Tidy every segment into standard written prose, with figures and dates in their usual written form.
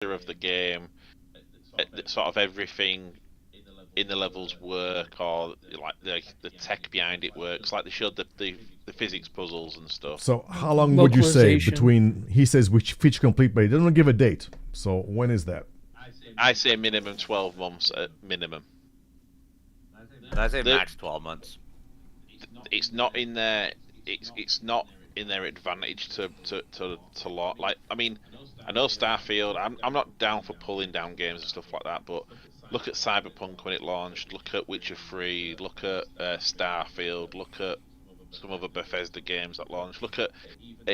of the game, sort of everything in the levels work, or like the tech behind it works. Like they showed the physics puzzles and stuff. So how long would you say between, he says which feature complete, but he doesn't give a date. So when is that? I say minimum 12 months at minimum. I say max 12 months. It's not in there. It's not in their advantage to lot. Like, I mean, I know Starfield. I'm not down for pulling down games and stuff like that, but look at Cyberpunk when it launched. Look at Witcher 3. Look at Starfield. Look at some other Bethesda games that launched. Look at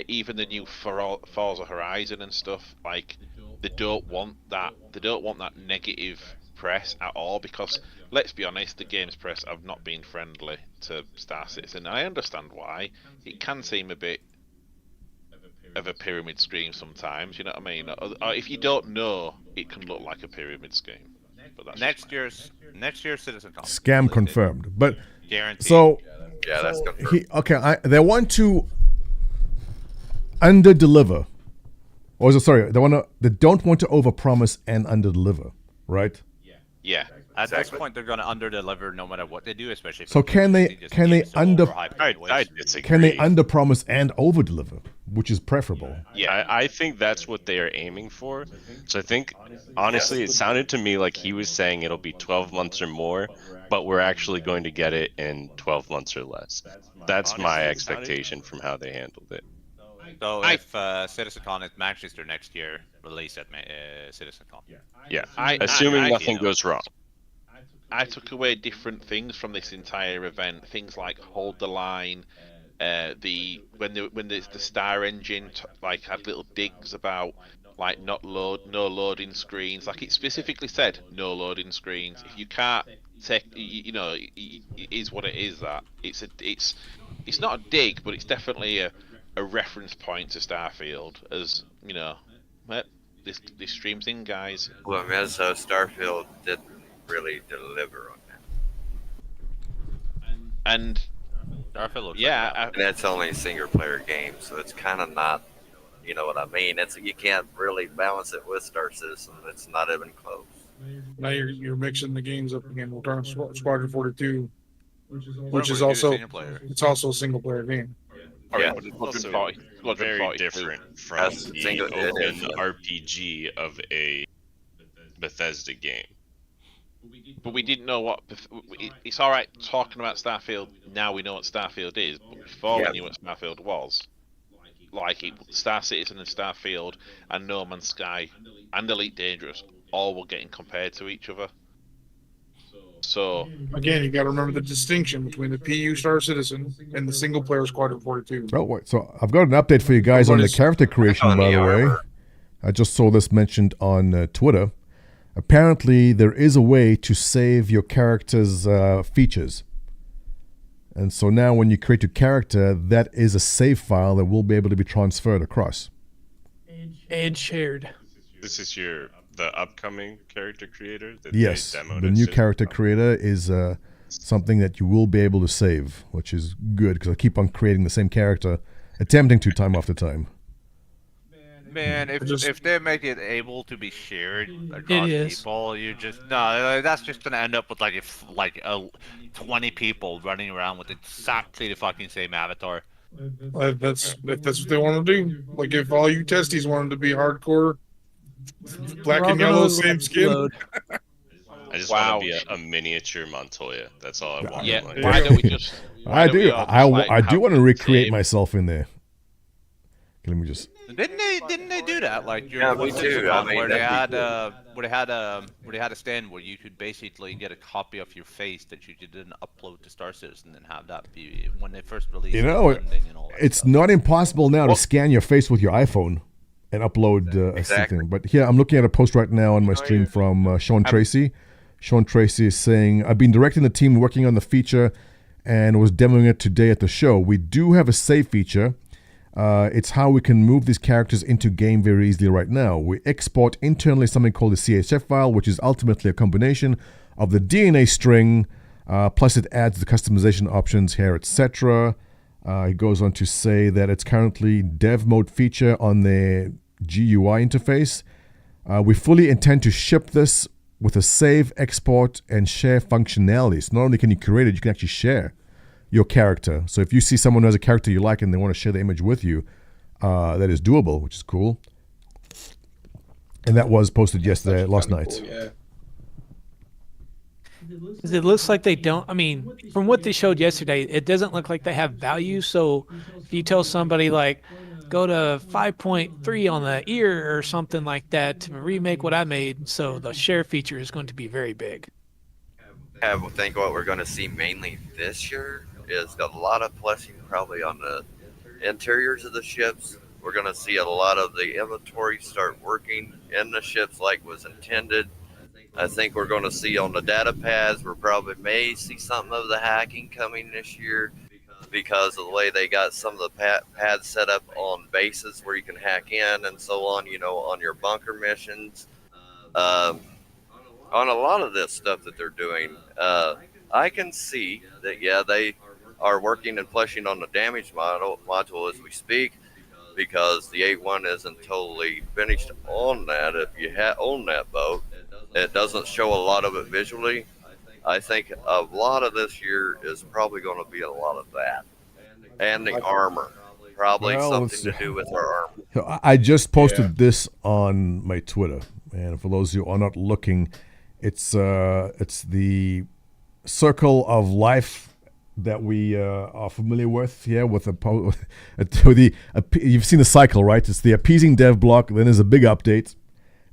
even the new Forza Horizon and stuff. Like, they don't want that. They don't want that negative press at all, because let's be honest, the games press have not been friendly to Star Citizen. I understand why. It can seem a bit of a pyramid scheme sometimes, you know what I mean? Or if you don't know, it can look like a pyramid scheme. But that's next year's Citizencon. Scam confirmed. But guaranteed. So yeah, that's confirmed. They want to under deliver. Or sorry, they don't want to overpromise and under deliver, right? Yeah. At this point, they're going to under-deliver no matter what they do, especially. So can they under disagree. Can they under-promise and over-deliver, which is preferable? Yeah, I think that's what they are aiming for. So I think, honestly, it sounded to me like he was saying it'll be 12 months or more, but we're actually going to get it in 12 months or less. That's my expectation from how they handled it. So if Citizencon is Manchester next year, release at Citizencon. Yeah, assuming nothing goes wrong. I took away different things from this entire event. Things like hold the line, when the Star Engine had little digs about like no loading screens. Like it specifically said no loading screens. If you can't take, it is what it is. That it's not a dig, but it's definitely a reference point to Starfield, as you know. This stream's in, guys. Well, I mean, so Starfield didn't really deliver on that. And Starfield looks and it's only a single player game, so it's kind of not, you know what I mean? You can't really balance it with Star Citizen. It's not even close. Now you're mixing the games up again. We're talking Squadron 42, which is also a single player game. Yeah, but it's also very different from the open RPG of a Bethesda game. But we didn't know what. It's all right talking about Starfield. Now we know what Starfield is, but before we knew what Starfield was, Star Citizen and Starfield and No Man's Sky and Elite Dangerous all were getting compared to each other. So again, you got to remember the distinction between the PU Star Citizen and the single player Squadron 42. Oh, wait. So I've got an update for you guys on the character creation, by the way. I just saw this mentioned on Twitter. Apparently, there is a way to save your character's features. And so now when you create your character, that is a save file that will be able to be transferred across. And shared. This is the upcoming character creator? Yes, the new character creator is something that you will be able to save, which is good because I keep on creating the same character, attempting to time after time. Man, if they make it able to be shared across people, that's just gonna end up with like 20 people running around with exactly the fucking same avatar. If that's what they want to do. Like if all you testies wanted to be hardcore, black and yellow, same skin. I just want to be a miniature Montoya. That's all I want. Yeah, why don't we just? I do want to recreate myself in there. Let me just. Didn't they do that? Like me too. I mean, where they had a stand where you could basically get a copy of your face that you didn't upload to Star Citizen and have that be when they first released. It's not impossible now to scan your face with your iPhone and upload a thing. But here I'm looking at a post right now on my stream from Sean Tracy. Sean Tracy is saying, "I've been directing the team working on the feature and was demoing it today at the show. We do have a save feature. It's how we can move these characters into game very easily right now. We export internally something called the CHF file, which is ultimately a combination of the DNA string, plus it adds the customization options here, etc. He goes on to say that it's currently dev mode feature on the GUI interface. We fully intend to ship this with a save, export, and share functionality. So not only can you create it, you can actually share your character. So if you see someone who has a character you like and they want to share the image with you, that is doable, which is cool. And that was posted yesterday, last night. Cool, yeah. It looks like they don't. I mean, from what they showed yesterday, it doesn't look like they have value. So if you tell somebody like, go to 5.3 on the ear or something like that to remake what I made, so the share feature is going to be very big. I think what we're going to see mainly this year is a lot of fleshing probably on the interiors of the ships. We're going to see a lot of the inventory start working in the ships like was intended. I think we're going to see on the data pads, we probably may see something of the hacking coming this year because of the way they got some of the pads set up on bases where you can hack in and so on, on your bunker missions. On a lot of this stuff that they're doing, I can see that, yeah, they are working and fleshing on the damage module as we speak, because the 8.1 isn't totally finished on that. If you own that boat, it doesn't show a lot of it visually. I think a lot of this year is probably going to be a lot of that. And the armor. Probably something to do with our armor. I just posted this on my Twitter. And for those who are not looking, it's the circle of life that we are familiar with here with you've seen the cycle, right? It's the appeasing dev block, then there's a big update,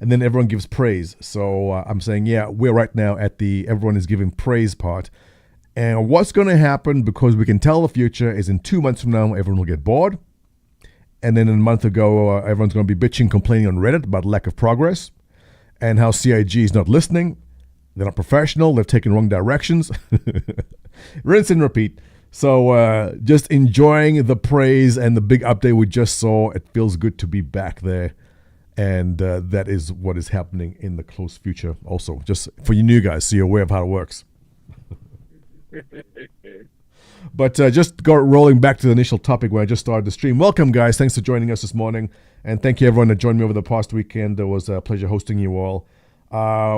and then everyone gives praise. So I'm saying, yeah, we're right now at the everyone is giving praise part. And what's going to happen, because we can tell the future, is in 2 months from now, everyone will get bored. And then a month ago, everyone's going to be bitching, complaining on Reddit about lack of progress and how CIG is not listening. They're not professional. They've taken wrong directions. Rinse and repeat. So just enjoying the praise and the big update we just saw. It feels good to be back there. And that is what is happening in the close future also. Just for you new guys, so you're aware of how it works. But just rolling back to the initial topic where I just started the stream. Welcome, guys. Thanks for joining us this morning. And thank you, everyone, that joined me over the past weekend. It was a pleasure hosting you all.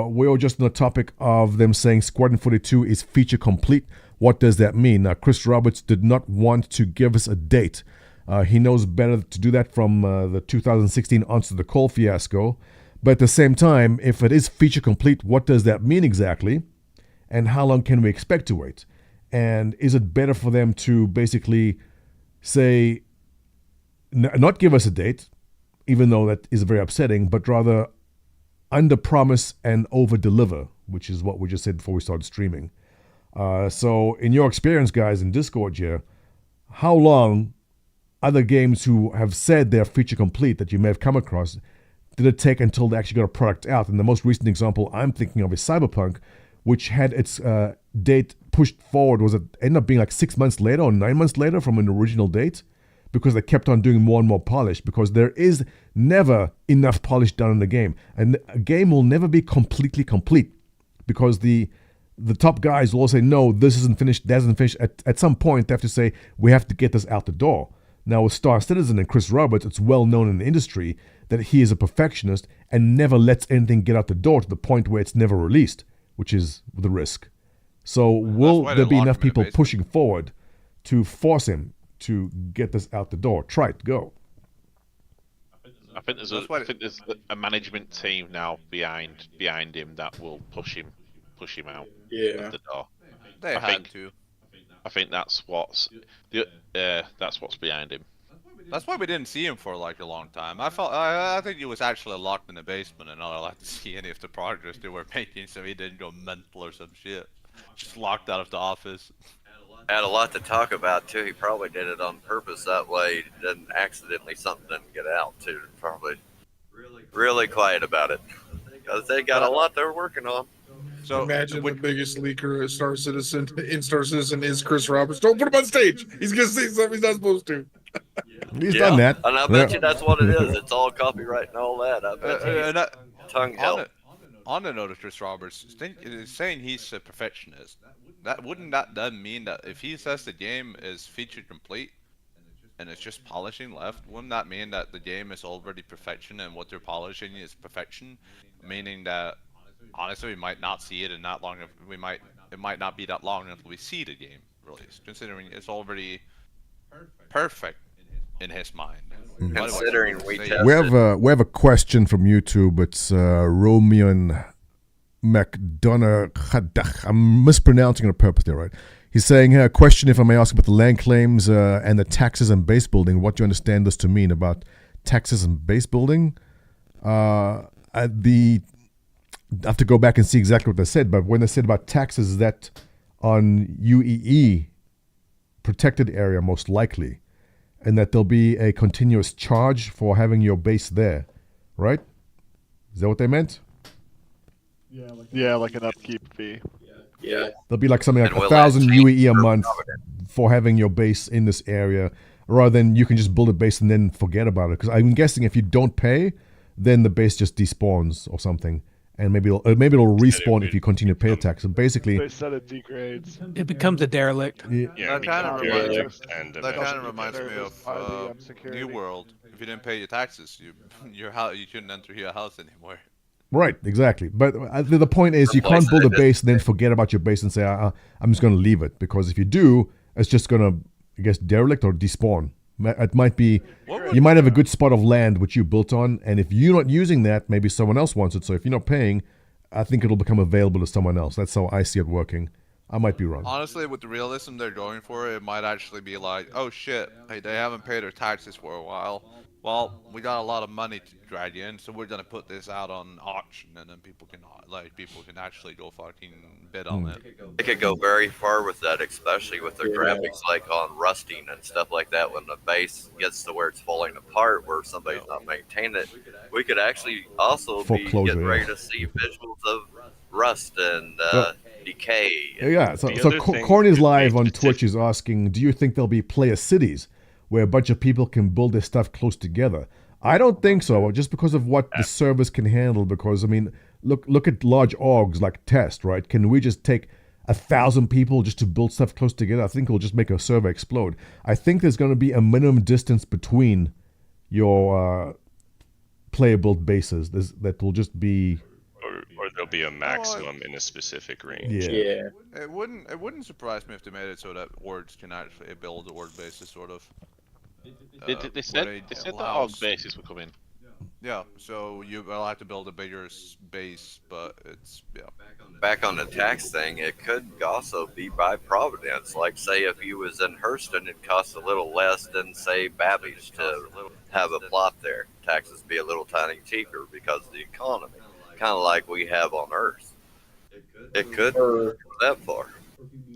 We were just on the topic of them saying Squadron 42 is feature complete. What does that mean? Now, Chris Roberts did not want to give us a date. He knows better to do that from the 2016 Answer the Call fiasco. But at the same time, if it is feature complete, what does that mean exactly? And how long can we expect to wait? And is it better for them to basically say, not give us a date, even though that is very upsetting, but rather under promise and over deliver, which is what we just said before we started streaming. So in your experience, guys, in Discord here, how long other games who have said they're feature complete that you may have come across, did it take until they actually got a product out? And the most recent example I'm thinking of is Cyberpunk, which had its date pushed forward. Was it ended up being like 6 months later or 9 months later from an original date? Because they kept on doing more and more polish, because there is never enough polish done in the game. And a game will never be completely complete, because the top guys will all say, no, this isn't finished, that isn't finished. At some point, they have to say, we have to get this out the door. Now, with Star Citizen and Chris Roberts, it's well known in the industry that he is a perfectionist and never lets anything get out the door to the point where it's never released, which is the risk. So will there be enough people pushing forward to force him to get this out the door? Try it, go. I think there's a management team now behind him that will push him out of the door. They had to. I think that's what's behind him. That's why we didn't see him for like a long time. I think he was actually locked in the basement and not allowed to see any of the progress they were making, so he didn't go mental or some shit. Just locked out of the office. Had a lot to talk about too. He probably did it on purpose. That way, then accidentally something didn't get out too. Probably really quiet about it, because they got a lot they're working on. So imagine the biggest leaker at Star Citizen is Chris Roberts. Don't put him on stage. He's gonna say something he's not supposed to. He's done that. And I bet you that's what it is. It's all copyright and all that. I bet you tongue held. On the note of Chris Roberts, saying he's a perfectionist, wouldn't that then mean that if he says the game is feature complete, and it's just polishing left, wouldn't that mean that the game is already perfection and what they're polishing is perfection? Meaning that honestly we might not see it in that long. It might not be that long until we see the game released, considering it's already perfect in his mind. Considering we tested. We have a question from YouTube. It's Romian McDonough. I'm mispronouncing it on purpose there, right? He's saying a question, if I may ask, about the land claims and the taxes and base building. What do you understand this to mean about taxes and base building? I have to go back and see exactly what they said, but when they said about taxes, that on UEE protected area most likely, and that there'll be a continuous charge for having your base there, right? Is that what they meant? Yeah, like an upkeep fee. Yeah. There'll be like something like 1,000 UEE a month for having your base in this area, rather than you can just build a base and then forget about it. Because I'm guessing if you don't pay, then the base just despawns or something, and maybe it'll respawn if you continue to pay the tax. So basically, They said it degrades. It becomes a derelict. That kind of reminds me of security. New World. If you didn't pay your taxes, you couldn't enter your house anymore. Right, exactly. But the point is, you can't build a base and then forget about your base and say, I'm just going to leave it. Because if you do, it's just going to, I guess, derelict or despawn. It might be, you might have a good spot of land which you built on, and if you're not using that, maybe someone else wants it. So if you're not paying, I think it'll become available to someone else. That's how I see it working. I might be wrong. Honestly, with the realism they're going for, it might actually be like, oh shit, hey, they haven't paid their taxes for a while. Well, we got a lot of money to drag in, so we're gonna put this out on auction, and then people can actually go fucking bid on it. They could go very far with that, especially with their graphics like on rusting and stuff like that. When the base gets to where it's falling apart, where somebody's not maintaining it, we could actually also be getting ready to see visuals of rust and decay. Yeah. So Corn is live on Twitch is asking, do you think there'll be player cities where a bunch of people can build their stuff close together? I don't think so, just because of what the servers can handle. Because I mean, look at large orgs like Test, right? Can we just take 1,000 people just to build stuff close together? I think it'll just make a server explode. I think there's going to be a minimum distance between your player built bases. That will just be, or there'll be a maximum in a specific range. Yeah. It wouldn't surprise me if they made it so that orgs can actually build org bases, sort of. They said that org bases were coming. Yeah, so you'll have to build a bigger base, but it's Back on the tax thing, it could also be by providence. Like, say, if you was in Hurston, it costs a little less than, say, Babbage to have a plot there. Taxes be a little tiny cheaper because of the economy, kind of like we have on Earth. It could go that far.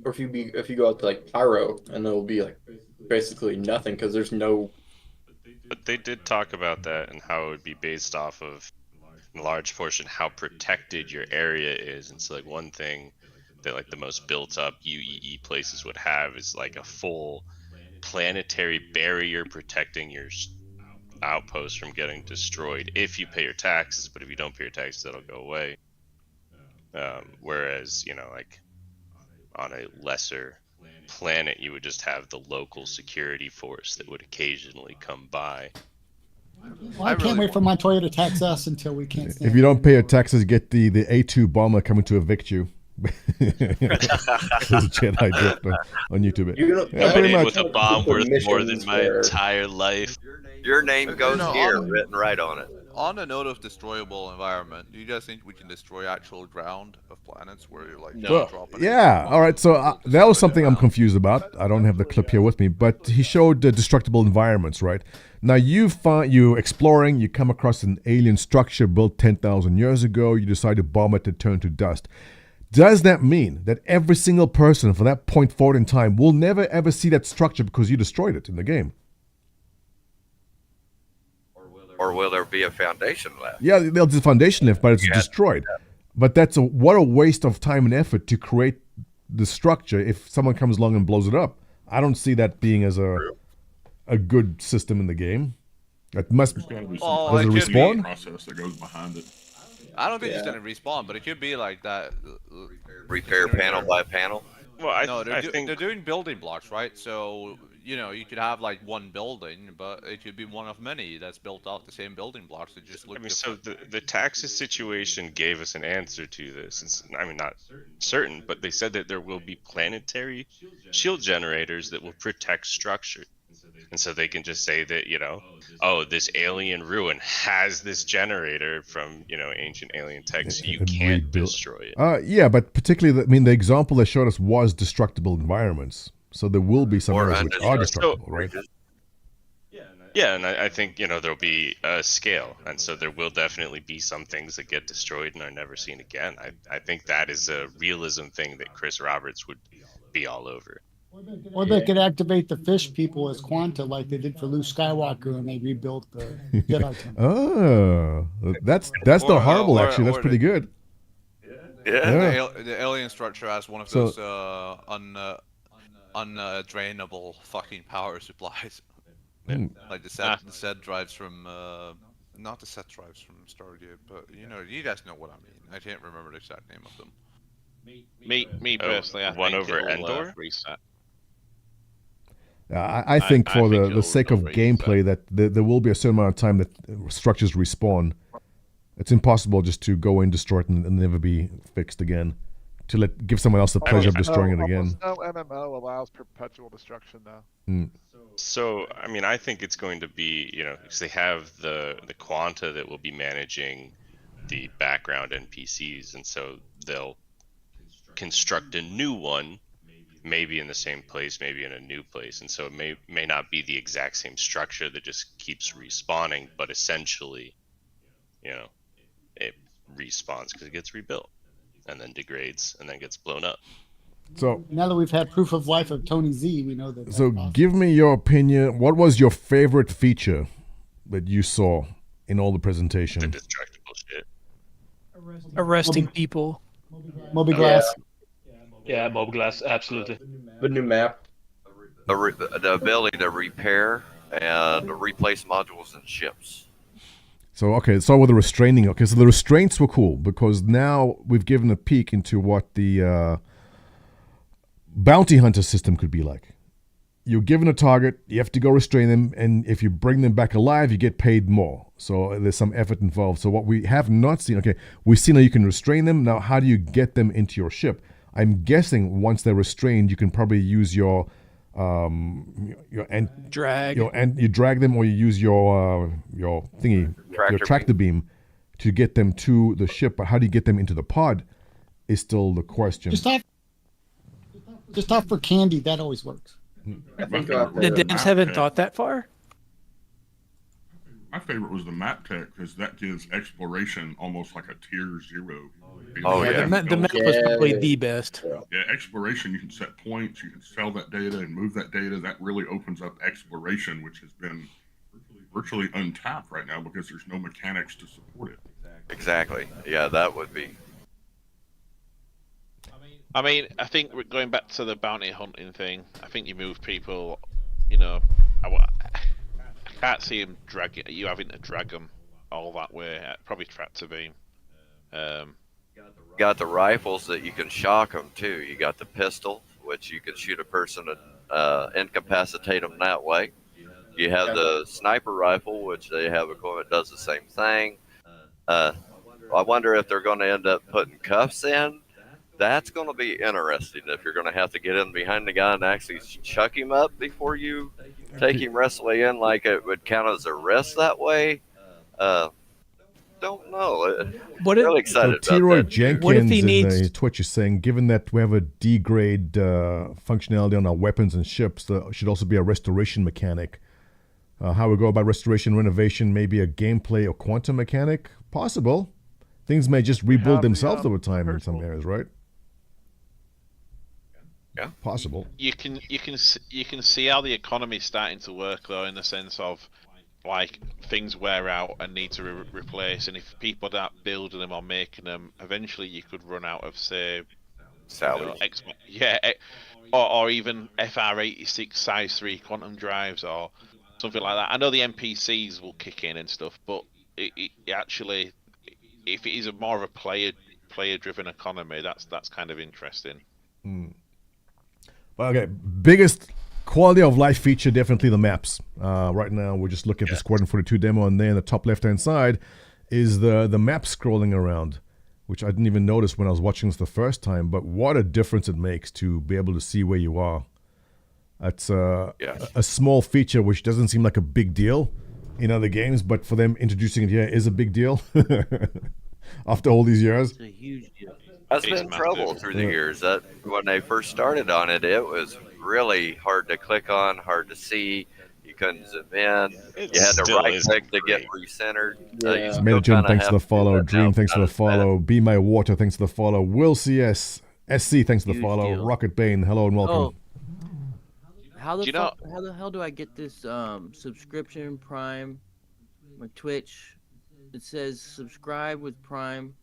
Or if you go out to like Pyro, and it'll be like basically nothing because there's no. But they did talk about that and how it would be based off of, in a large portion, how protected your area is. And so like one thing that like the most built up UEE places would have is like a full planetary barrier protecting your outpost from getting destroyed if you pay your taxes. But if you don't pay your taxes, that'll go away. Whereas, you know, like on a lesser planet, you would just have the local security force that would occasionally come by. Well, I can't wait for Montoya to tax us until we can't stand if you don't pay your taxes, get the A2 bomber coming to evict you. There's a Jedi drift on YouTube. Pretty much. With a bomb worth more than my entire life. Your name goes here, written right on it. On the note of destroyable environment, do you guys think we can destroy actual ground of planets where you're like dropping? Yeah, all right. So that was something I'm confused about. I don't have the clip here with me, but he showed destructible environments, right? Now you exploring, you come across an alien structure built 10,000 years ago. You decide to bomb it to turn to dust. Does that mean that every single person from that point forward in time will never ever see that structure because you destroyed it in the game? Or will there be a foundation left? Yeah, there's a foundation left, but it's destroyed. But what a waste of time and effort to create the structure if someone comes along and blows it up. I don't see that being as a good system in the game. It must be. Does it respawn? Process that goes behind it. I don't think it's gonna respawn, but it could be like that. Repair panel by panel. Well, they're doing building blocks, right? So you could have like one building, but it could be one of many that's built off the same building blocks that just look different. So the Taxes situation gave us an answer to this. Not certain, but they said that there will be planetary shield generators that will protect structure. And so they can just say that, this alien ruin has this generator from, ancient alien tech, so you can't destroy it. Yeah, but particularly, the example they showed us was destructible environments. So there will be some areas which are destructible, right? Yeah, and I think, there'll be a scale. And so there will definitely be some things that get destroyed and are never seen again. I think that is a realism thing that Chris Roberts would be all over. Or they could activate the fish people as Quanta like they did for Luke Skywalker and they rebuilt the Jedi Temple. Oh, that's not horrible, actually. That's pretty good. Yeah. The alien structure has one of those undrainable fucking power supplies. Like the set drives from not the set drives from Stargate, but you guys know what I mean. I can't remember the exact name of them. Me personally, I one think over it'll, Endor reset. I think for the sake of gameplay that there will be a certain amount of time that structures respawn. It's impossible just to go in, destroy it, and never be fixed again. To give someone else the pleasure of destroying it again. No MMO allows perpetual destruction now. So, I think it's going to be, because they have the Quanta that will be managing the background NPCs, and so they'll construct a new one, maybe in the same place, maybe in a new place, and so it may not be the exact same structure that just keeps respawning, but essentially, it respawns because it gets rebuilt, and then degrades, and then gets blown up. So now that we've had proof of life of Tony Z, we know that. So give me your opinion. What was your favorite feature that you saw in all the presentation? The destructible shit. Arresting people. Mobiglass. Yeah, Mobiglass, absolutely. The new map. The ability to repair and replace modules and ships. So, okay, so with the restraining. Okay, so the restraints were cool because now we've given a peek into what the bounty hunter system could be like. You're given a target, you have to go restrain them, and if you bring them back alive, you get paid more. So there's some effort involved. So what we have not seen, okay, we've seen how you can restrain them. Now, how do you get them into your ship? I'm guessing once they're restrained, you can probably use your drag. You drag them, or you use your thingy, your tractor beam, to get them to the ship. But how do you get them into the pod? Is still the question. Just off for candy, that always works. The devs haven't thought that far. My favorite was the map tech because that gives exploration almost like a tier 0. Oh yeah, the map was probably the best. Yeah, exploration, you can set points, you can sell that data and move that data. That really opens up exploration, which has been virtually untapped right now because there's no mechanics to support it. Exactly. Yeah, that would be. I think going back to the bounty hunting thing, I think you move people, I can't see you having to drag them all that way, probably tractor beam. Got the rifles that you can shock them too. You got the pistol, which you can shoot a person and incapacitate them that way. You have the sniper rifle, which they have equipment does the same thing. I wonder if they're going to end up putting cuffs in. That's going to be interesting if you're going to have to get in behind the guy and actually chuck him up before you take him wrestling in, like it would count as a rest that way. Don't know. Really excited so about that. Jenkins in the Twitch is saying, given that we have a D-grade functionality on our weapons and ships, there should also be a restoration mechanic. How we go about restoration, renovation, maybe a gameplay or quantum mechanic? Possible. Things may just rebuild themselves over time in some areas, right? Yeah, possible. You can see how the economy's starting to work though, in the sense of like things wear out and need to replace, and if people aren't building them or making them, eventually you could run out of say salvage. Or even FR86 size 3 quantum drives or something like that. I know the NPCs will kick in and stuff, but it actually, if it is more of a player driven economy, that's kind of interesting. Well, okay, biggest quality of life feature, definitely the maps. Right now, we're just looking at the Squadron 42 demo, and there in the top left-hand side is the map scrolling around, which I didn't even notice when I was watching this the first time, but what a difference it makes to be able to see where you are. That's a small feature which doesn't seem like a big deal in other games, but for them introducing it here is a big deal after all these years. It's a huge deal. That's been trouble through the years. That when they first started on it, it was really hard to click on, hard to see. You couldn't zoom in. You had to right click to get recentered. Meta Jim, thanks for the follow. Dream, thanks for the follow. Be My Water, thanks for the follow. Will CS, SC, thanks for the follow. Deal. Rocket Bane, hello and welcome. Oh. How the hell do I get this subscription Prime? My Twitch. It says subscribe with Prime.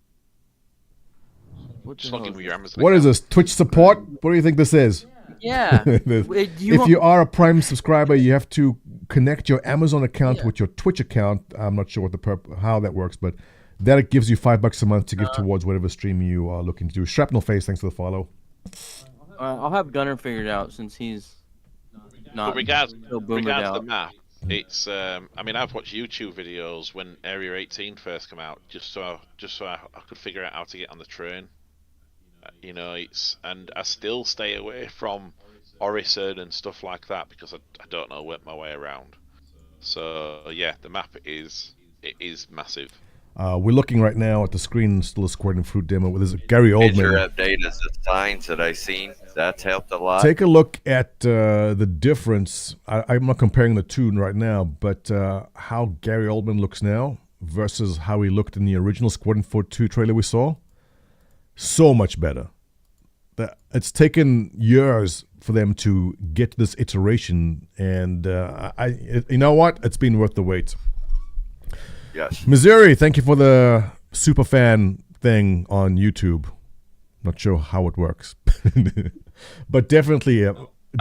Just log in with your Amazon What account. is this? Twitch support? What do you think this is? Yeah. If you are a Prime subscriber, you have to connect your Amazon account with your Twitch account. I'm not sure what how that works, but that gives you $5 a month to give towards whatever stream you are looking to do. Shrapnel Face, thanks for the follow. I'll have Gunner figured out since he's not. But regards so boomered to out. the map, it's I mean, I've watched YouTube videos when Area 18 first came out, just so I could figure out how to get on the train. You know, and I still stay away from Orison and stuff like that because I don't know my way around. So yeah, the map is massive. We're looking right now at the screen, still a Squadron Fruit demo. There's Gary Oldman. Major update is the signs that I've seen. That's helped a lot. Take a look at the difference. I'm not comparing the two right now, but how Gary Oldman looks now versus how he looked in the original Squadron 42 trailer we saw. So much better. It's taken years for them to get this iteration, and you know what? It's been worth the wait. Yes. Missouri, thank you for the super fan thing on YouTube. Not sure how it works, but definitely a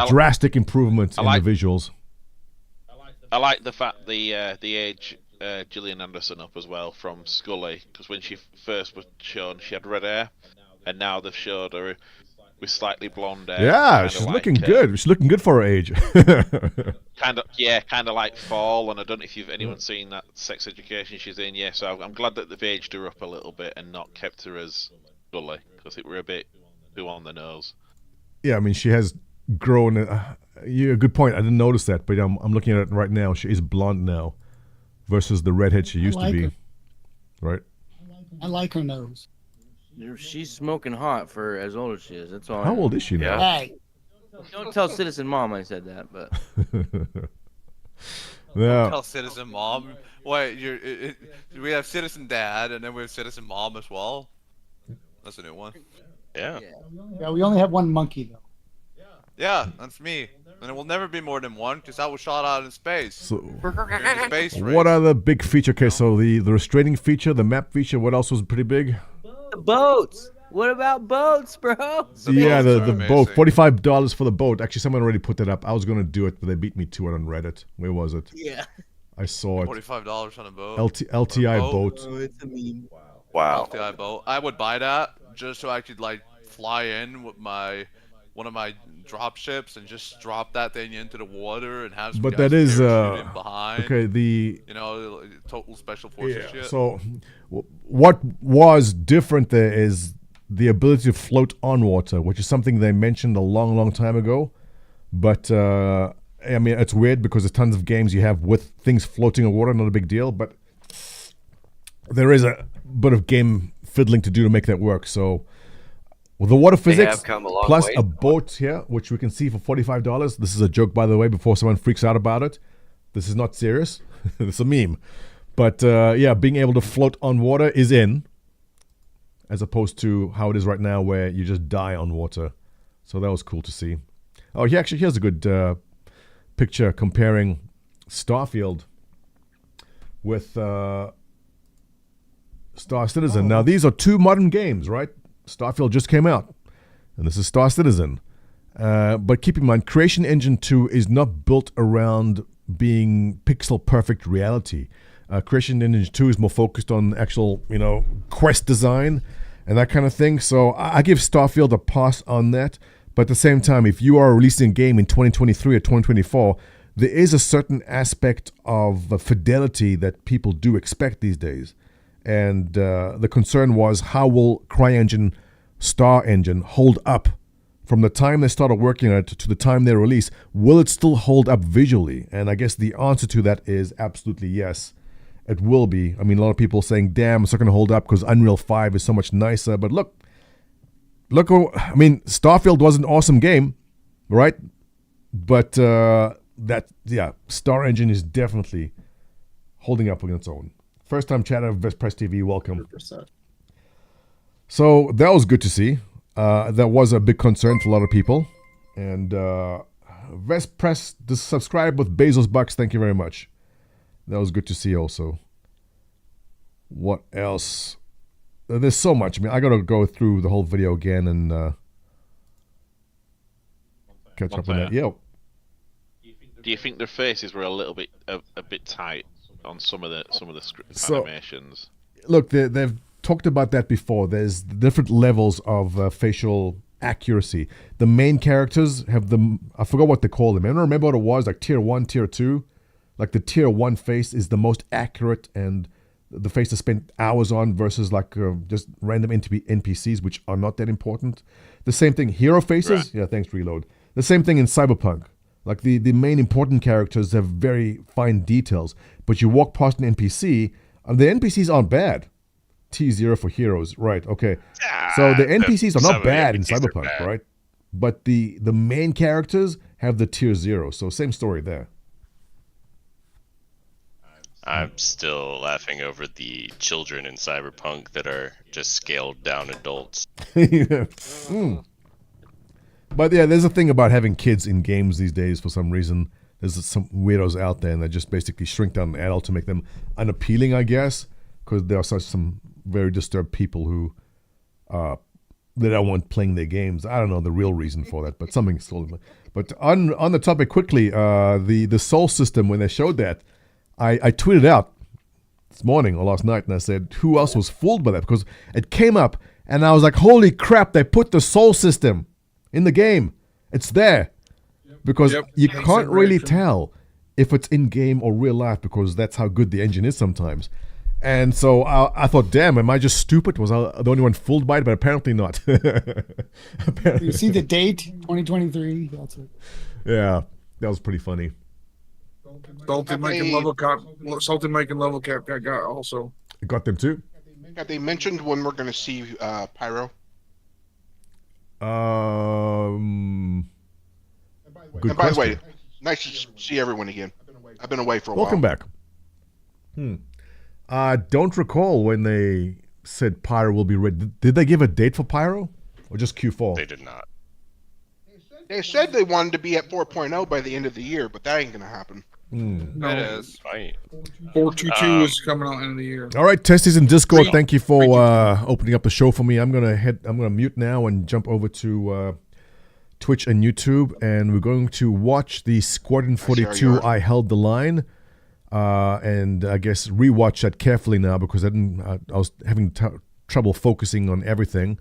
drastic improvement in the visuals. I like the fact the age Gillian Anderson up as well from Scully, because when she first was shown, she had red hair, and now they've showed her with slightly blonde hair. Yeah, she's looking good. She's looking good for her age. kind of like Fall, and I don't know if anyone's seen that Sex Education she's in. Yeah, so I'm glad that they've aged her up a little bit and not kept her as Scully, because it were a bit too on the nose. Yeah, I mean, she has grown. Yeah, good point. I didn't notice that, but I'm looking at it right now. She is blonde now versus the redhead she used to be. her. Right? I like her nose. She's smoking hot for as old as she is. That's all. How old is she now? Hey, Don't tell Citizen Mom I said that, but. Yeah. Tell Citizen Mom. Wait, we have Citizen Dad, and then we have Citizen Mom as well. That's a new one. Yeah. yeah, we only have one monkey though. Yeah, that's me. And it will never be more than one, because I was shot out in space. So, During the space race. what are the big feature? Okay, so the restraining feature, the map feature. What else was pretty big? The boats. What about boats, bro? Yeah, boats the are boat. amazing. $45 for the boat. Actually, someone already put that up. I was gonna do it, but they beat me to it on Reddit. Where was it? Yeah. I saw it. $45 on a boat. LTI boat. Oh, it's a meme. Wow. LTI boat. I would buy that just so I could like fly in with one of my drop ships and just drop that thing into the water and have some But guys that is parachuting behind. okay. The You know, total special forces shit. So, what was different there is the ability to float on water, which is something they mentioned a long, long time ago. But I mean, it's weird because there's tons of games you have with things floating on water, not a big deal. But there is a bit of game fiddling to do to make that work. So, with the water physics have come a long plus way. a boat here, which we can see for $45. This is a joke, by the way, before someone freaks out about it. This is not serious. It's a meme. But yeah, being able to float on water is in, as opposed to how it is right now where you just die on water. So that was cool to see. Oh, here's a good picture comparing Starfield with Star Citizen. Now, these are two modern games, right? Starfield just came out, and this is Star Citizen. But keep in mind, Creation Engine 2 is not built around being pixel-perfect reality. Creation Engine 2 is more focused on actual, quest design and that kind of thing. So I give Starfield a pass on that. But at the same time, if you are releasing a game in 2023 or 2024, there is a certain aspect of fidelity that people do expect these days. And the concern was, how will CryEngine Star Engine hold up from the time they started working on it to the time they release? Will it still hold up visually? And I guess the answer to that is absolutely yes. It will be. I mean, a lot of people saying, damn, it's not going to hold up because Unreal 5 is so much nicer. But look, I mean, Starfield was an awesome game, right? But Star Engine is definitely holding up on its own. First time chatter of Vest Press TV, welcome. 100%. So that was good to see. That was a big concern for a lot of people. And Vest Press, subscribe with Bezos Bucks, thank you very much. That was good to see also. What else? There's so much. I mean, I got to go through the whole video again and catch up on that. Yeah. Do you think the faces were a little bit a bit tight on some of the script animations? Look, they've talked about that before. There's different levels of facial accuracy. The main characters have I forgot what they call them. I don't remember what it was, like tier 1, tier 2. Like the tier 1 face is the most accurate and the face to spend hours on versus like just random NPCs, which are not that important. The same thing, hero faces. Right. Yeah, thanks, Reload. The same thing in Cyberpunk. Like the main important characters have very fine details, but you walk past an NPC, and the NPCs aren't bad. T0 for heroes, right? Okay. So the NPCs are not bad in Cyberpunk, right? But the main characters have the tier 0. So same story there. I'm still laughing over the children in Cyberpunk that are just scaled down adults. But yeah, there's a thing about having kids in games these days for some reason. There's some weirdos out there and they just basically shrink down an adult to make them unappealing, I guess, because there are some very disturbed people who they don't want playing their games. I don't know the real reason for that, but something sort of. But on the topic quickly, the Soul system, when they showed that, I tweeted out this morning or last night and I said, who else was fooled by that? Because it came up and I was like, holy crap, they put the Soul system in the game. It's there. Because you can't really tell if it's in-game or real life because that's how good the engine is sometimes. And so I thought, damn, am I just stupid? Was I the only one fooled by it? But apparently not. You see the date, 2023. That's it. Yeah, that was pretty funny. Salted Mike and Level Cap got also. Got them too? Have they mentioned when we're going to see Pyro? Good and by the question. way, nice to see everyone again. I've been away for a Welcome while. back. I don't recall when they said Pyro will be ready. Did they give a date for Pyro? Or just Q4? They did not. They said they wanted to be at 4.0 by the end of the year, but that ain't going to happen. No, It is. Right. 422 is coming out end of the year. All right, Testies in Discord, thank you for opening up the show for me. I'm gonna mute now and jump over to Twitch and YouTube, and we're going to watch the Squadron 42 I Held the Line. And I guess rewatch that carefully now because I was having trouble focusing on everything.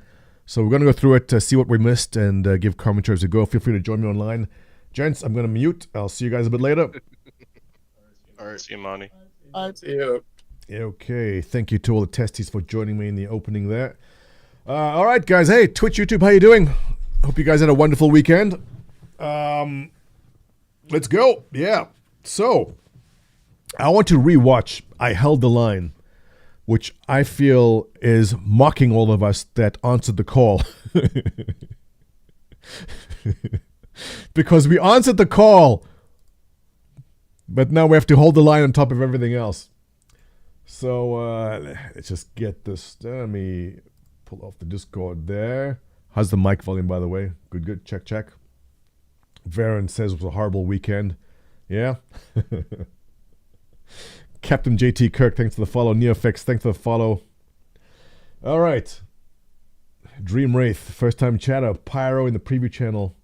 So we're going to go through it, see what we missed, and give commentaries a go. Feel free to join me online. Gents, I'm going to mute. I'll see you guys a bit later. All right. See you, Monty. See you. Okay. Thank you to all the testies for joining me in the opening there. All right, guys. Hey, Twitch, YouTube, how you doing? Hope you guys had a wonderful weekend. Let's go. Yeah. So, I want to rewatch I Held the Line, which I feel is mocking all of us that answered the call. Because we answered the call, but now we have to hold the line on top of everything else. So let's just get this. Let me pull off the Discord there. How's the mic volume, by the way? Good. Check. Varen says it was a horrible weekend. Yeah. Captain JT Kirk, thanks for the follow. NeoFX, thanks for the follow. All right. Dream Wraith, first time chatter. Pyro in the preview channel.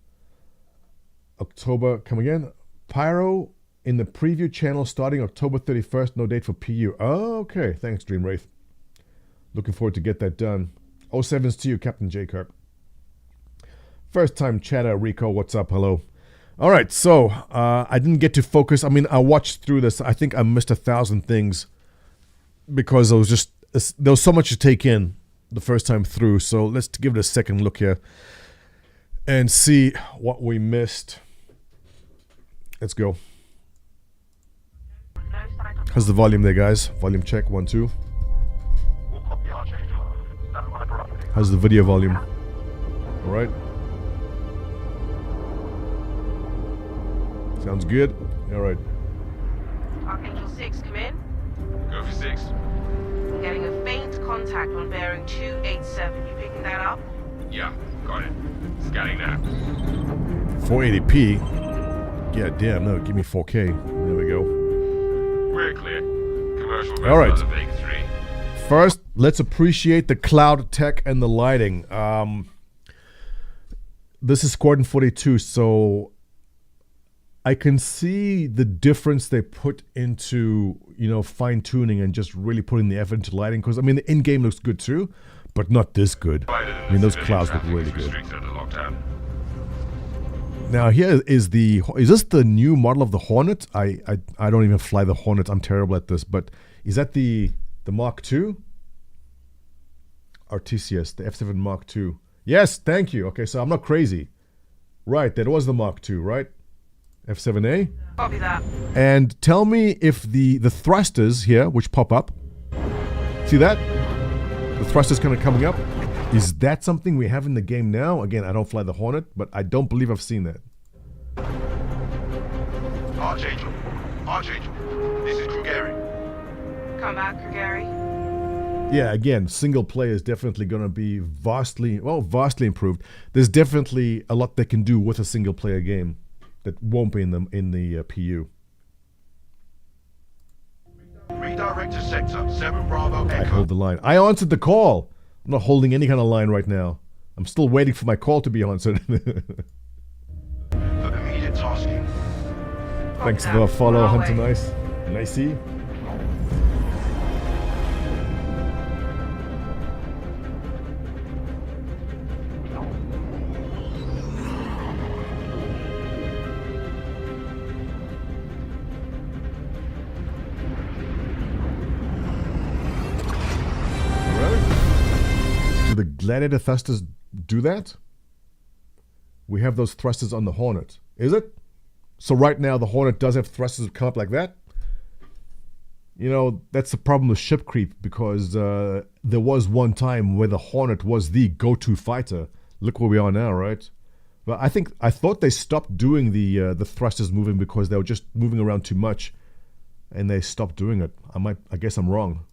October, come again? Pyro in the preview channel starting October 31st. No date for PU. Oh, okay. Thanks, Dream Wraith. Looking forward to get that done. 07s to you, Captain J Kirk. First time chatter, Rico, what's up? Hello. All right, so I didn't get to focus. I mean, I watched through this. I think I missed 1,000 things because there was so much to take in the first time through. So let's give it a second look here and see what we missed. Let's go. How's the volume there, guys? Volume check, 1, 2. How's the video volume? All right. Sounds good. All right. Archangel 6, come in. Go for 6. I'm getting a faint contact on bearing 287. You picking that up? Yeah, got it. Scanning now. 480p. Yeah, damn. No, give me 4K. There we go. We're clear. Commercial. All right. Vegas 3. First, let's appreciate the cloud tech and the lighting. This is Squadron 42, so I can see the difference they put into, fine tuning and just really putting the effort into lighting. Because I mean, the in-game looks good too, but not this good. I mean, those clouds look really good. Now here is this the new model of the Hornet? I don't even fly the Hornet. I'm terrible at this, but is that the Mark II? Or TCS, the F7 Mark II. Yes, thank you. Okay, so I'm not crazy. Right, that was the Mark II, right? F7A. Copy that. And tell me if the thrusters here, which pop up, see that? The thrusters kind of coming up. Is that something we have in the game now? Again, I don't fly the Hornet, but I don't believe I've seen that. Archangel, this is Krugeri. Come back, Krugeri. Yeah, again, single player is definitely going to be vastly improved. There's definitely a lot they can do with a single player game that won't be in the PU. Redirect to sector 7 Bravo Echo. I hold the line. I answered the call. I'm not holding any kind of line right now. I'm still waiting for my call to be answered. For immediate tasking. Thanks for the follow, Hunter. Nice. Nicey. Do the Gladiator thrusters do that? We have those thrusters on the Hornet. Is it? So right now the Hornet does have thrusters that come up like that? That's the problem with ship creep, because there was one time where the Hornet was the go-to fighter. Look where we are now, right? But I thought they stopped doing the thrusters moving because they were just moving around too much, and they stopped doing it. I guess I'm wrong.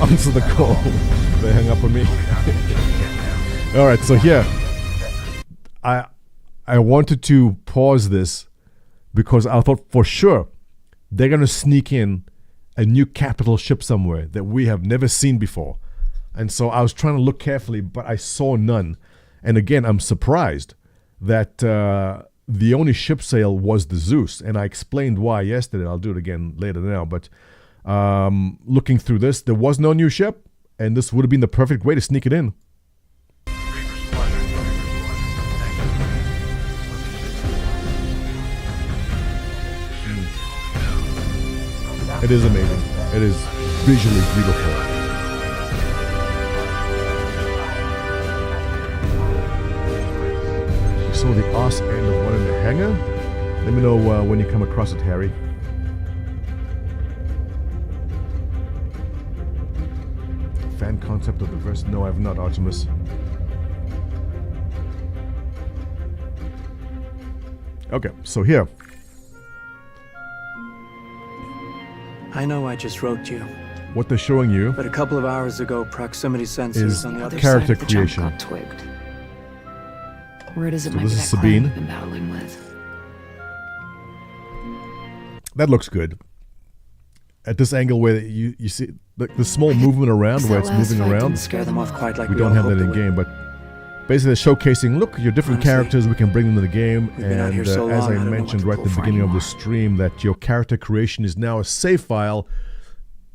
Answer the call. They hung up on me. All right, so here, I wanted to pause this because I thought for sure they're gonna sneak in a new capital ship somewhere that we have never seen before, and so I was trying to look carefully, but I saw none. And again, I'm surprised that the only ship sale was the Zeus, and I explained why yesterday. I'll do it again later now, but. Looking through this, there was no new ship, and this would have been the perfect way to sneak it in. It is amazing. It is visually beautiful. We saw the arse end of one in the hangar. Let me know when you come across it, Harry. Fan concept of the verse? No, I have not, Artemis. Okay, so here. I know I just wrote you. What they're showing you, but a couple of hours ago, proximity sensors is on the other character side of the creation. jump got twigged. Word is it So might be this that is clan Sabine. we've been battling with. That looks good. At this angle where you see the small movement around, where it's moving around. Scare them off quite like we don't all have that hoped in it game, but basically showcasing, look, your different Honestly, characters, we can bring them to the game. we've been out And here so as long, I I don't know mentioned what right to at the go for beginning of the anymore. stream, that your character creation is now a save file.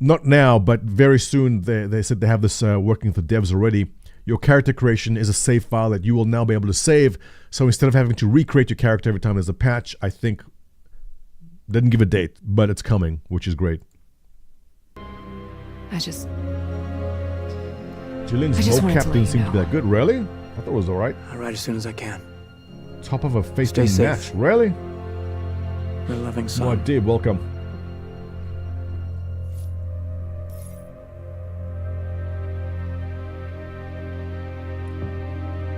Not now, but very soon. They said they have this working for devs already. Your character creation is a save file that you will now be able to save. So instead of having to recreate your character every time there's a patch, I think, didn't give a date, but it's coming, which is great. I just Julian's wanted to let mocap didn't you seem to know. be that good. Really? I thought it was alright. I'll write as soon as I can. Top of a Stay face-to-face safe. match. Really? Your loving son. Muad'Dib, welcome.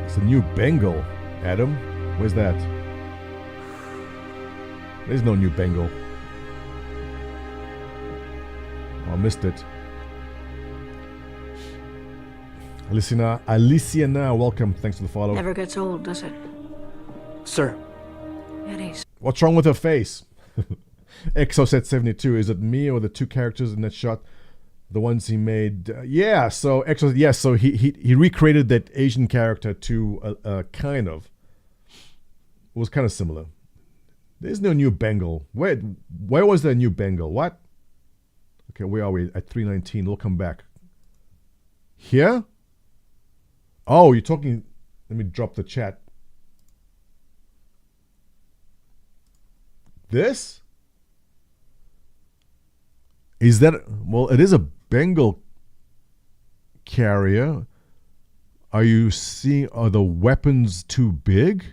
It's a new Bengal, Adam. Where's that? There's no new Bengal. Oh, I missed it. Alicia, welcome. Thanks for the follow. Never gets old, does it? Sir. Eddie's. What's wrong with her face? Exoset 72. Is it me or the two characters in that shot? The ones he made. Yeah, so Exoset. Yes, so he recreated that Asian character to kind of. It was kind of similar. There's no new Bengal. Where was the new Bengal? What? Okay, where are we? At 319. We'll come back. Here? Oh, you're talking. Let me drop the chat. This? Is that. Well, it is a Bengal carrier. Are you seeing. Are the weapons too big?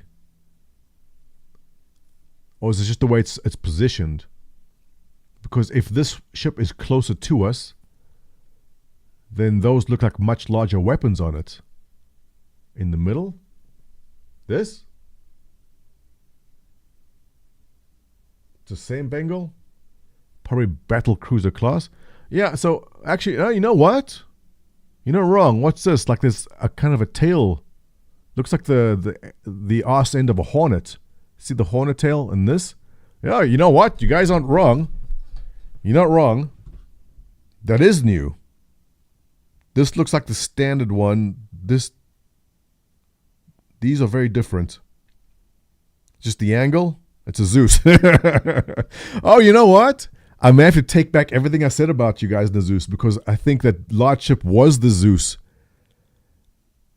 Or is it just the way it's positioned? Because if this ship is closer to us, then those look like much larger weapons on it. In the middle? This? It's the same Bengal? Probably battle cruiser class. Yeah, so actually, you know what? You're not wrong. What's this? Like there's a kind of a tail. Looks like the arse end of a hornet. See the hornet tail in this? Yeah, you know what? You guys aren't wrong. You're not wrong. That is new. This looks like the standard one. These are very different. Just the angle. It's a Zeus. Oh, you know what? I may have to take back everything I said about you guys in the Zeus, because I think that large ship was the Zeus.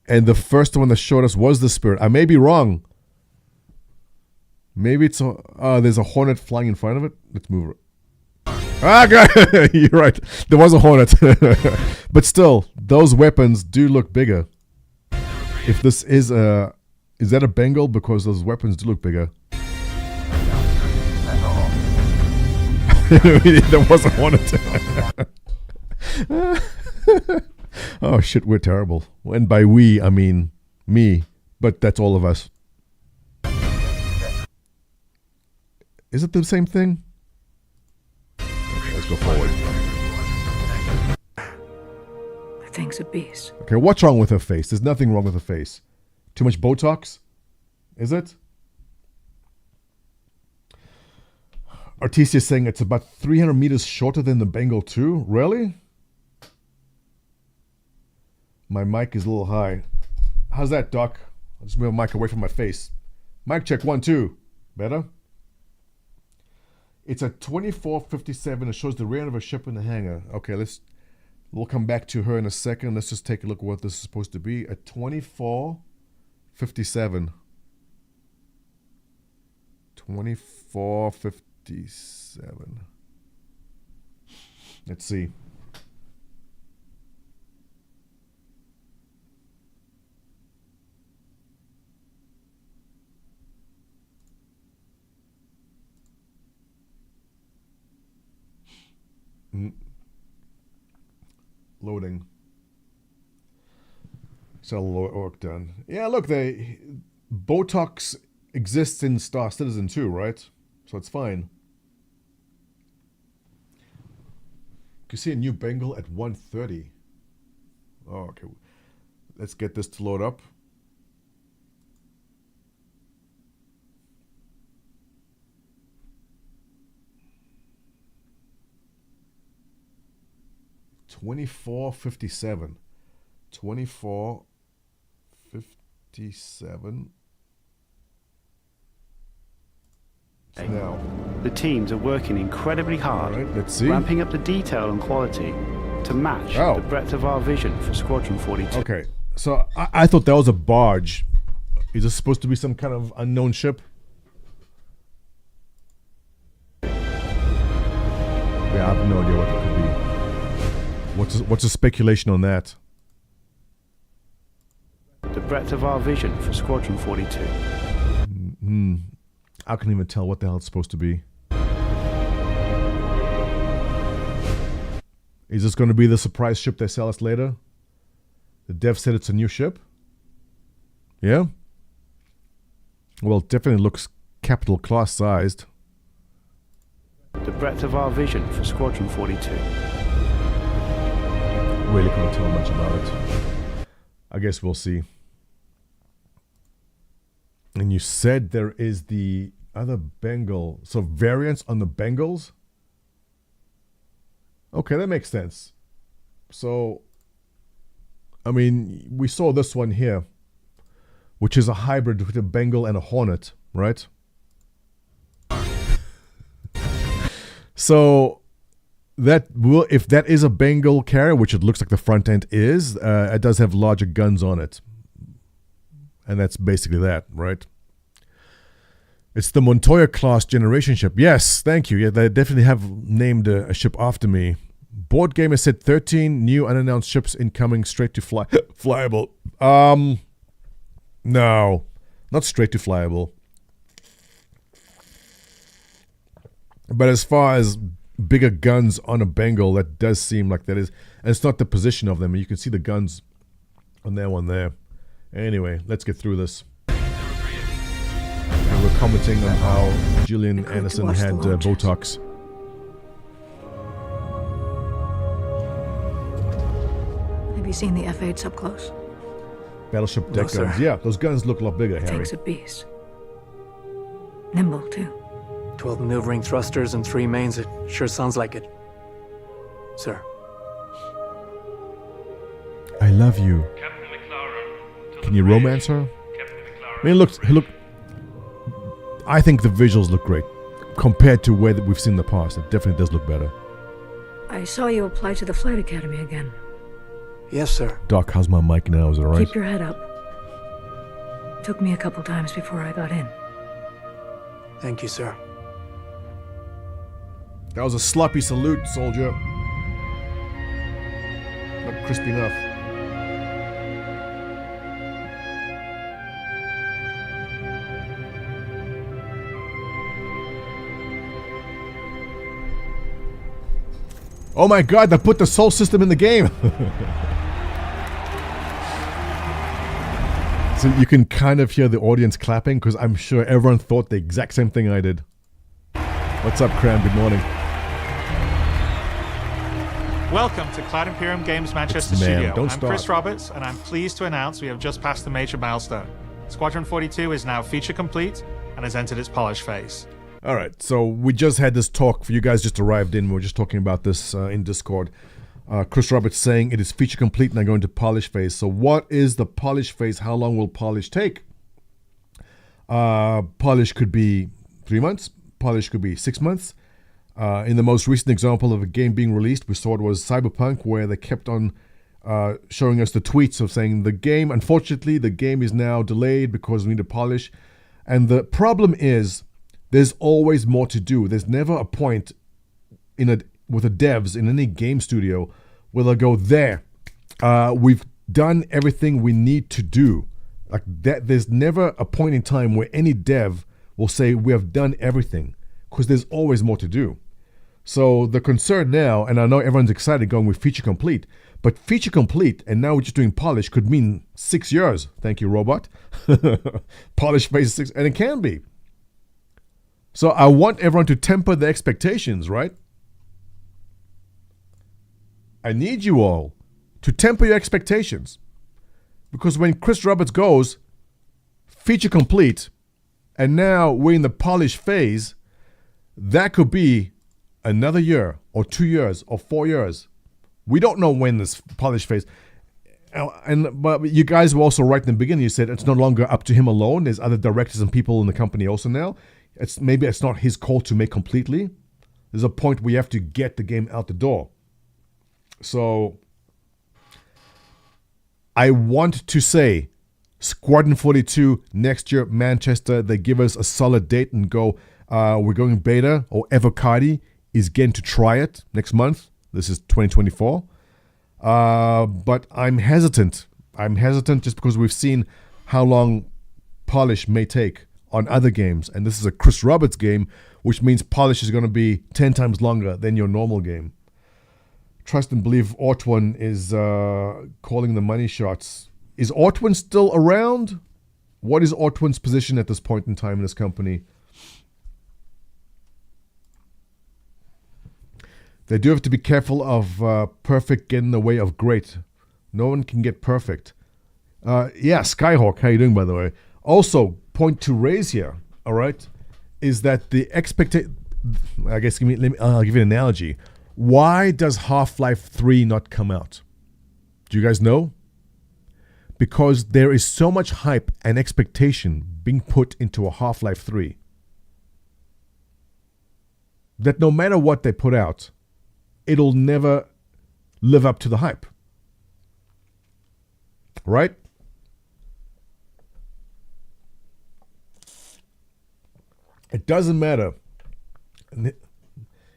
And the first one that showed us was the Spirit. I may be wrong. Maybe it's there's a hornet flying in front of it. Let's move it. Ah, God. You're right. There was a hornet. But still, those weapons do look bigger. If this is that a Bengal? Because those weapons do look bigger. There was a hornet. Oh shit, we're terrible. And by we, I mean me. But that's all of us. Is it the same thing? Okay, let's go forward. The thing's a beast. Okay, what's wrong with her face? There's nothing wrong with her face. Too much Botox? Is it? Artesia is saying it's about 300 meters shorter than the Bengal 2. Really? My mic is a little high. How's that, Doc? I'll just move my mic away from my face. Mic check 1, 2. Better? It's a 2457. It shows the rear end of a ship in the hangar. Okay, we'll come back to her in a second. Let's just take a look at what this is supposed to be. A 2457. 2457. Let's see. Loading. So work done. Yeah, look, Botox exists in Star Citizen too, right? So it's fine. You can see a new Bengal at 130. Oh, okay. Let's get this to load up. $24.57. $24.57. 27. Now, the teams are working incredibly hard, let's see. ramping up the detail and quality to match the breadth of our vision for Squadron 42. Okay, so I thought that was a barge. Is this supposed to be some kind of unknown ship? Yeah, I have no idea what it could be. What's the speculation on that? The breadth of our vision for Squadron 42. I can't even tell what the hell it's supposed to be. Is this going to be the surprise ship they sell us later? The dev said it's a new ship? Yeah? Well, it definitely looks capital class sized. The breadth of our vision for Squadron 42. Really can't tell much about it. I guess we'll see. And you said there is the other Bengal. So variants on the Bengals? Okay, that makes sense. So, I mean, we saw this one here, which is a hybrid with a Bengal and a Hornet, right? So, that will, if that is a Bengal carrier, which it looks like the front end is, it does have larger guns on it. And that's basically that, right? It's the Montoya class generation ship. Yes, thank you. Yeah, they definitely have named a ship after me. Board Gamer said 13 new unannounced ships incoming straight to flyable. No, not straight to flyable. But as far as bigger guns on a Bengal, that does seem like that is. And it's not the position of them. You can see the guns on that one there. Anyway, let's get through this. And we're commenting on how Gillian Anderson had Botox. Have you seen the F-8s up close? Battleship No, deck sir. guns. Yeah, those guns look a lot bigger, The Harry. thing's a beast. Nimble, too. 12 maneuvering thrusters and 3 mains. It sure sounds like it. Sir. I love you. Can you romance her? I mean, I think the visuals look great. Compared to where we've seen in the past, it definitely does look better. I saw you apply to the flight academy again. Yes, sir. Doc, how's my mic now? Is it alright? Keep your head up. Took me a couple times before I got in. Thank you, sir. That was a sloppy salute, soldier. Not crispy enough. Oh my god, they put the soul system in the game! So you can kind of hear the audience clapping, because I'm sure everyone thought the exact same thing I did. What's up, Cram? Good morning. Welcome to Cloud Imperium Games Manchester Ma'am, Studio. don't I'm start. Chris Roberts, and I'm pleased to announce we have just passed the major milestone. Squadron 42 is now feature complete and has entered its polish phase. All right, so we just had this talk. For you guys just arrived in. We were just talking about this in Discord. Chris Roberts saying it is feature complete and I go into polish phase. So what is the polish phase? How long will polish take? Polish could be 3 months. Polish could be 6 months. In the most recent example of a game being released, we saw it was Cyberpunk, where they kept on showing us the tweets of saying unfortunately, the game is now delayed because we need to polish. And the problem is, there's always more to do. There's never a point with the devs in any game studio where they'll go, we've done everything we need to do. Like that, there's never a point in time where any dev will say we have done everything, because there's always more to do. So the concern now, and I know everyone's excited going with feature complete, but feature complete and now we're just doing polish could mean 6 years. Thank you, robot. Polish phase 6, and it can be. So I want everyone to temper the expectations, right? I need you all to temper your expectations. Because when Chris Roberts goes, feature complete, and now we're in the polish phase, that could be another year, or 2 years, or 4 years. We don't know when this polish phase. But you guys were also right in the beginning. You said it's no longer up to him alone. There's other directors and people in the company also now. Maybe it's not his call to make completely. There's a point where you have to get the game out the door. So I want to say Squadron 42 next year, Manchester. They give us a solid date and go, we're going beta, or Evocati is getting to try it next month. This is 2024. But I'm hesitant. I'm hesitant just because we've seen how long polish may take on other games. And this is a Chris Roberts game, which means polish is going to be 10 times longer than your normal game. Trust and believe Ortwin is calling the money shots. Is Ortwin still around? What is Ortwin's position at this point in time in this company? They do have to be careful of perfect getting in the way of great. No one can get perfect. Yeah, Skyhawk, how you doing, by the way? Also, point to raise here, all right, is that the expectation... I guess I'll give you an analogy. Why does Half-Life 3 not come out? Do you guys know? Because there is so much hype and expectation being put into a Half-Life 3 that no matter what they put out, it'll never live up to the hype. Right? It doesn't matter.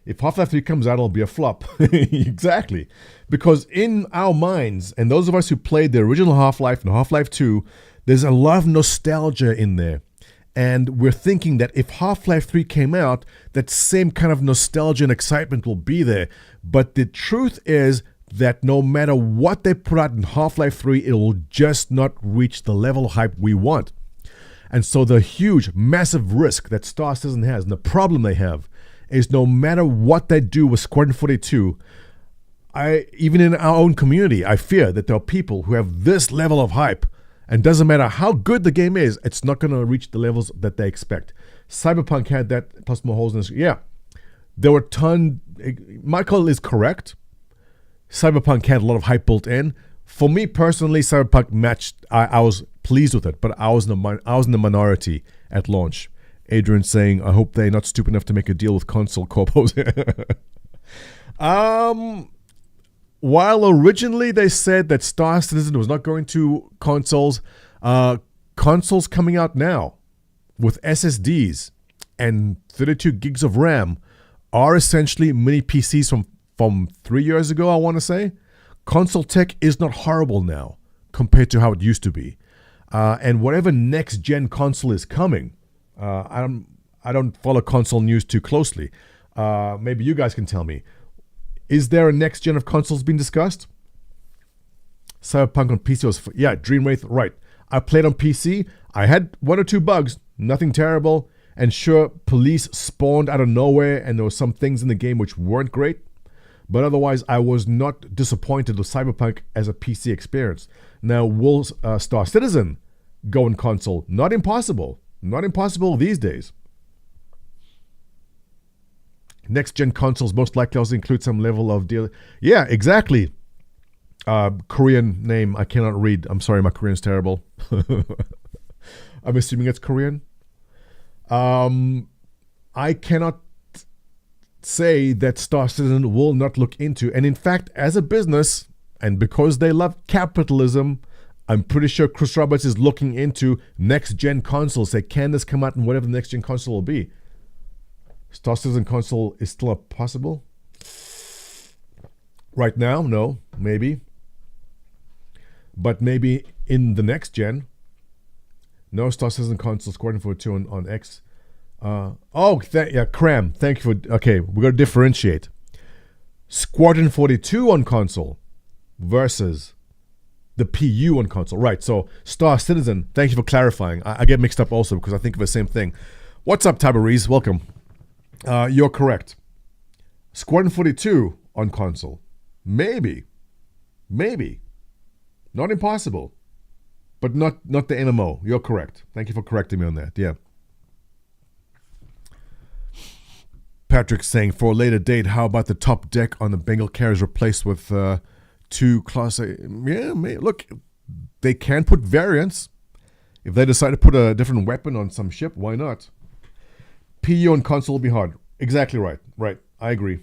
If Half-Life 3 comes out, it'll be a flop. Exactly. Because in our minds, and those of us who played the original Half-Life and Half-Life 2, there's a lot of nostalgia in there. And we're thinking that if Half-Life 3 came out, that same kind of nostalgia and excitement will be there. But the truth is that no matter what they put out in Half-Life 3, it will just not reach the level of hype we want. And so the huge, massive risk that Star Citizen has, and the problem they have, is no matter what they do with Squadron 42, even in our own community, I fear that there are people who have this level of hype, and doesn't matter how good the game is, it's not going to reach the levels that they expect. Cyberpunk had that, plus more holes in this. Yeah, there were Michael is correct. Cyberpunk had a lot of hype built in. For me personally, Cyberpunk matched. I was pleased with it, but I was in the minority at launch. Adrian saying, I hope they're not stupid enough to make a deal with console corpos. While originally they said that Star Citizen was not going to consoles, consoles coming out now with SSDs and 32 gigs of RAM are essentially mini PCs from 3 years ago, I want to say. Console tech is not horrible now compared to how it used to be. And whatever next-gen console is coming, I don't follow console news too closely. Maybe you guys can tell me. Is there a next gen of consoles being discussed? Cyberpunk on PC was... Dreamwraith, right. I played on PC. I had 1 or 2 bugs. Nothing terrible. And sure, police spawned out of nowhere and there were some things in the game which weren't great. But otherwise, I was not disappointed with Cyberpunk as a PC experience. Now, will Star Citizen go in console? Not impossible. Not impossible these days. Next-gen consoles most likely also include some level of deal. Yeah, exactly. Korean name I cannot read. I'm sorry, my Korean's terrible. I'm assuming it's Korean. I cannot say that Star Citizen will not look into. And in fact, as a business, and because they love capitalism, I'm pretty sure Chris Roberts is looking into next-gen consoles. Say, can this come out in whatever the next-gen console will be? Star Citizen console is still possible? Right now, no, maybe. But maybe in the next gen. No Star Citizen console, Squadron 42 on X. Cram, thank you for... Okay, we're going to differentiate. Squadron 42 on console versus the PU on console. Right, so Star Citizen, thank you for clarifying. I get mixed up also because I think of the same thing. What's up, Tyberiz? Welcome. You're correct. Squadron 42 on console. Maybe. Not impossible. But not the MMO. You're correct. Thank you for correcting me on that. Yeah. Patrick's saying, for a later date, how about the top deck on the Bengal Carrier is replaced with to Class A. Yeah, look, they can put variants. If they decide to put a different weapon on some ship, why not? PU on console will be hard. Exactly right. Right, I agree.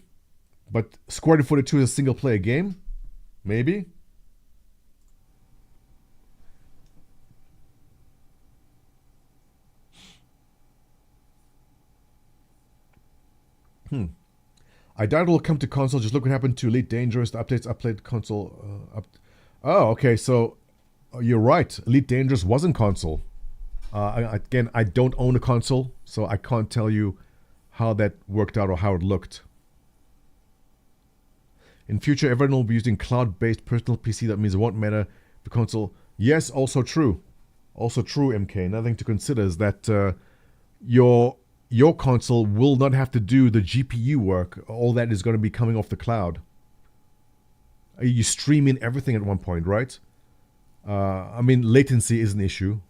But Squadron 42 is a single-player game? Maybe? I doubt it will come to console. Just look what happened to Elite Dangerous. The updates upload console. Oh, okay. So you're right. Elite Dangerous wasn't console. Again, I don't own a console, so I can't tell you how that worked out or how it looked. In future, everyone will be using cloud-based personal PC. That means it won't matter the console. Yes, also true. Also true, MK. Another thing to consider is that your console will not have to do the GPU work. All that is going to be coming off the cloud. You stream in everything at one point, right? I mean, latency is an issue,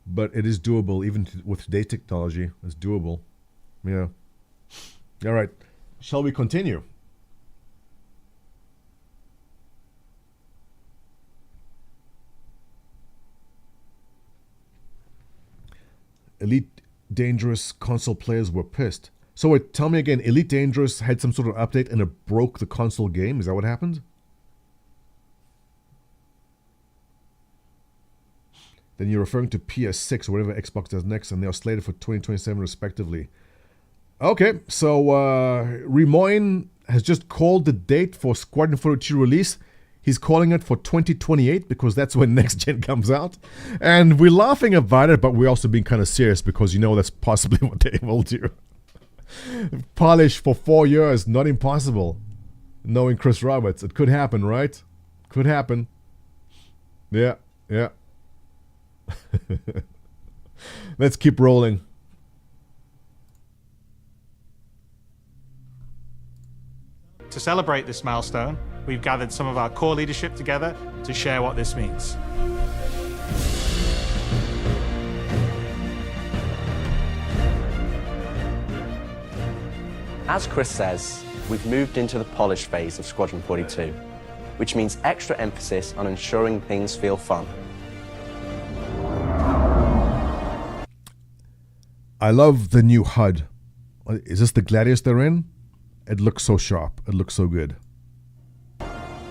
but it is doable even with today's technology. It's doable. Yeah. All right. Shall we continue? Elite Dangerous console players were pissed. So wait, tell me again, Elite Dangerous had some sort of update and it broke the console game? Is that what happened? Then you're referring to PS6 or whatever Xbox does next, and they are slated for 2027 respectively. Okay, so Rimoin has just called the date for Squadron 42 release. He's calling it for 2028 because that's when next gen comes out. And we're laughing about it, but we're also being kind of serious because you know that's possibly what they will do. Polish for 4 years, not impossible. Knowing Chris Roberts, it could happen, right? Could happen. Yeah. Let's keep rolling. To celebrate this milestone, we've gathered some of our core leadership together to share what this means. As Chris says, we've moved into the polish phase of Squadron 42, which means extra emphasis on ensuring things feel fun. I love the new HUD. Is this the Gladius they're in? It looks so sharp. It looks so good.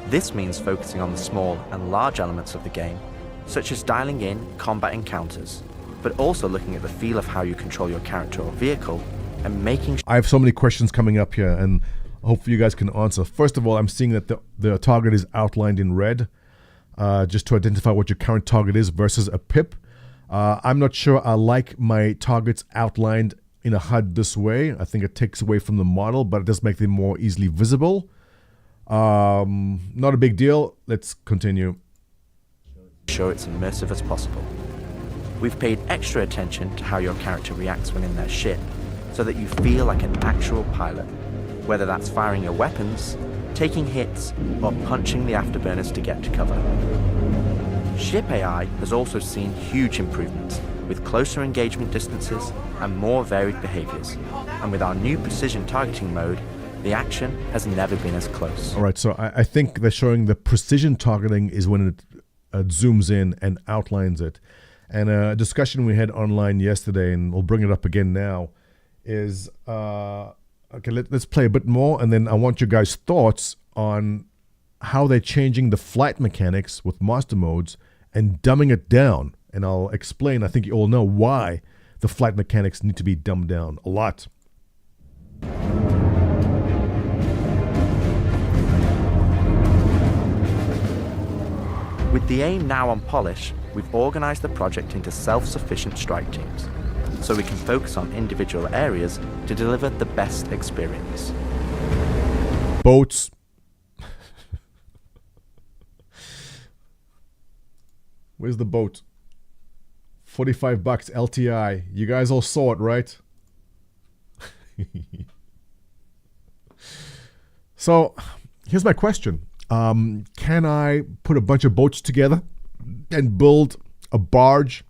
This means focusing on the small and large elements of the game, such as dialing in combat encounters, but also looking at the feel of how you control your character or vehicle and making... I have so many questions coming up here, and hopefully you guys can answer. First of all, I'm seeing that the target is outlined in red, just to identify what your current target is versus a pip. I'm not sure I like my targets outlined in a HUD this way. I think it takes away from the model, but it does make them more easily visible. Not a big deal. Let's continue. Sure, it's immersive as possible. We've paid extra attention to how your character reacts when in their ship, so that you feel like an actual pilot, whether that's firing your weapons, taking hits, or punching the afterburners to get to cover. Ship AI has also seen huge improvements, with closer engagement distances and more varied behaviors. And with our new precision targeting mode, the action has never been as close. All right, so I think they're showing the precision targeting is when it zooms in and outlines it. And a discussion we had online yesterday, and we'll bring it up again now, is, okay, let's play a bit more, and then I want your guys' thoughts on how they're changing the flight mechanics with master modes and dumbing it down. And I'll explain, I think you all know why the flight mechanics need to be dumbed down a lot. With the aim now on polish, we've organized the project into self-sufficient strike teams, so we can focus on individual areas to deliver the best experience. Boats. Where's the boat? $45 LTI. You guys all saw it, right? So, here's my question. Can I put a bunch of boats together and build a barge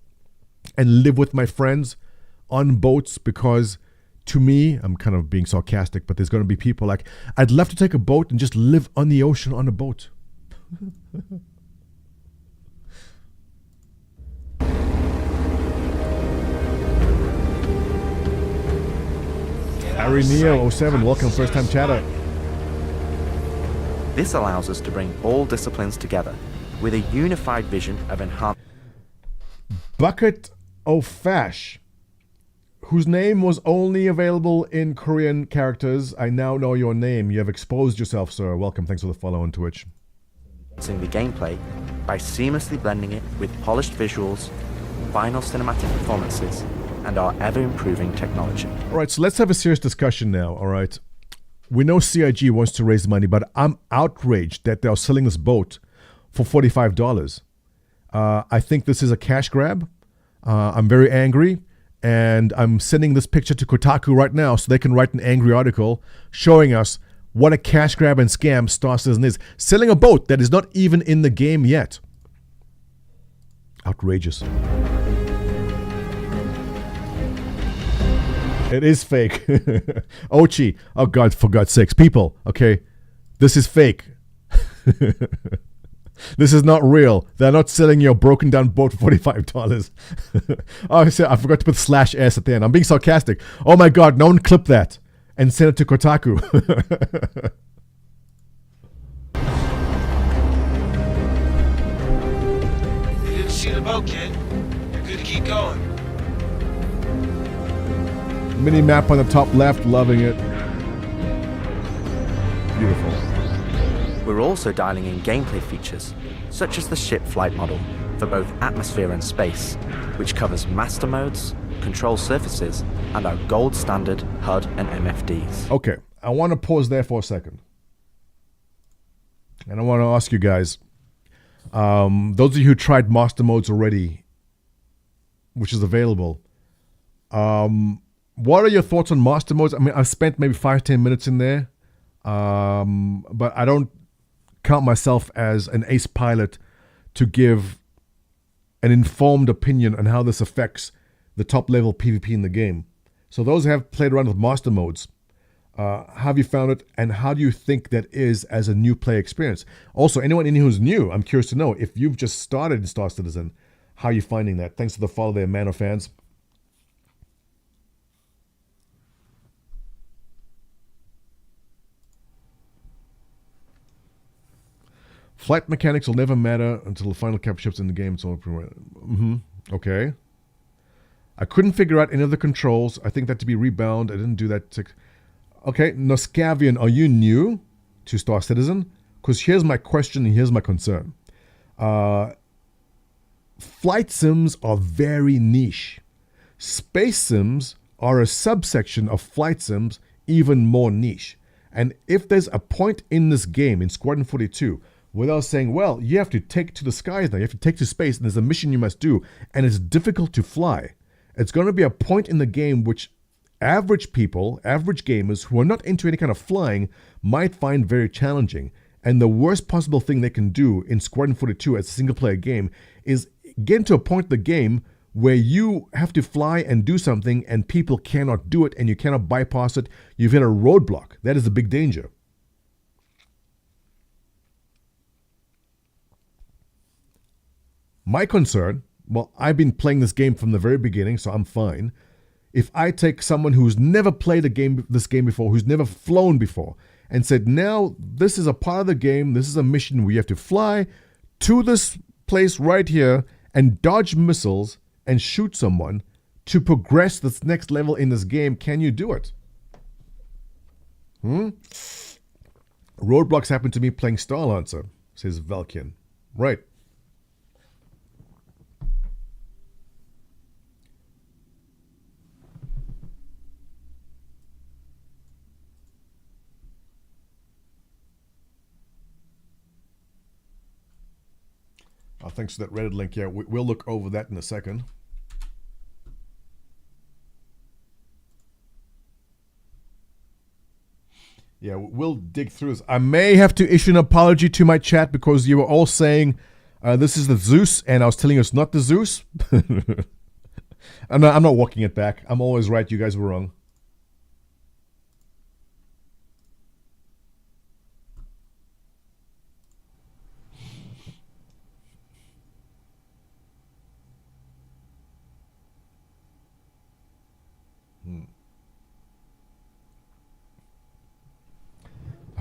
and live with my friends on boats? Because to me, I'm kind of being sarcastic, but there's going to be people like, I'd love to take a boat and just live on the ocean on a boat. Harry Neo 07, welcome, first time chatter. This allows us to bring all disciplines together with a unified vision of enhanced. Bucket O'Fash, whose name was only available in Korean characters. I now know your name. You have exposed yourself, sir. Welcome. Thanks for the follow on Twitch. The gameplay by seamlessly blending it with polished visuals, final cinematic performances, and our ever-improving technology. All right, so let's have a serious discussion now, all right? We know CIG wants to raise money, but I'm outraged that they're selling this boat for $45. I think this is a cash grab. I'm very angry, and I'm sending this picture to Kotaku right now so they can write an angry article showing us what a cash grab and scam Star Citizen is. Selling a boat that is not even in the game yet. Outrageous. It is fake. Ochi. Oh God, for God's sakes. People, okay? This is fake. This is not real. They're not selling your broken down boat for $45. Oh, I forgot to put /s at the end. I'm being sarcastic. Oh my God, no one clip that and send it to Kotaku. You didn't see the boat, kid. You're good to keep going. Mini map on the top left, loving it. Beautiful. We're also dialing in gameplay features, such as the ship flight model for both atmosphere and space, which covers master modes, control surfaces, and our gold standard HUD and MFDs. Okay, I want to pause there for a second. And I want to ask you guys, those of you who tried master modes already, which is available, what are your thoughts on master modes? I mean, I've spent maybe 5-10 minutes in there, but I don't count myself as an ace pilot to give an informed opinion on how this affects the top level PvP in the game. So those who have played around with master modes, how have you found it, and how do you think that is as a new play experience? Also, anyone in here who's new, I'm curious to know if you've just started in Star Citizen, how are you finding that? Thanks for the follow there, Mano fans. Flight mechanics will never matter until the final cap ships in the game. It's all okay. I couldn't figure out any of the controls. I think that to be rebound. I didn't do that. Okay, Noscavian, are you new to Star Citizen? Because here's my question and here's my concern. Flight sims are very niche. Space sims are a subsection of flight sims, even more niche. And if there's a point in this game, in Squadron 42, without saying, well, you have to take to the skies now, you have to take to space, and there's a mission you must do, and it's difficult to fly. It's going to be a point in the game which average people, average gamers who are not into any kind of flying might find very challenging. And the worst possible thing they can do in Squadron 42 as a single-player game is get into a point in the game where you have to fly and do something and people cannot do it and you cannot bypass it. You've hit a roadblock. That is a big danger. My concern, well, I've been playing this game from the very beginning, so I'm fine. If I take someone who's never played this game before, who's never flown before, and said, now this is a part of the game, this is a mission where you have to fly to this place right here and dodge missiles and shoot someone to progress this next level in this game, can you do it? Roadblocks happen to me playing Star Lancer, says Valkian. Right. Thanks for that Reddit link. Yeah, we'll look over that in a second. Yeah, we'll dig through this. I may have to issue an apology to my chat because you were all saying this is the Zeus, and I was telling you it's not the Zeus. I'm not walking it back. I'm always right. You guys were wrong.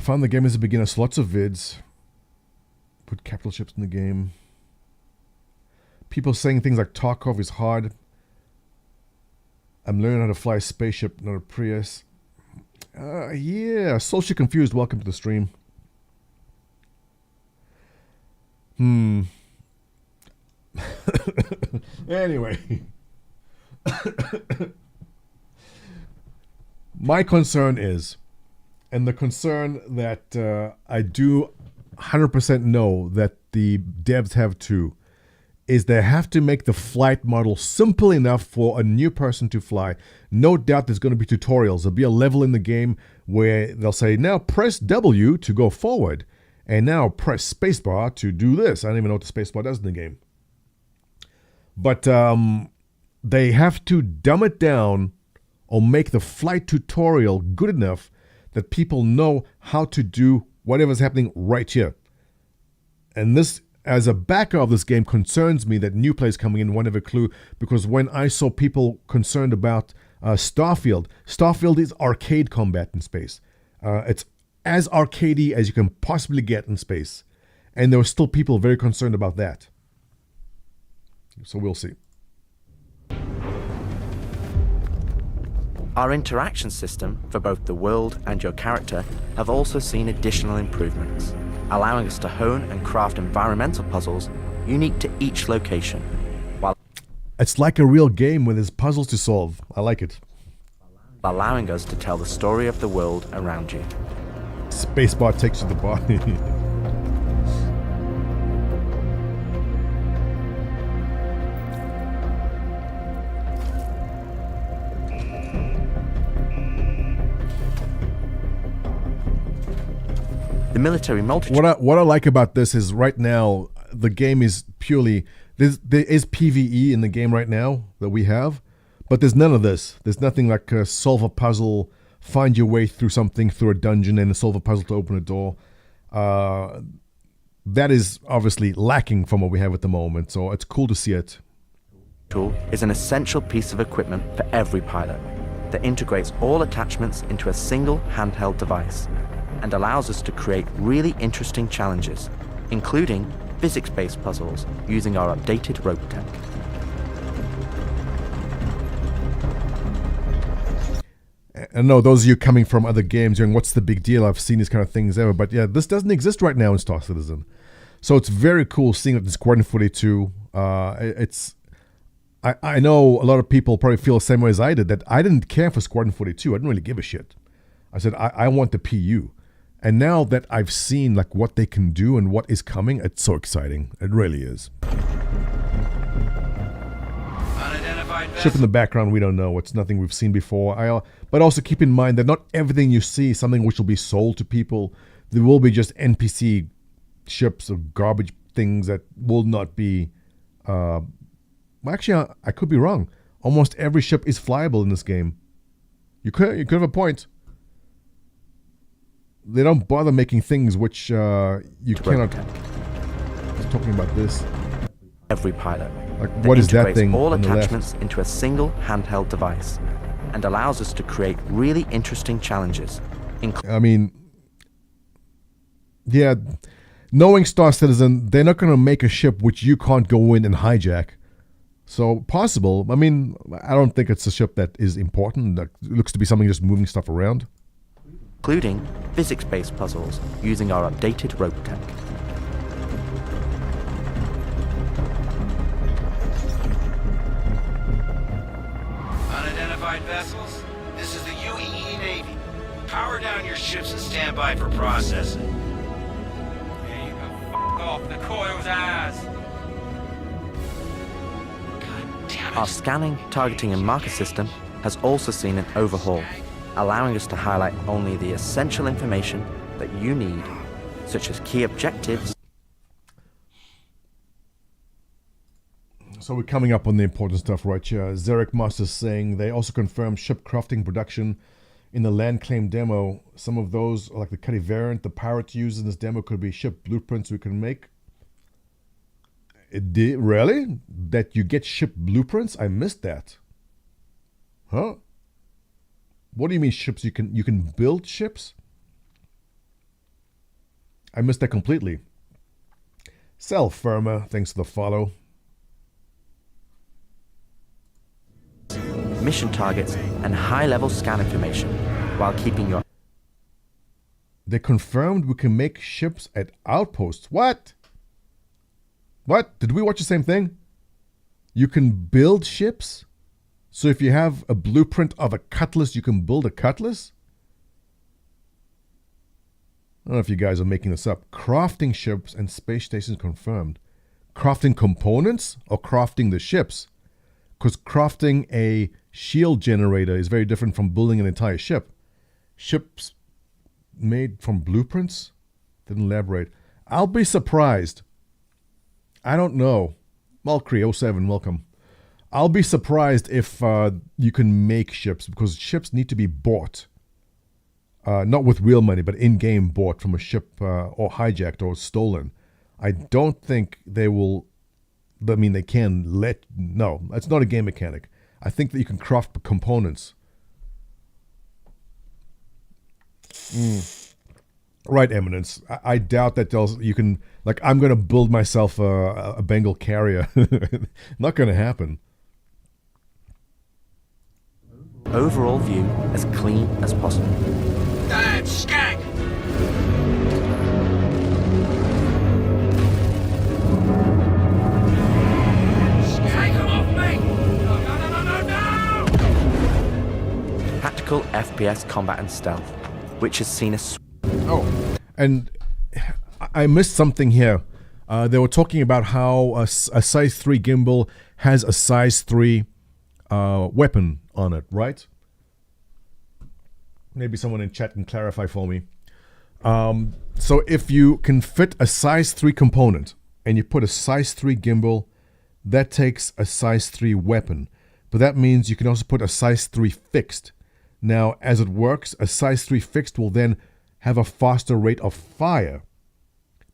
found the game as a beginner. So lots of vids. Put capital ships in the game. People saying things like Tarkov is hard. I'm learning how to fly a spaceship, not a Prius. Yeah, Socially Confused, welcome to the stream. Anyway. My concern is, and the concern that I do 100% know that the devs have too, is they have to make the flight model simple enough for a new person to fly. No doubt there's going to be tutorials. There'll be a level in the game where they'll say, now press W to go forward, and now press spacebar to do this. I don't even know what the spacebar does in the game. But they have to dumb it down or make the flight tutorial good enough that people know how to do whatever's happening right here. And this, as a backer of this game, concerns me that new players coming in won't have a clue, because when I saw people concerned about Starfield is arcade combat in space. It's as arcadey as you can possibly get in space. And there were still people very concerned about that. So we'll see. Our interaction system for both the world and your character have also seen additional improvements, allowing us to hone and craft environmental puzzles unique to each location. While it's like a real game where there's puzzles to solve. I like it. Allowing us to tell the story of the world around you. Spacebar takes you to the body. The military What I like about this is right now the game is purely there is PvE in the game right now that we have, but there's none of this. There's nothing like solve a puzzle, find your way through something, through a dungeon, and solve a puzzle to open a door. That is obviously lacking from what we have at the moment, so it's cool to see it. Tool is an essential piece of equipment for every pilot that integrates all attachments into a single handheld device and allows us to create really interesting challenges, including physics-based puzzles using our updated rope tech. I know those of you coming from other games going, what's the big deal? I've seen these kind of things ever. But yeah, this doesn't exist right now in Star Citizen. So it's very cool seeing it in Squadron 42. I know a lot of people probably feel the same way as I did, that I didn't care for Squadron 42. I didn't really give a shit. I said, I want the PU. And now that I've seen like what they can do and what is coming, it's so exciting. It really is. Ship in the background, we don't know. It's nothing we've seen before. But also keep in mind that not everything you see is something which will be sold to people. There will be just NPC ships or garbage things that will not be... actually, I could be wrong. Almost every ship is flyable in this game. You could have a point. They don't bother making things which you cannot... Just talking about this. Every pilot. Like, what is that thing all on the attachments left? into a single handheld device and allows us to create really interesting challenges. I mean, yeah, knowing Star Citizen, they're not going to make a ship which you can't go in and hijack. So possible. I mean, I don't think it's a ship that is important. That looks to be something just moving stuff around. Including physics-based puzzles using our updated rope tech. Unidentified vessels, this is the UEE Navy. Power down your ships and stand by for processing. There you go. F*** off Nicoyo's ass. Our scanning, targeting, and marker system has also seen an overhaul, allowing us to highlight only the essential information that you need, such as key objectives. So we're coming up on the important stuff right here. Zarek Masters saying they also confirmed ship crafting production in the land claim demo. Some of those, like the Cuddy variant, the Pirate used in this demo could be ship blueprints we can make. It did, really? That you get ship blueprints? I missed that. Huh? What do you mean ships? You can build ships? I missed that completely. Sell Firma, thanks for the follow. Mission targets, and high-level scan information, while keeping your... They confirmed we can make ships at outposts. What? What? Did we watch the same thing? You can build ships? So if you have a blueprint of a cutlass, you can build a cutlass? I don't know if you guys are making this up. Crafting ships and space stations confirmed. Crafting components or crafting the ships? Because crafting a shield generator is very different from building an entire ship. Ships made from blueprints? Didn't elaborate. I'll be surprised. I don't know. Malcree07, welcome. I'll be surprised if you can make ships, because ships need to be bought. Not with real money, but in-game bought from a ship or hijacked or stolen. I don't think they will... I mean, they can let... No, that's not a game mechanic. I think that you can craft components. Right, Eminence. I doubt that you can... Like, I'm going to build myself a Bengal Carrier. Not going to happen. Overall view as clean as possible. Damn skank! Take him off me! No! Tactical FPS combat and stealth, which has seen a... And I missed something here. They were talking about how a size 3 gimbal has a size 3 weapon on it, right? Maybe someone in chat can clarify for me. So if you can fit a size 3 component and you put a size 3 gimbal, that takes a size 3 weapon. But that means you can also put a size 3 fixed. Now, as it works, a size 3 fixed will then have a faster rate of fire.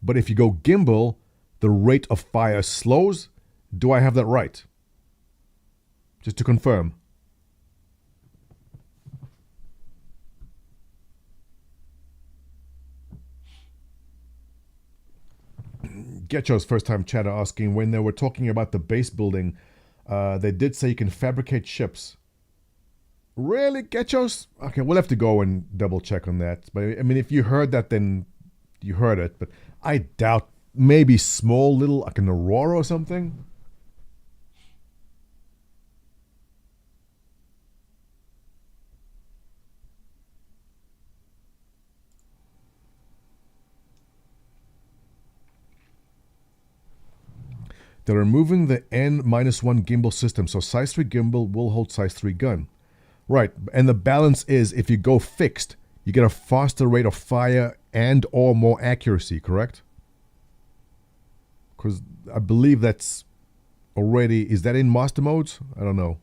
But if you go gimbal, the rate of fire slows. Do I have that right? Just to confirm. Getcho's first time chatter asking, when they were talking about the base building, they did say you can fabricate ships. Really, Getchos? Okay, we'll have to go and double check on that. But I mean, if you heard that, then you heard it. But I doubt, maybe small little, like an Aurora or something. They're removing the N-1 gimbal system, so size 3 gimbal will hold size 3 gun. Right, and the balance is if you go fixed, you get a faster rate of fire and or more accuracy, correct? Because I believe that's already... Is that in master modes? I don't know.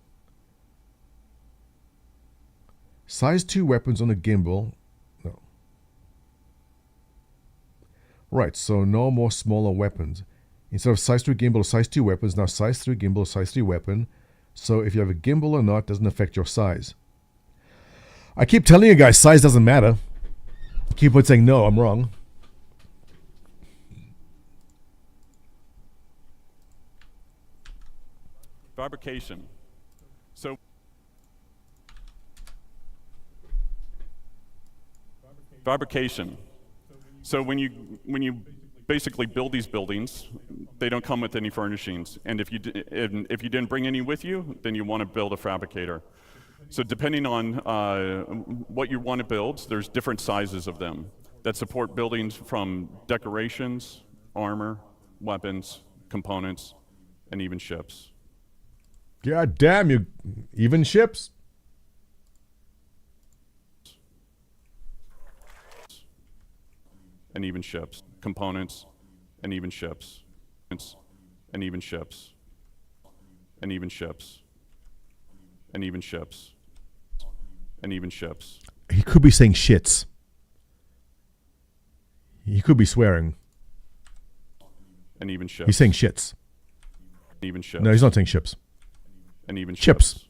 Size 2 weapons on a gimbal. No. Right, so no more smaller weapons. Instead of size 3 gimbal or size 2 weapons, now size 3 gimbal or size 3 weapon. So if you have a gimbal or not, doesn't affect your size. I keep telling you guys, size doesn't matter. Keep on saying, no, I'm wrong. Fabrication. So fabrication. So when you basically build these buildings, they don't come with any furnishings, and if you didn't bring any with you, then you want to build a fabricator. So depending on what you want to build, there's different sizes of them that support buildings from decorations, armor, weapons, components, and even ships. God damn you, even ships? And even ships. Components, and even ships. And even ships. And even ships. And even ships. And even ships. He could be saying shits. He could be swearing. And even ships. He's saying shits. And even ships. No, he's not saying ships. And even chips. Ships.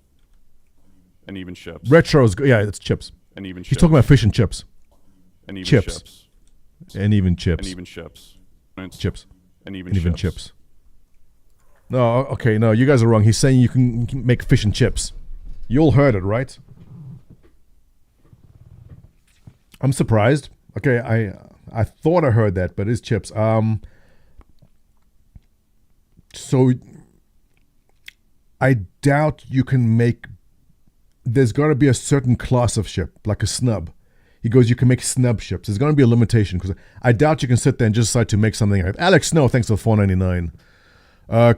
And even ships. Retros, yeah, it's chips. And even ships. He's talking about fish and chips. And even chips. ships. And even chips. And even ships. Chips. And even chips. No, okay, no, you guys are wrong. He's saying you can make fish and chips. You all heard it, right? I'm surprised. Okay, I thought I heard that, but it's chips. So I doubt you can make. There's got to be a certain class of ship, like a snub. He goes, you can make snub ships. There's going to be a limitation because I doubt you can sit there and just decide to make something. Alex Snow, thanks for $4.99.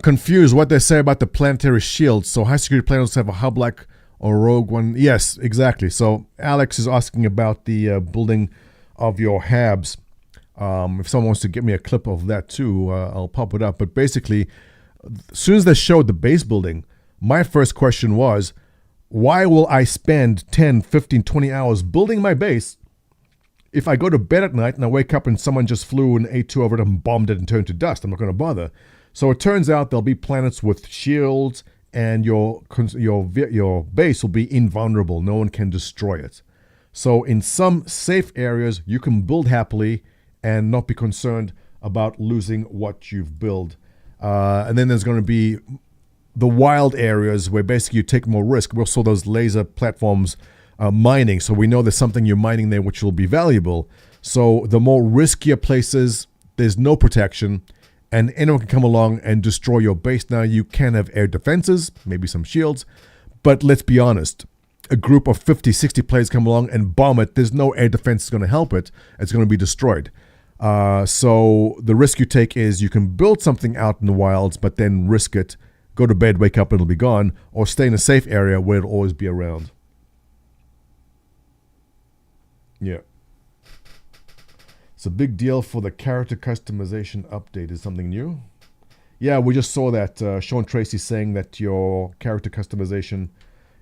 Confused what they say about the planetary shields. So high security planets have a hub like or Rogue One. Yes, exactly. So Alex is asking about the building of your habs. If someone wants to get me a clip of that too, I'll pop it up. But basically, as soon as they showed the base building, my first question was, why will I spend 10, 15, 20 hours building my base if I go to bed at night and I wake up and someone just flew an A2 over it and bombed it and turned to dust? I'm not going to bother. So it turns out there'll be planets with shields and your base will be invulnerable. No one can destroy it. So in some safe areas, you can build happily and not be concerned about losing what you've built. And then there's going to be the wild areas where basically you take more risk. We also saw those laser platforms mining. So we know there's something you're mining there which will be valuable. So the more riskier places, there's no protection. And anyone can come along and destroy your base. Now, you can have air defenses, maybe some shields. But let's be honest. A group of 50, 60 players come along and bomb it. There's no air defense that's going to help it. It's going to be destroyed. So the risk you take is you can build something out in the wilds, but then risk it. Go to bed, wake up, it'll be gone. Or stay in a safe area where it'll always be around. Yeah. It's a big deal for the character customization update. Is something new? Yeah, we just saw that. Sean Tracy saying that your character customization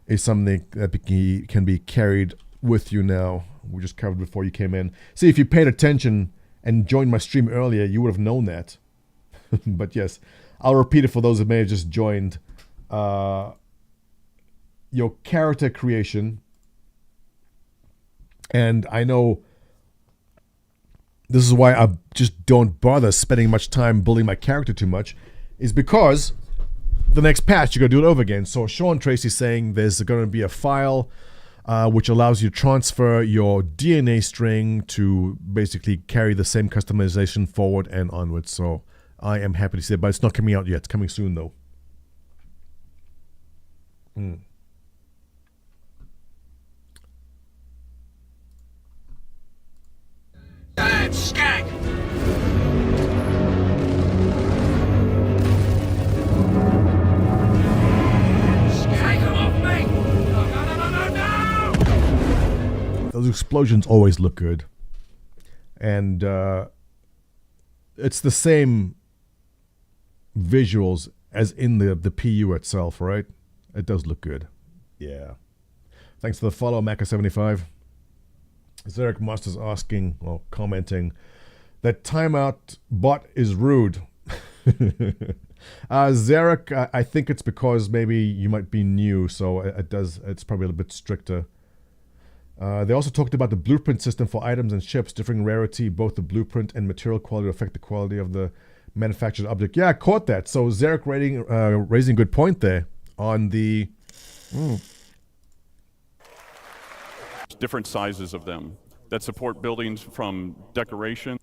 is something that can be carried with you now. We just covered before you came in. See, if you paid attention and joined my stream earlier, you would have known that. But yes, I'll repeat it for those that may have just joined. Your character creation, and I know this is why I just don't bother spending much time building my character too much, is because the next patch, you're going to do it over again. So Sean Tracy's saying there's going to be a file which allows you to transfer your DNA string to basically carry the same customization forward and onwards. So I am happy to say, but it's not coming out yet. It's coming soon, though. Skank! Those explosions always look good. And it's the same visuals as in the PU itself, right? It does look good. Yeah. Thanks for the follow, Macca75. Zarek Master's asking, or commenting, that timeout bot is rude. Zarek, I think it's because maybe you might be new, so it's probably a little bit stricter. They also talked about the blueprint system for items and ships, differing rarity, both the blueprint and material quality affect the quality of the manufactured object. Yeah, I caught that. So Zarek raising a good point there on the... different sizes of them that support buildings from decoration,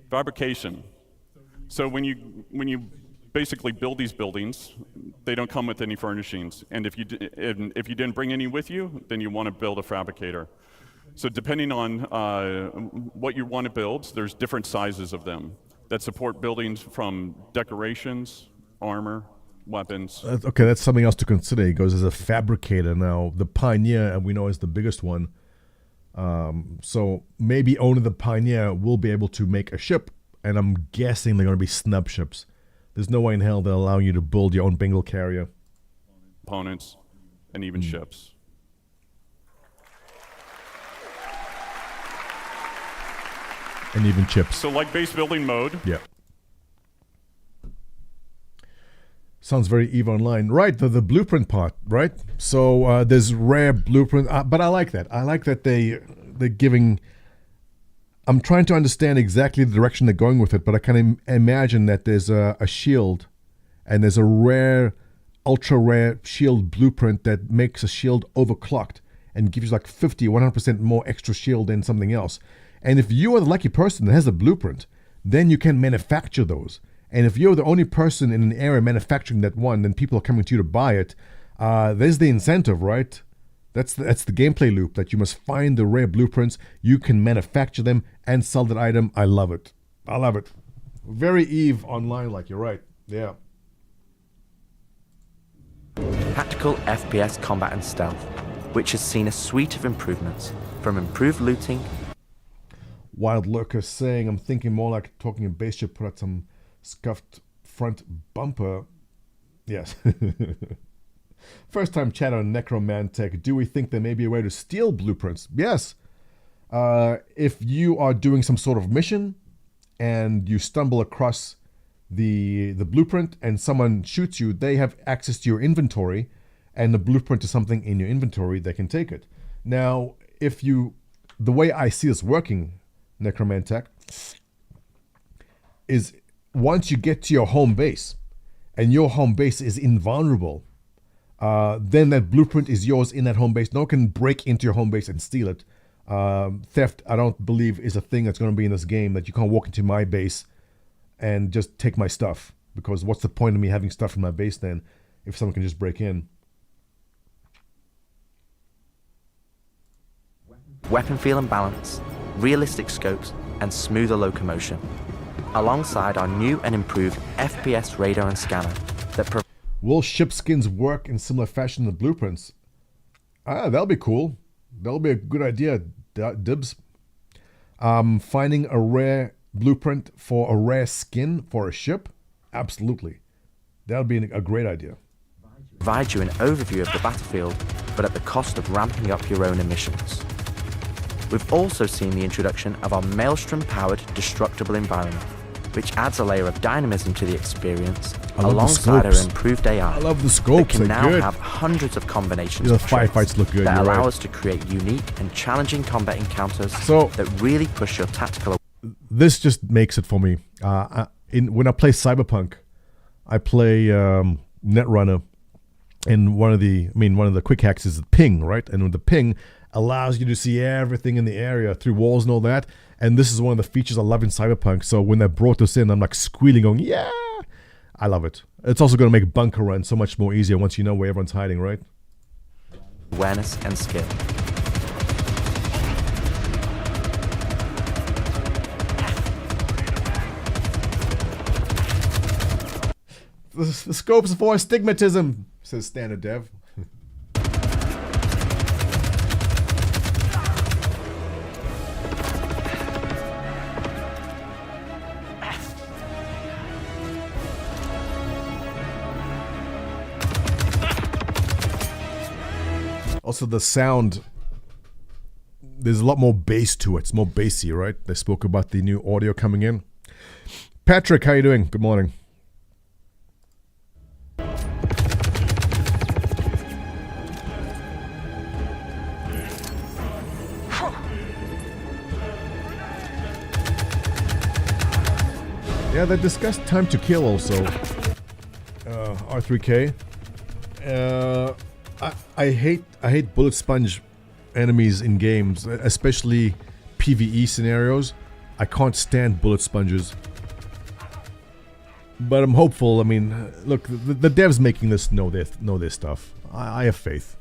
fabrication. So when you basically build these buildings, they don't come with any furnishings, and if you didn't bring any with you, then you want to build a fabricator. So depending on what you want to build, there's different sizes of them that support buildings from decorations, armor, weapons. Okay, that's something else to consider. He goes as a fabricator now. The Pioneer, and we know, is the biggest one. So maybe only the Pioneer will be able to make a ship, and I'm guessing they're going to be snub ships. There's no way in hell they'll allow you to build your own Bengal Carrier. Components, and even ships. And even chips. So like base building mode. Yeah. Sounds very EVE Online. Right, the blueprint part, right? So there's rare blueprint, but I like that. I like that they're giving I'm trying to understand exactly the direction they're going with it, but I can imagine that there's a shield, and there's a rare, ultra rare shield blueprint that makes a shield overclocked and gives you like 50, 100% more extra shield than something else. And if you are the lucky person that has a blueprint, then you can manufacture those. And if you're the only person in an area manufacturing that one, then people are coming to you to buy it. There's the incentive, right? That's the gameplay loop, that you must find the rare blueprints, you can manufacture them and sell that item. I love it. I love it. Very EVE Online, like, you're right. Yeah. Tactical FPS combat and stealth, which has seen a suite of improvements, from improved looting. Wild Lurker saying, I'm thinking more like talking a base ship, put out some scuffed front bumper. Yes. First time chat on Necromantech. Do we think there may be a way to steal blueprints? Yes. If you are doing some sort of mission and you stumble across the blueprint and someone shoots you, they have access to your inventory, and the blueprint is something in your inventory, they can take it. Now, the way I see this working, Necromantech, is once you get to your home base and your home base is invulnerable, then that blueprint is yours in that home base. No one can break into your home base and steal it. Theft, I don't believe, is a thing that's going to be in this game, that you can't walk into my base and just take my stuff, because what's the point of me having stuff in my base then if someone can just break in? Weapon feel and balance, realistic scopes, and smoother locomotion, alongside our new and improved FPS radar and scanner that will ship skins work in similar fashion to blueprints? That'll be cool. That'll be a good idea, Dibs. Finding a rare blueprint for a rare skin for a ship? Absolutely. That'll be a great idea. Provide you an overview of the battlefield, but at the cost of ramping up your own emissions. We've also seen the introduction of our Maelstrom-powered destructible environment, which adds a layer of dynamism to the experience, alongside our improved AI. I love the scopes. That can now good. have hundreds of combinations The of traits firefights look good. that You're allow right. us to create unique and challenging combat encounters So that really push your tactical. This just makes it for me. When I play Cyberpunk, I play Netrunner, and one of the quick hacks is the ping, right? And the ping allows you to see everything in the area through walls and all that. And this is one of the features I love in Cyberpunk. So when they brought this in, I'm like squealing, going, yeah! I love it. It's also going to make bunker runs so much more easier once you know where everyone's hiding, right? Awareness and skill. The scopes for astigmatism, says Standard Dev. Also, the sound, there's a lot more bass to it. It's more bassy, right? They spoke about the new audio coming in. Patrick, how you doing? Good morning. Yeah, they discussed time to kill also. R3K. I hate bullet sponge enemies in games, especially PvE scenarios. I can't stand bullet sponges. But I'm hopeful. I mean, look, the devs making this know their stuff. I have faith.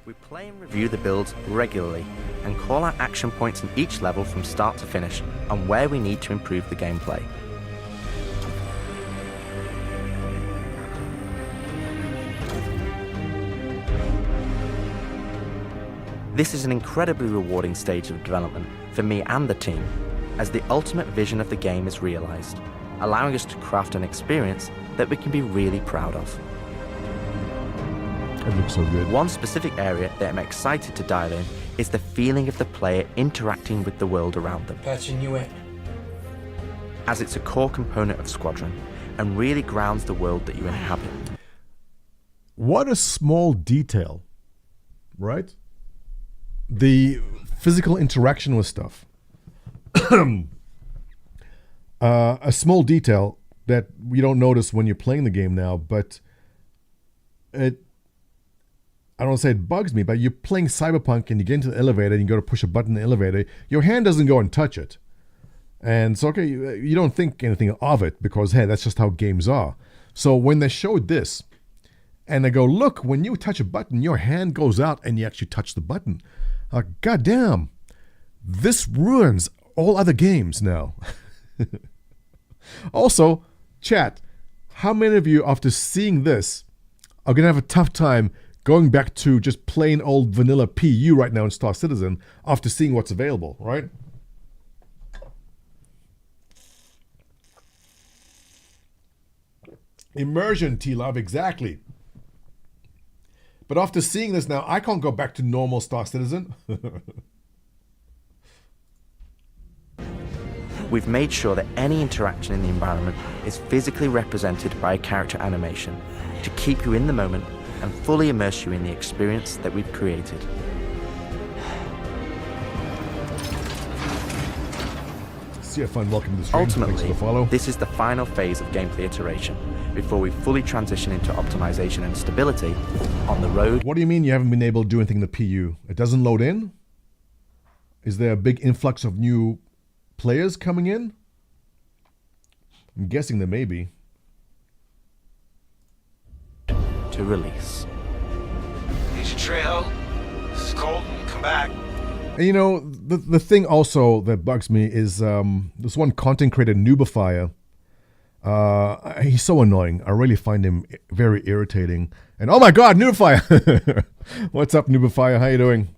We play and review the builds regularly and call out action points in each level from start to finish and where we need to improve the gameplay. This is an incredibly rewarding stage of development for me and the team, as the ultimate vision of the game is realized, allowing us to craft an experience that we can be really proud of. It looks so good. One specific area that I'm excited to dive in is the feeling of the player interacting with the world around them. Patching you in. As it's a core component of Squadron and really grounds the world that you inhabit. What a small detail, right? the physical interaction with stuff. A small detail that we don't notice when you're playing the game now, but I don't want to say it bugs me, but you're playing Cyberpunk and you get into the elevator and you go to push a button in the elevator, your hand doesn't go and touch it. And so, okay, you don't think anything of it because, hey, that's just how games are. So when they showed this and they go, look, when you touch a button, your hand goes out and you actually touch the button. God damn, this ruins all other games now. Also, chat, how many of you, after seeing this, are going to have a tough time going back to just plain old vanilla PU right now in Star Citizen after seeing what's available, right? Immersion, T-Love, exactly. But after seeing this now, I can't go back to normal Star Citizen. We've made sure that any interaction in the environment is physically represented by a character animation to keep you in the moment and fully immerse you in the experience that we've created. See you, fun. Welcome to the stream. Ultimately, Thanks for the follow. this is the final phase of gameplay iteration before we fully transition into optimization and stability on the road. What do you mean you haven't been able to do anything in the PU? It doesn't load in? Is there a big influx of new players coming in? I'm guessing there may be. To release. Agent Trejo, this is Colton. Come back. And you know, the thing also that bugs me is this one content creator, Noobifier. He's so annoying. I really find him very irritating. And oh my god, Noobifier! What's up, Noobifier? How you doing?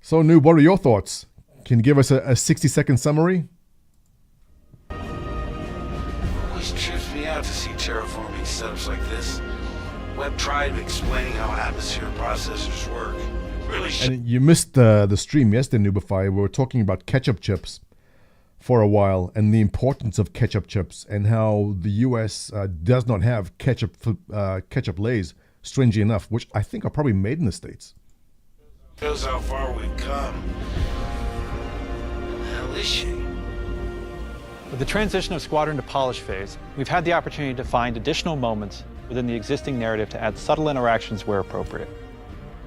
So, Noob, what are your thoughts? Can you give us a 60-second summary? Always trips me out to see terraforming setups like this. Web tried explaining how atmosphere processors work. Really And you missed the stream yesterday, Noobifier. We were talking about ketchup chips for a while and the importance of ketchup chips and how the US does not have ketchup lays, strangely enough, which I think are probably made in the States. shows how far we've come. Hell is she? With the transition of Squadron to Polish phase, we've had the opportunity to find additional moments within the existing narrative to add subtle interactions where appropriate.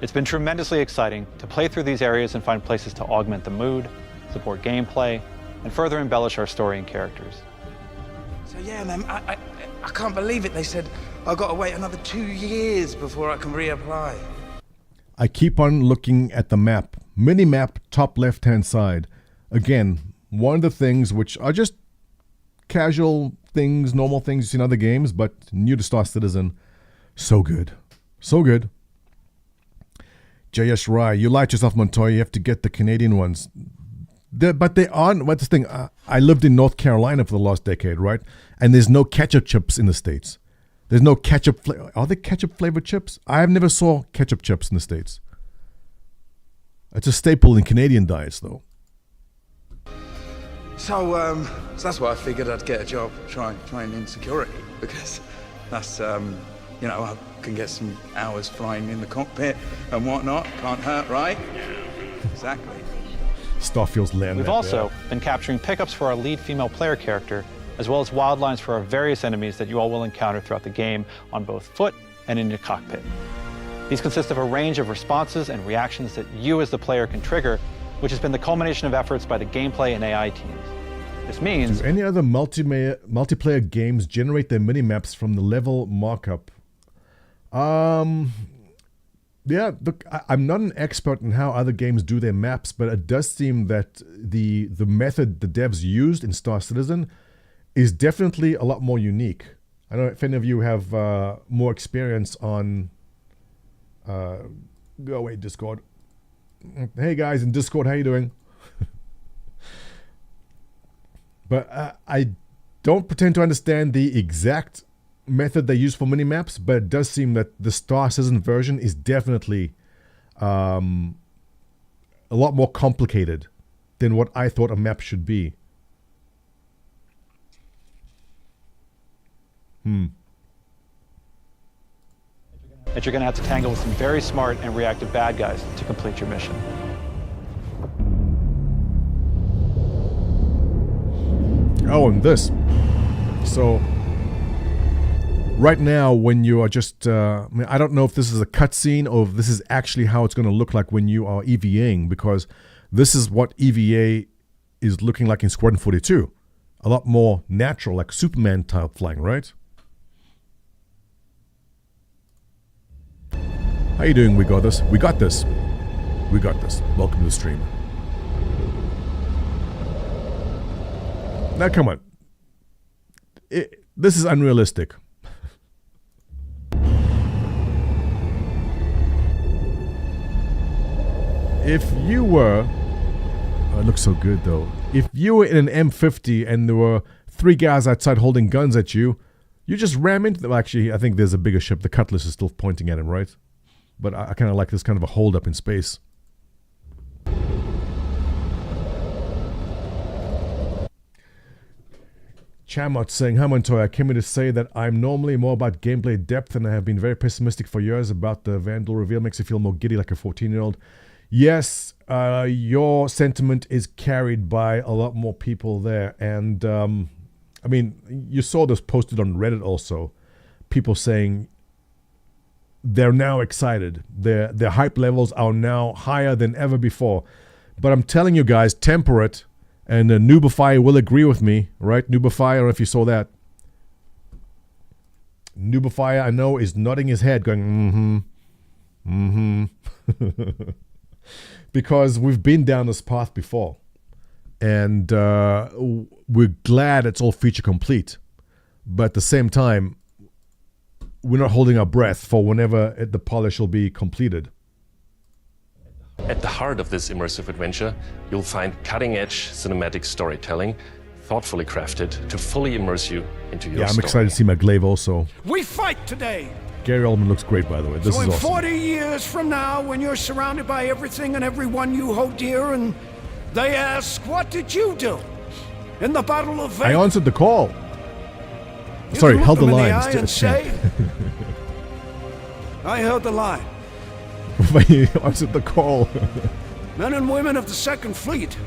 It's been tremendously exciting to play through these areas and find places to augment the mood, support gameplay, and further embellish our story and characters. So yeah, man, I can't believe it. They said I've got to wait another 2 years before I can reapply. I keep on looking at the map. Mini-map, top left-hand side. Again, one of the things which are just casual things, normal things you see in other games, but new to Star Citizen. So good. So good. JS Rai, you lied to yourself, Montoya. You have to get the Canadian ones. But they aren't. What's the thing? I lived in North Carolina for the last decade, right? And there's no ketchup chips in the States. There's no ketchup flavor. Are there ketchup flavored chips? I have never saw ketchup chips in the States. It's a staple in Canadian diets, though. So that's why I figured I'd get a job trying in security, because that's you know, I can get some hours flying in the cockpit and whatnot. Can't hurt, right? Exactly. Starfield's land. We've also been capturing pickups for our lead female player character, as well as wildlines for our various enemies that you all will encounter throughout the game on both foot and in your cockpit. These consist of a range of responses and reactions that you as the player can trigger, which has been the culmination of efforts by the gameplay and AI teams. This means... Do any other multiplayer games generate their minimaps from the level markup? Yeah, look, I'm not an expert in how other games do their maps, but it does seem that the method the devs used in Star Citizen is definitely a lot more unique. I don't know if any of you have more experience on... go away, Discord. Hey guys in Discord, how you doing? But I don't pretend to understand the exact method they use for minimaps, but it does seem that the Star Citizen version is definitely a lot more complicated than what I thought a map should be. that you're going to have to tangle with some very smart and reactive bad guys to complete your mission. Oh, and this. So, right now, when you are just, I don't know if this is a cutscene or if this is actually how it's going to look like when you are EVAing, because this is what EVA is looking like in Squadron 42. A lot more natural, like Superman type flying, right? How you doing? We got this. We got this. We got this. Welcome to the stream. Now, come on. This is unrealistic. If you were... Oh, it looks so good, though. If you were in an M50 and there were 3 guys outside holding guns at you, you just ram into them. Actually, I think there's a bigger ship. The Cutlass is still pointing at him, right? But I kind of like this kind of a hold-up in space. Chamot saying, "Hi Montoya, I came here to say that I'm normally more about gameplay depth and I have been very pessimistic for years about the Vandal reveal. Makes you feel more giddy like a 14-year-old. Yes, your sentiment is carried by a lot more people there. And, I mean, you saw this posted on Reddit also. People saying they're now excited. Their hype levels are now higher than ever before. But I'm telling you guys, temper it. And Noobify will agree with me, right? Noobify, I don't know if you saw that. Noobify, I know, is nodding his head, going, because we've been down this path before. And we're glad it's all feature complete. But at the same time, we're not holding our breath for whenever the polish will be completed. At the heart of this immersive adventure, you'll find cutting-edge cinematic storytelling, thoughtfully crafted to fully immerse you into your story. Yeah, I'm story. excited to see McGlaive also. We fight today! Gary Oldman looks great, by the way. This so is in awesome. 40 years from now, when you're surrounded by everything and everyone you hold dear, and they ask, what did you do in the Battle of I Vegas? answered the call. You Sorry, can held the look them in line. eye and say, I held the line. He answered the call. Men and women of the Second Fleet,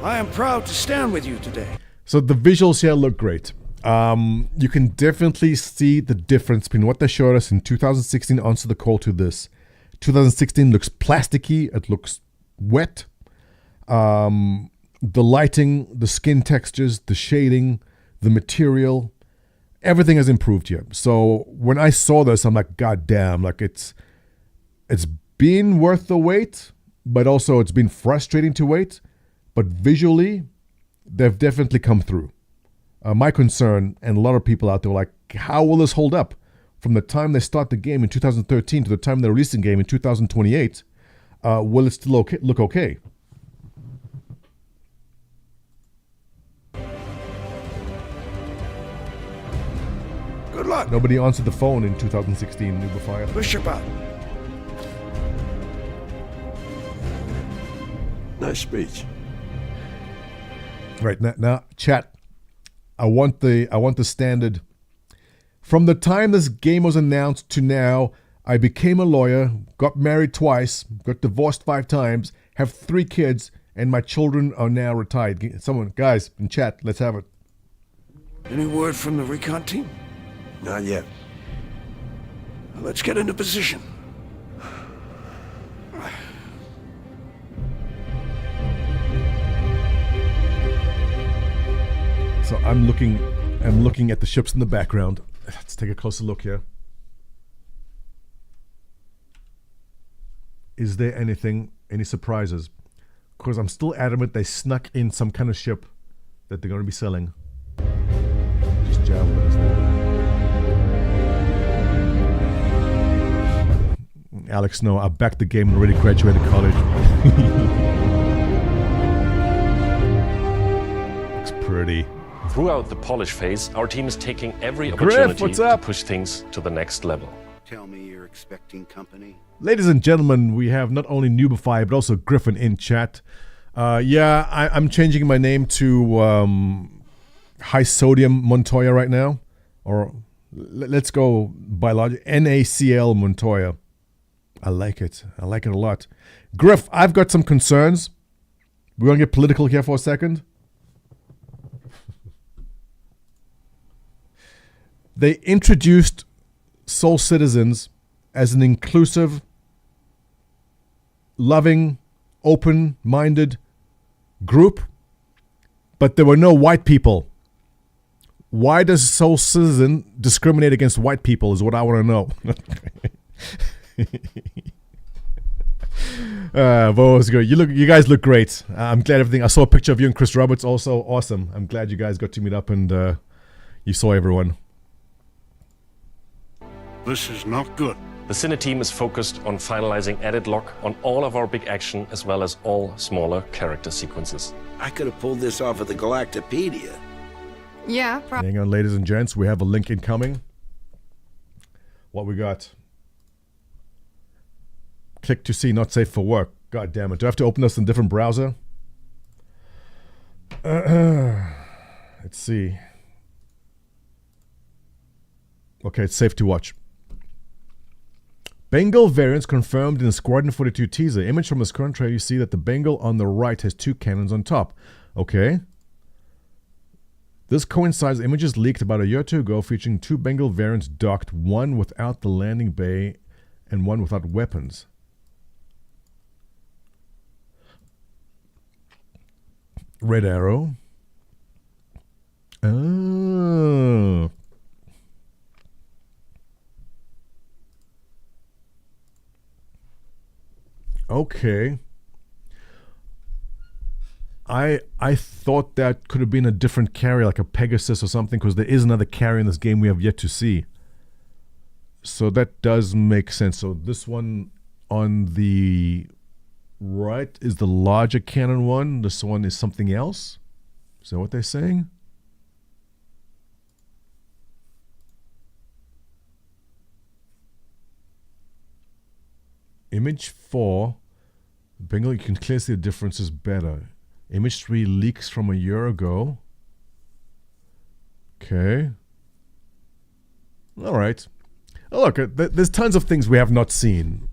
I am proud to stand with you today. So the visuals here look great. You can definitely see the difference between what they showed us in 2016, Answer the Call, to this. 2016 looks plasticky. It looks wet. The lighting, the skin textures, the shading, the material, everything has improved here. So when I saw this, I'm like, God damn, like it's been worth the wait, but also it's been frustrating to wait. But visually, they've definitely come through. My concern, and a lot of people out there were like, how will this hold up? From the time they start the game in 2013 to the time they're releasing the game in 2028, will it still look okay? Good luck. Nobody answered the phone in 2016, Noobify. Bishop out. Nice speech. Right now, chat. I want the standard. From the time this game was announced to now, I became a lawyer, got married twice, got divorced 5 times, have 3 kids, and my children are now retired. Someone, guys, in chat, let's have it. Any word from the recon team? Not yet. Let's get into position. So I'm looking at the ships in the background. Let's take a closer look here. Is there any surprises? Because I'm still adamant they snuck in some kind of ship that they're going to be selling. Just javelins there. Alex, no, I backed the game and already graduated college. Looks pretty. Throughout the polish phase, our team is taking every opportunity to push things to the next level. Tell me you're expecting company. Ladies and gentlemen, we have not only Noobify, but also Griffin in chat. I'm changing my name to High Sodium Montoya right now. Or Let's go biologic. NACL Montoya. I like it. I like it a lot. Griff, I've got some concerns. We're going to get political here for a second. They introduced Soul Citizens as an inclusive, loving, open-minded group, but there were no white people. Why does Soul Citizen discriminate against white people is what I want to know. But it was good. You guys look great. I'm glad everything. I saw a picture of you and Chris Roberts also. Awesome. I'm glad you guys got to meet up and you saw everyone. This is not good. The Cine team is focused on finalizing edit lock on all of our big action as well as all smaller character sequences. I could have pulled this off at the Galactopedia. Yeah, Hang on, ladies and gents. We have a link incoming. What we got? Click to see, not safe for work. God damn it. Do I have to open this in a different browser? Let's see. Okay, it's safe to watch. Bengal variants confirmed in the Squadron 42 teaser. Image from this current trailer, you see that the Bengal on the right has two cannons on top. Okay. This coincides with images leaked about a year or two ago featuring two Bengal variants docked, one without the landing bay and one without weapons. Red arrow. Oh. Okay. I thought that could have been a different carrier, like a Pegasus or something, because there is another carrier in this game we have yet to see. So that does make sense. So this one on the right is the larger cannon one. This one is something else. Is that what they're saying? Image 4, Bengal, you can clearly see the differences better. Image 3 leaks from a year ago. Okay. All right. Oh, look, there's tons of things we have not seen.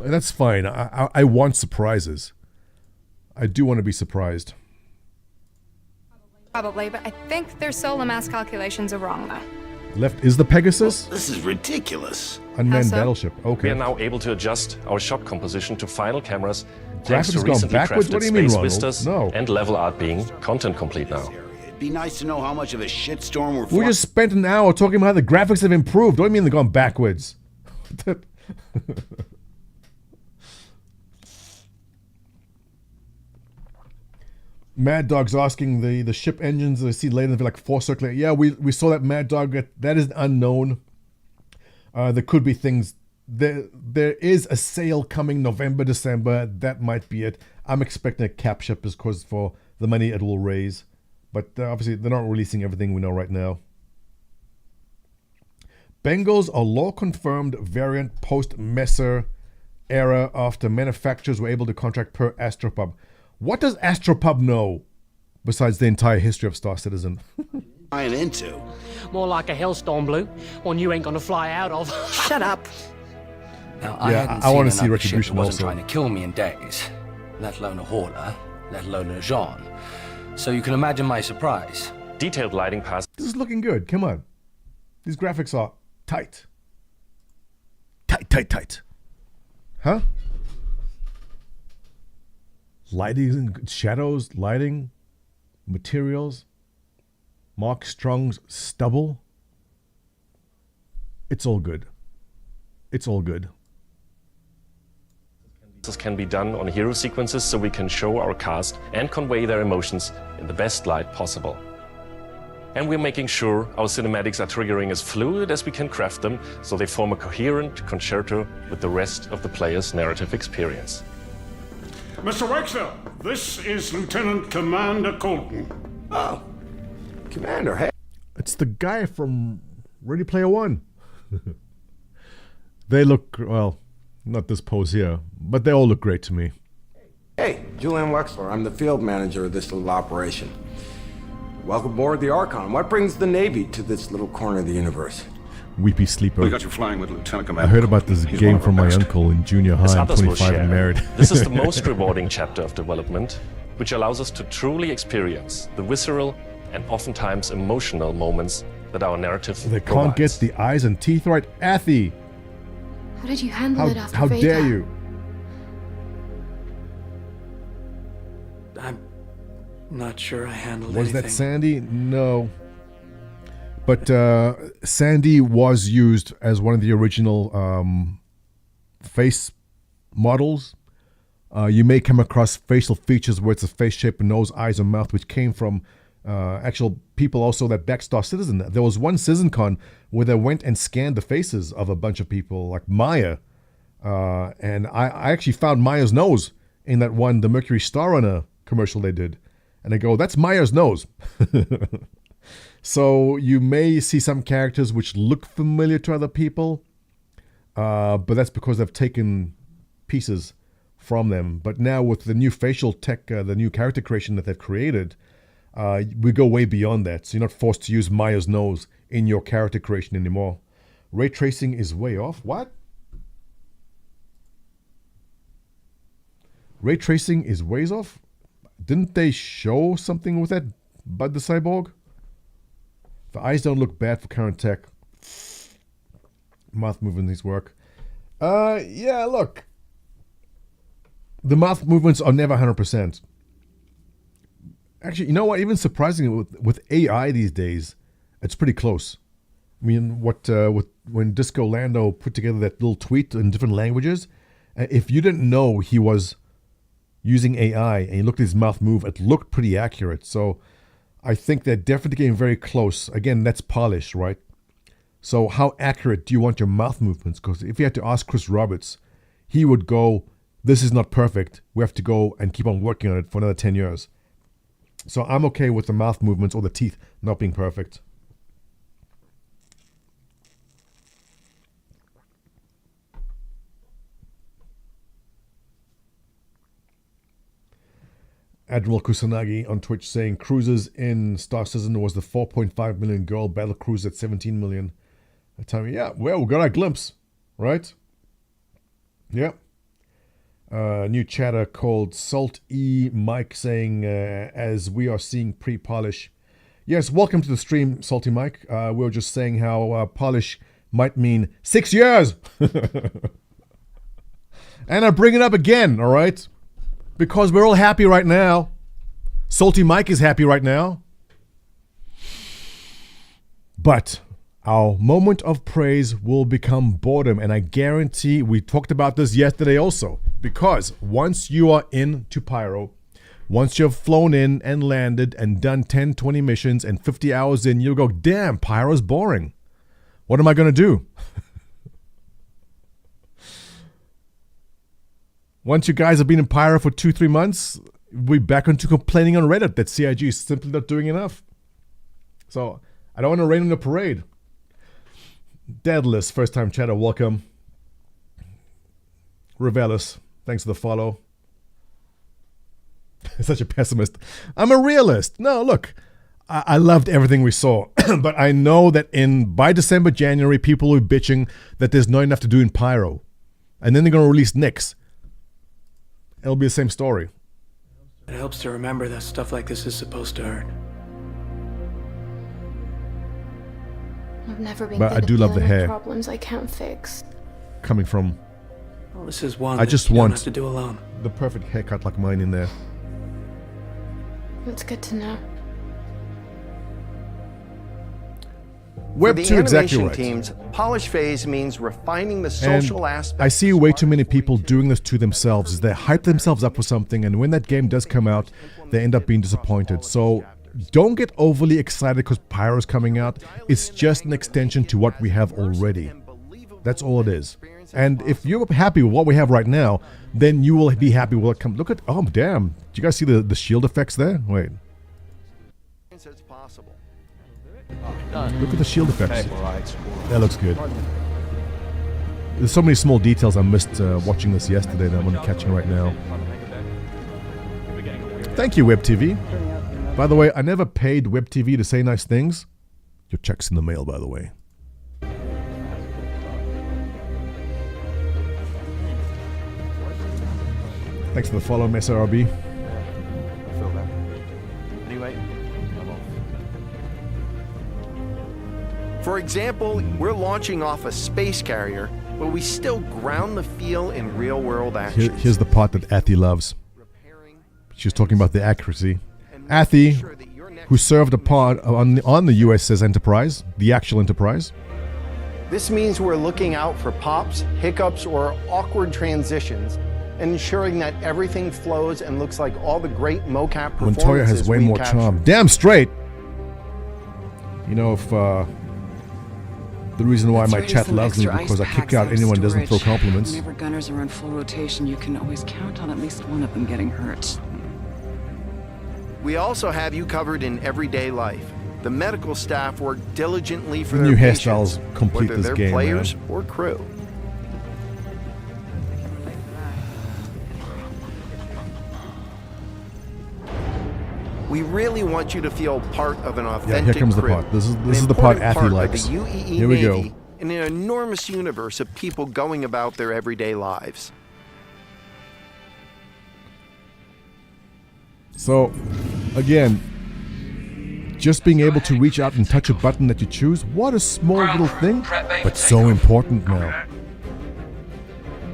And that's fine. I want surprises. I do want to be surprised. Probably, but I think their solar mass calculations are wrong, though. Left is the Pegasus? This is ridiculous. Unmanned battleship. Okay. We are now able to adjust our shot composition to final cameras Graphics thanks to gone recently backwards? crafted What do you mean, space Ronald? vistas No. and level art being content complete now. It'd be nice to know how much of a shitstorm we're We just spent an hour talking about how the graphics have improved. What do you mean they've gone backwards? Mad Dog's asking the ship engines I see later, they're like four circular. Yeah, we saw that, Mad Dog. That is unknown. There could be things. There is a sale coming November, December. That might be it. I'm expecting a cap ship because for the money it will raise. But obviously they're not releasing everything we know right now. Bengals are law-confirmed variant post-Messer era after manufacturers were able to contract per Astropub. What does Astropub know besides the entire history of Star Citizen? into. More like a hellstorm, Blue, one you ain't gonna fly out of. Shut up. Now, Yeah, I want to see Retribution wasn't also. trying to kill me in days, let alone a hauler, let alone a Jean. So you can imagine my surprise. Detailed lighting pass. This is looking good. Come on. These graphics are tight. Tight. Huh? Lighting, shadows, lighting, materials. Mark Strong's stubble. It's all good. It's all good. This can be done on hero sequences so we can show our cast and convey their emotions in the best light possible. And we're making sure our cinematics are triggering as fluid as we can craft them so they form a coherent concerto with the rest of the player's narrative experience. Mr. Wakefield, this is Lieutenant Commander Colton. Oh, Commander, hey. It's the guy from Ready Player One. They look, well, not this pose here, but they all look great to me. Hey, Julian Wexler. I'm the field manager of this little operation. Welcome aboard the Archon. What brings the Navy to this little corner of the universe? weepy sleeper. We got you flying with Lieutenant Commander. I heard about this He's game one of from our my best. uncle in junior As high. I'm others will 25 and share, married. this is the most rewarding chapter of development, which allows us to truly experience the visceral and oftentimes emotional moments that our narrative They can't provides. get the eyes and teeth right. Athy, How did you handle it after how Vega? dare you? I'm not sure I handled Was anything. that Sandy? No. But Sandy was used as one of the original face models. You may come across facial features where it's a face shape, nose, eyes, and mouth, which came from actual people also that backstopped Citizen. There was one Citizencon where they went and scanned the faces of a bunch of people, like Maya. And I actually found Maya's nose in that one, the Mercury Star Runner commercial they did. And I go, that's Maya's nose. So you may see some characters which look familiar to other people, but that's because they've taken pieces from them. But now with the new facial tech, the new character creation that they've created, we go way beyond that. So you're not forced to use Maya's nose in your character creation anymore. Ray tracing is way off. What? Ray tracing is ways off? Didn't they show something with that Bud the Cyborg? The eyes don't look bad for current tech. Mouth movements work. Yeah, look. The mouth movements are never 100%. Actually, you know what? Even surprisingly, with AI these days, it's pretty close. I mean, when Disco Lando put together that little tweet in different languages, if you didn't know he was using AI and you looked at his mouth move, it looked pretty accurate. So I think they're definitely getting very close. Again, that's polish, right? So how accurate do you want your mouth movements? Because if you had to ask Chris Roberts, he would go, this is not perfect. We have to go and keep on working on it for another 10 years. So I'm okay with the mouth movements or the teeth not being perfect. Admiral Kusanagi on Twitch saying cruises in Star Citizen was the 4.5 million girl battle cruise at 17 million. Yeah, well, we got our glimpse, right? Yep. New chatter called Salt E Mike saying as we are seeing pre-polish. Yes, welcome to the stream, Salty Mike. We were just saying how polish might mean 6 years. And I bring it up again, all right? Because we're all happy right now. Salty Mike is happy right now. But our moment of praise will become boredom. And I guarantee, we talked about this yesterday also. Because once you are into Pyro, once you've flown in and landed and done 10, 20 missions and 50 hours in, you'll go, damn, Pyro's boring. What am I going to do? Once you guys have been in Pyro for 2-3 months, we're back onto complaining on Reddit that CIG is simply not doing enough. So I don't want to rain on the parade. Deadless, first time chatter, welcome. Revelis, thanks for the follow. Such a pessimist. I'm a realist. No, look, I loved everything we saw. But I know that by December, January, people will be bitching that there's not enough to do in Pyro. And then they're going to release Nyx. It'll be the same story. It helps to remember that stuff like this is supposed to hurt. I've never been But good I do at love the dealing with hair. problems I can't fix. Coming from... Well, this is one I just that you don't want have to do alone. the perfect haircut like mine in there. It's good to know. Web 2 exactly right. Teams, polish phase means refining the And social aspects. I see way too many people doing this to themselves. Is they hype themselves up for something, and when that game does come out, they end up being disappointed. So don't get overly excited because Pyro's coming out. It's just an extension to what we have already. That's all it is. And if you're happy with what we have right now, then you will be happy with what comes. Look at, oh damn, do you guys see the shield effects there? Wait. Look at the shield effects. That looks good. There's so many small details I missed watching this yesterday that I'm only catching right now. Thank you, WebTV. By the way, I never paid WebTV to say nice things. Your check's in the mail, by the way. Thanks for the follow, MSRB. I feel that. Anyway, I'm off. For example, we're launching off a space carrier, but we still ground the feel in real-world action. Here's the part that Athy loves. She was talking about the accuracy. Athy, who served a part on the USS Enterprise, the actual Enterprise. This means we're looking out for pops, hiccups, or awkward transitions, and ensuring that everything flows and looks like all the great mocap performances Montoya has way we more captured. charm. Damn straight! You know, if the reason why my chat loves me because I kick out anyone who doesn't throw compliments. Whenever gunners are on full rotation, you can always count on at least one of them getting hurt. We also have you covered in everyday life. The medical staff work diligently for The their new patients, hairstyles complete whether this they're game, players man. or crew. We really want you to feel part of an authentic Yeah, here comes the crew. part. This is An the part important Athy of likes. the UEE Here we go. Navy in an enormous universe of people going about their everyday lives. So, again, just being able to reach out and touch a button that you choose, what a small little thing, but so important now.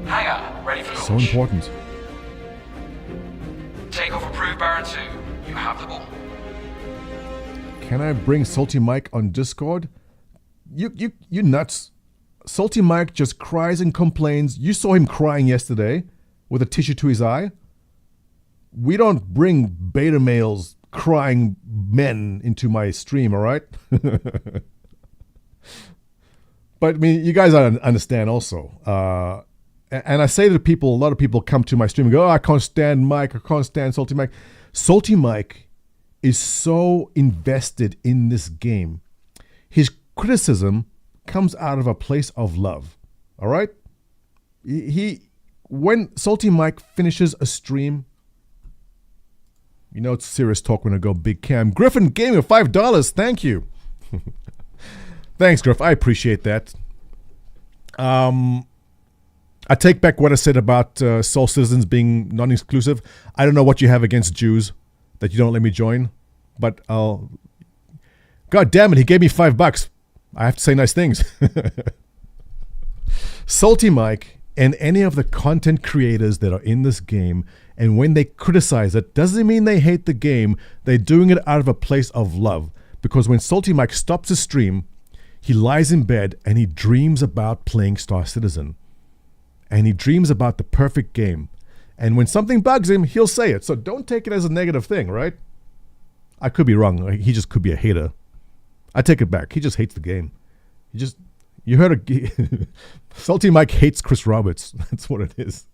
Hangar, ready for launch. So important. Takeoff approved, Baron 2. You have the ball. Can I bring Salty Mike on Discord? You nuts. Salty Mike just cries and complains. You saw him crying yesterday with a tissue to his eye. We don't bring beta males, crying men into my stream, all right? But I mean, you guys understand also. And I say to people, a lot of people come to my stream and go, oh, I can't stand Mike, I can't stand Salty Mike. Salty Mike is so invested in this game. His criticism comes out of a place of love, all right? When Salty Mike finishes a stream, you know it's serious talk when I go big cam. Griffin gave me $5. Thank you. Thanks, Griff. I appreciate that. I take back what I said about Soul Citizens being non-exclusive. I don't know what you have against Jews that you don't let me join, but I'll... God damn it, he gave me $5. I have to say nice things. Salty Mike and any of the content creators that are in this game, and when they criticize it, doesn't mean they hate the game. They're doing it out of a place of love. Because when Salty Mike stops his stream, he lies in bed and he dreams about playing Star Citizen. And he dreams about the perfect game. And when something bugs him, he'll say it. So don't take it as a negative thing, right? I could be wrong. He just could be a hater. I take it back. He just hates the game. You heard it. Salty Mike hates Chris Roberts. That's what it is.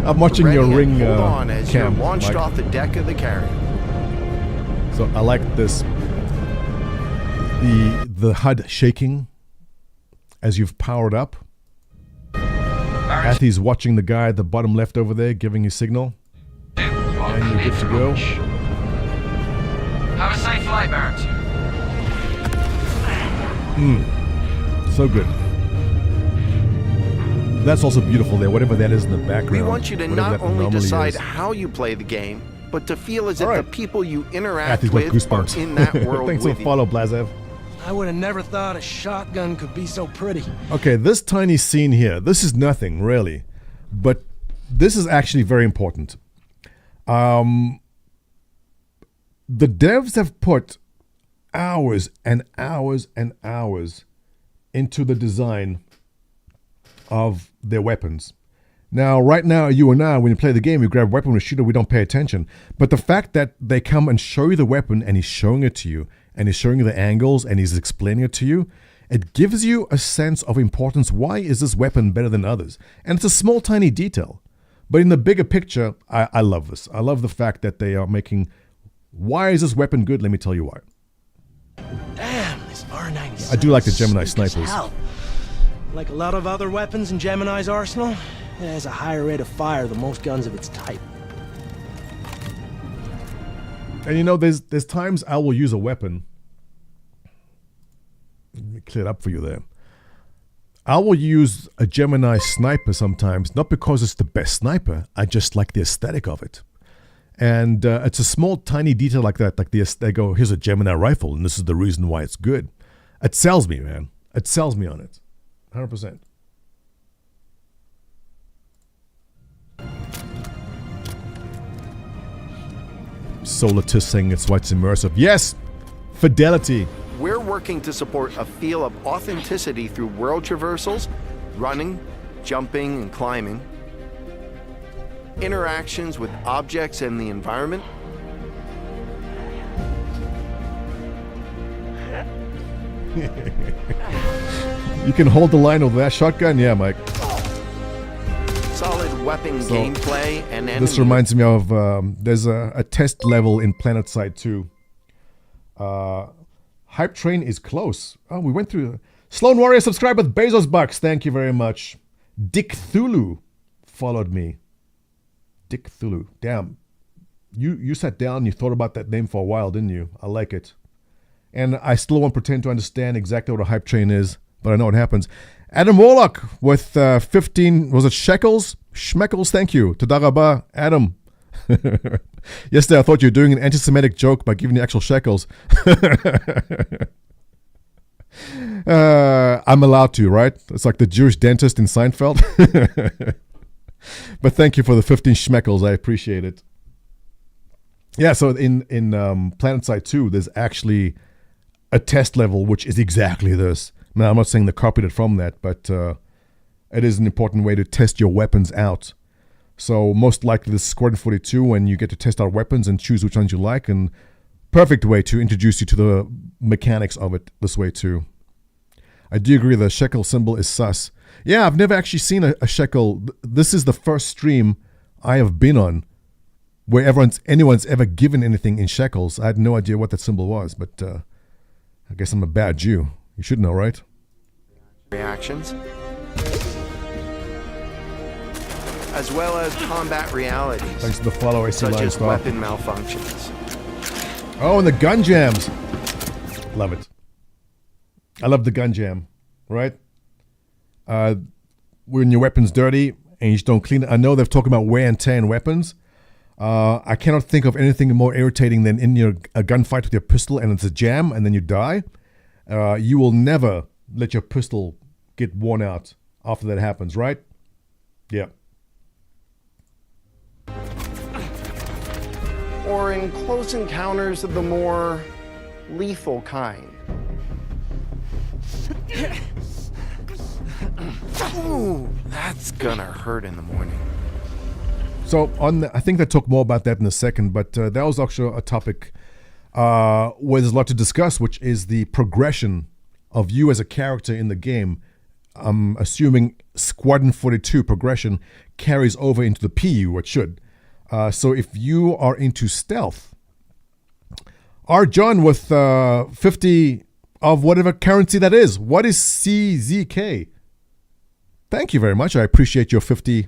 I'm watching your ring hold on as cam, you're launched Mike. off the deck of the carrier. So I like this. The HUD shaking as you've powered up. Athy's watching the guy at the bottom left over there giving his signal. And you're good to go. Have a safe flight, Baron 2. So good. That's also beautiful there, whatever that is in the background. We want you to whatever not that only anomaly decide is. how you play the game, but to feel as if All the right. people you interact Athy's got with goosebumps. are in that world Thanks for with the you. follow, Blazev. I would have never thought a shotgun could be so pretty. Okay, this tiny scene here, this is nothing really, but this is actually very important. The devs have put hours and hours and hours into the design of their weapons. Now, right now, you and I, when you play the game, we grab a weapon with a shooter, we don't pay attention. But the fact that they come and show you the weapon and he's showing it to you, and he's showing you the angles and he's explaining it to you, it gives you a sense of importance. Why is this weapon better than others? And it's a small, tiny detail. But in the bigger picture, I love this. I love the fact that they are making, why is this weapon good? Let me tell you why. Damn, this R97. I do like the Gemini is slick as snipers. hell. Like a lot of other weapons in Gemini's arsenal, it has a higher rate of fire than most guns of its type. And you know, there's times I will use a weapon. Let me clear it up for you there. I will use a Gemini sniper sometimes, not because it's the best sniper. I just like the aesthetic of it. And it's a small, tiny detail like that. Like they go, here's a Gemini rifle, and this is the reason why it's good. It sells me, man. It sells me on it. 100%. Solartis saying it's what's immersive. Yes! Fidelity. We're working to support a feel of authenticity through world traversals, running, jumping, and climbing, interactions with objects and the environment, You can hold the line with that shotgun? Yeah, Mike. solid weapon gameplay, and this reminds me of there's a test level in PlanetSide 2. Hype train is close. Oh, we went through. Sloan Warrior subscribed with Bezos Bucks. Thank you very much. Dick Thulu followed me. Dick Thulu. Damn. You sat down and you thought about that name for a while, didn't you? I like it. And I still won't pretend to understand exactly what a hype train is, but I know what happens. Adam Warlock with 15, was it shekels? Schmeckles, thank you. Tadaraba, Adam. Yesterday I thought you were doing an anti-Semitic joke by giving the actual shekels. I'm allowed to, right? It's like the Jewish dentist in Seinfeld. But thank you for the 15 schmeckles. I appreciate it. Yeah, so in PlanetSide 2, there's actually a test level which is exactly this. Now, I'm not saying they copied it from that, but it is an important way to test your weapons out. So most likely this is Squadron 42 when you get to test out weapons and choose which ones you like, and perfect way to introduce you to the mechanics of it this way too. I do agree the shekel symbol is sus. Yeah, I've never actually seen a shekel. This is the first stream I have been on where anyone's ever given anything in shekels. I had no idea what that symbol was, but I guess I'm a bad Jew. You should know, right? Reactions, as well as combat realities. Thanks to the follow, I see such as stuff. weapon malfunctions. Oh, and the gun jams. Love it. I love the gun jam, right? When your weapon's dirty and you just don't clean it. I know they've talked about wear and tear in weapons. I cannot think of anything more irritating than in a gunfight with your pistol and it's a jam and then you die. You will never let your pistol get worn out after that happens, right? Yeah. Or in close encounters of the more lethal kind. Ooh, that's gonna hurt in the morning. So I think they talk more about that in a second, but that was actually a topic where there's a lot to discuss, which is the progression of you as a character in the game. I'm assuming Squadron 42 progression carries over into the PU, it should. So if you are into stealth, R. John with 50 of whatever currency that is. What is CZK? Thank you very much. I appreciate your 50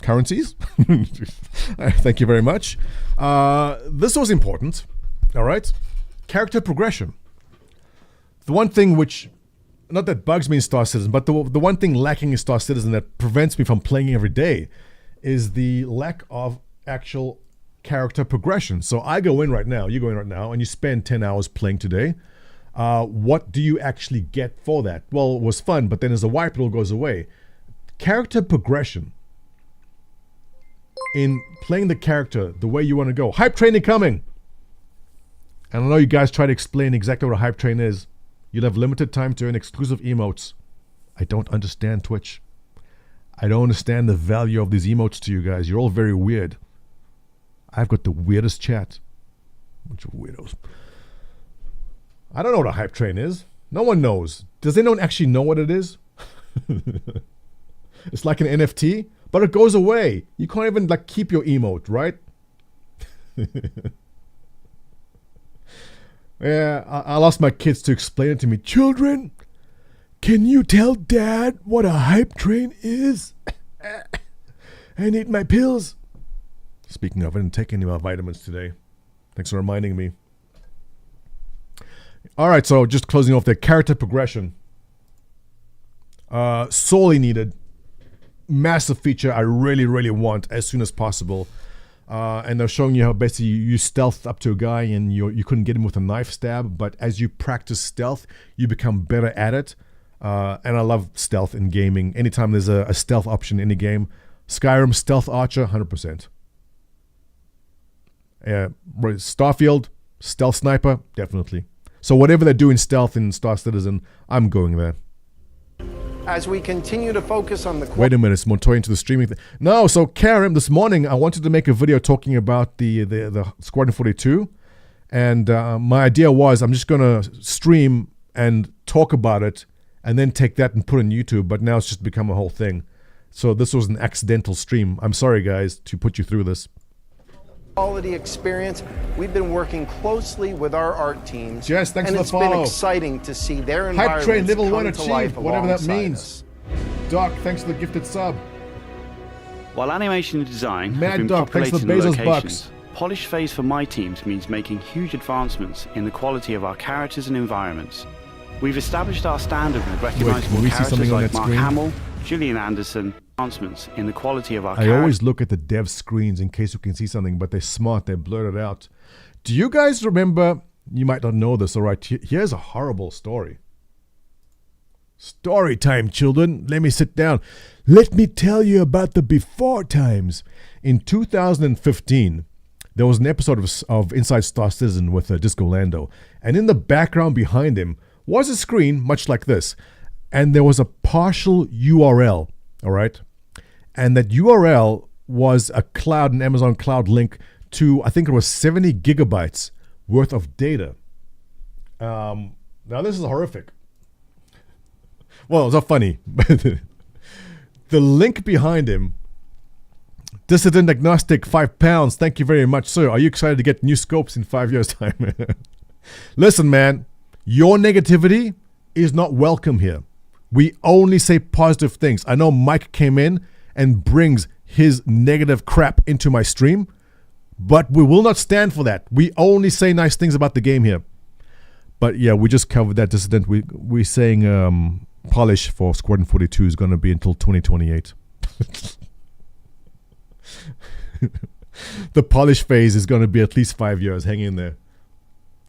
currencies. Thank you very much. This was important. All right. Character progression. The one thing which, not that bugs me in Star Citizen, but the one thing lacking in Star Citizen that prevents me from playing every day is the lack of actual character progression. So I go in right now, you go in right now, and you spend 10 hours playing today. What do you actually get for that? Well, it was fun, but then as a wipe, it all goes away. Character progression. In playing the character the way you want to go. Hype train incoming! And I know you guys try to explain exactly what a hype train is. You'll have limited time to earn exclusive emotes. I don't understand Twitch. I don't understand the value of these emotes to you guys. You're all very weird. I've got the weirdest chat. Bunch of weirdos. I don't know what a hype train is. No one knows. Does anyone actually know what it is? It's like an NFT, but it goes away. You can't even keep your emote, right? Yeah, I'll ask my kids to explain it to me. Children, can you tell Dad what a hype train is? I need my pills. Speaking of, I didn't take any of my vitamins today. Thanks for reminding me. All right, so just closing off the character progression. Sorely needed. Massive feature I really, really want as soon as possible. And they're showing you how basically you stealthed up to a guy and you couldn't get him with a knife stab, but as you practice stealth, you become better at it. And I love stealth in gaming. Anytime there's a stealth option in a game, Skyrim Stealth Archer, 100%. Starfield, Stealth Sniper, definitely. So whatever they're doing stealth in Star Citizen, I'm going there. As we continue to focus on the... Wait a minute, it's Montoya into the streaming thing. No, so Karim, this morning I wanted to make a video talking about the Squadron 42. And my idea was I'm just going to stream and talk about it and then take that and put it on YouTube. But now it's just become a whole thing. So this was an accidental stream. I'm sorry, guys, to put you through this. Quality experience. We've been working closely with our art teams. Jess, thanks and for the follow. It's been exciting to see their Hype train environments level come 1 to achieved, life whatever that alongside means. us. Doc, thanks for the gifted sub. While animation and design Mad have been Doc, thanks populating for the the Bezos locations, bucks. polish phase for my teams means making huge advancements in the quality of our characters and environments. We've established our standard with recognizable characters like Mark Hamill, Gillian Anderson, advancements in the quality of our I always look at the dev screens in case you can see something, but they're smart, they blurt it out. Do you guys remember, you might not know this, all right, here's a horrible story. Story time, children. Let me sit down. Let me tell you about the before times. In 2015, there was an episode of Inside Star Citizen with Disco Lando, and in the background behind him was a screen much like this, and there was a partial URL, all right? And that URL was a cloud, an Amazon cloud link to, I think it was 70 gigabytes worth of data. Now this is horrific. Well, it's not funny, but the link behind him, Dissident Agnostic, 5 pounds. Thank you very much, sir. Are you excited to get new scopes in 5 years' time? Listen, man, your negativity is not welcome here. We only say positive things. I know Mike came in and brings his negative crap into my stream, but we will not stand for that. We only say nice things about the game here. But yeah, we just covered that, Dissident. We're saying polish for Squadron 42 is going to be until 2028. The polish phase is going to be at least 5 years. Hang in there.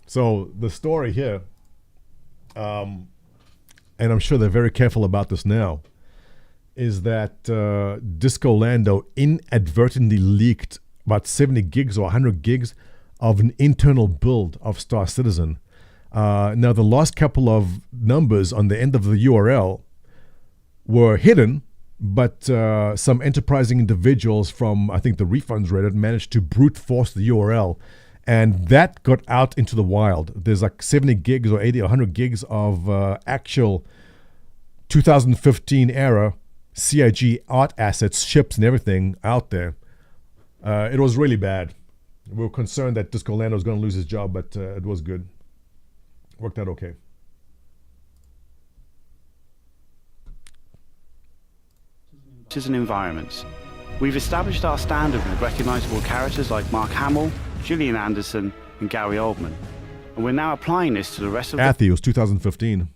So the story here, and I'm sure they're very careful about this now, is that Disco Lando inadvertently leaked about 70 gigs or 100 gigs of an internal build of Star Citizen. Now, the last couple of numbers on the end of the URL were hidden, but some enterprising individuals from, I think, the Refunds Reddit managed to brute force the URL, and that got out into the wild. There's like 70 gigs or 80 or 100 gigs of actual 2015 era CIG art assets, ships, and everything out there. It was really bad. We were concerned that Disco Lando was going to lose his job, but it was good. Worked out okay. And environments. We've established our standard with recognizable characters like Mark Hamill, Gillian Anderson, and Gary Oldman. And we're now applying this to the rest of Athy was 2015.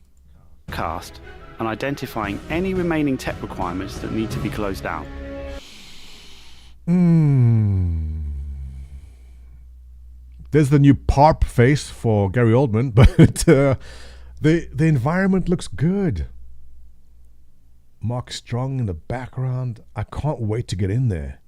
The cast and identifying any remaining tech requirements that need to be closed out. There's the new PARP face for Gary Oldman, but the environment looks good. Mark Strong in the background. I can't wait to get in there.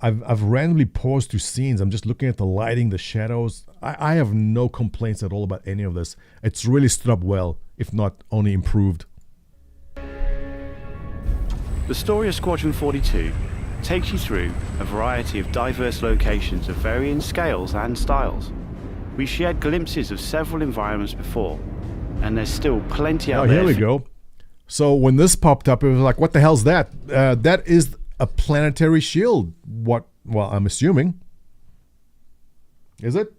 I've randomly paused through scenes. I'm just looking at the lighting, the shadows. I have no complaints at all about any of this. It's really stood up well, if not only improved. The story of Squadron 42 takes you through a variety of diverse locations of varying scales and styles. We shared glimpses of several environments before, and there's still plenty out there. Here we go. So when this popped up, it was like, what the hell's that? That is a planetary shield. What? Well, I'm assuming. Is it?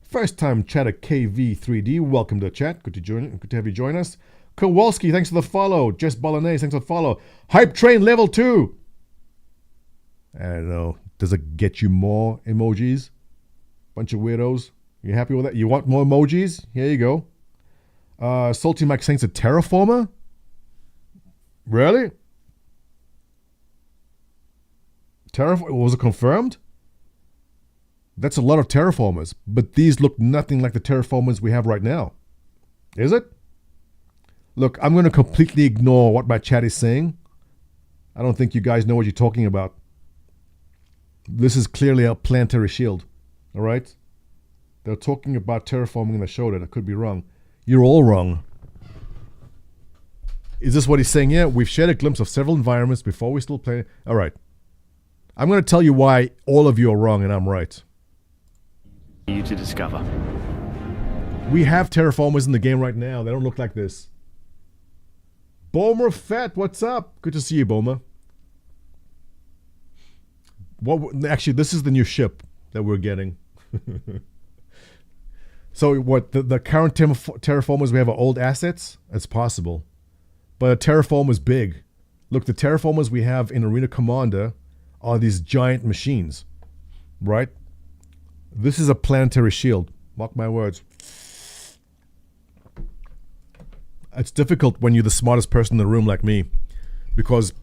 First time chatter KV3D. Welcome to the chat. Good to have you join us. Kowalski, thanks for the follow. Jess Bolognese, thanks for the follow. Hype Train Level 2. I don't know. Does it get you more emojis? Bunch of weirdos. You happy with that? You want more emojis? Here you go. Salty Mike saying it's a terraformer? Really? Was it confirmed? That's a lot of terraformers, but these look nothing like the terraformers we have right now. Is it? Look, I'm going to completely ignore what my chat is saying. I don't think you guys know what you're talking about. This is clearly a planetary shield. All right? They're talking about terraforming and they showed it. I could be wrong. You're all wrong. Is this what he's saying? Yeah, we've shared a glimpse of several environments before we still play. All right. I'm going to tell you why all of you are wrong and I'm right. You to discover. We have terraformers in the game right now. They don't look like this. Bomer Fett, what's up? Good to see you, Bomer. Actually, this is the new ship that we're getting. So what, the current terraformers we have are old assets? It's possible. But a terraformer is big. Look, the terraformers we have in Arena Commander are these giant machines, right? This is a planetary shield. Mark my words. It's difficult when you're the smartest person in the room like me, because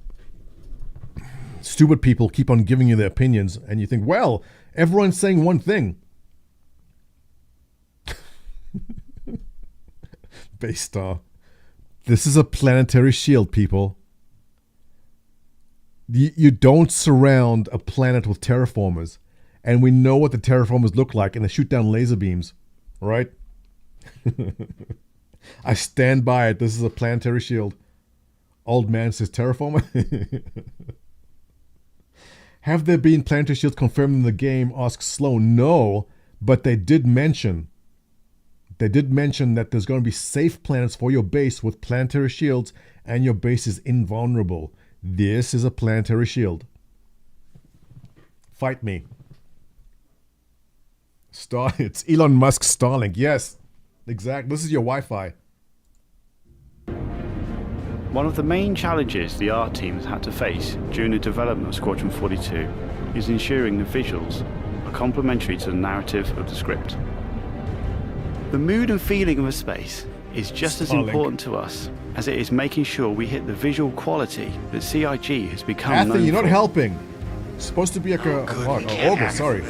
stupid people keep on giving you their opinions and you think, well, everyone's saying one thing. Base Star. This is a planetary shield, people. You don't surround a planet with terraformers. And we know what the terraformers look like, and they shoot down laser beams. Right? I stand by it. This is a planetary shield. Old man says terraformer. Have there been planetary shields confirmed in the game? Asks Sloan. No, but they did mention that there's going to be safe planets for your base with planetary shields, and your base is invulnerable. This is a planetary shield. Fight me. It's Elon Musk's Starlink. Yes, exactly. This is your Wi-Fi. One of the main challenges the art team has had to face during the development of Squadron 42 is ensuring the visuals are complementary to the narrative of the script. The mood and feeling of a space is just as important to us as it is making sure we hit the visual quality that CIG has become known for. Anthony, you're not helping. It's supposed to be like August, sorry.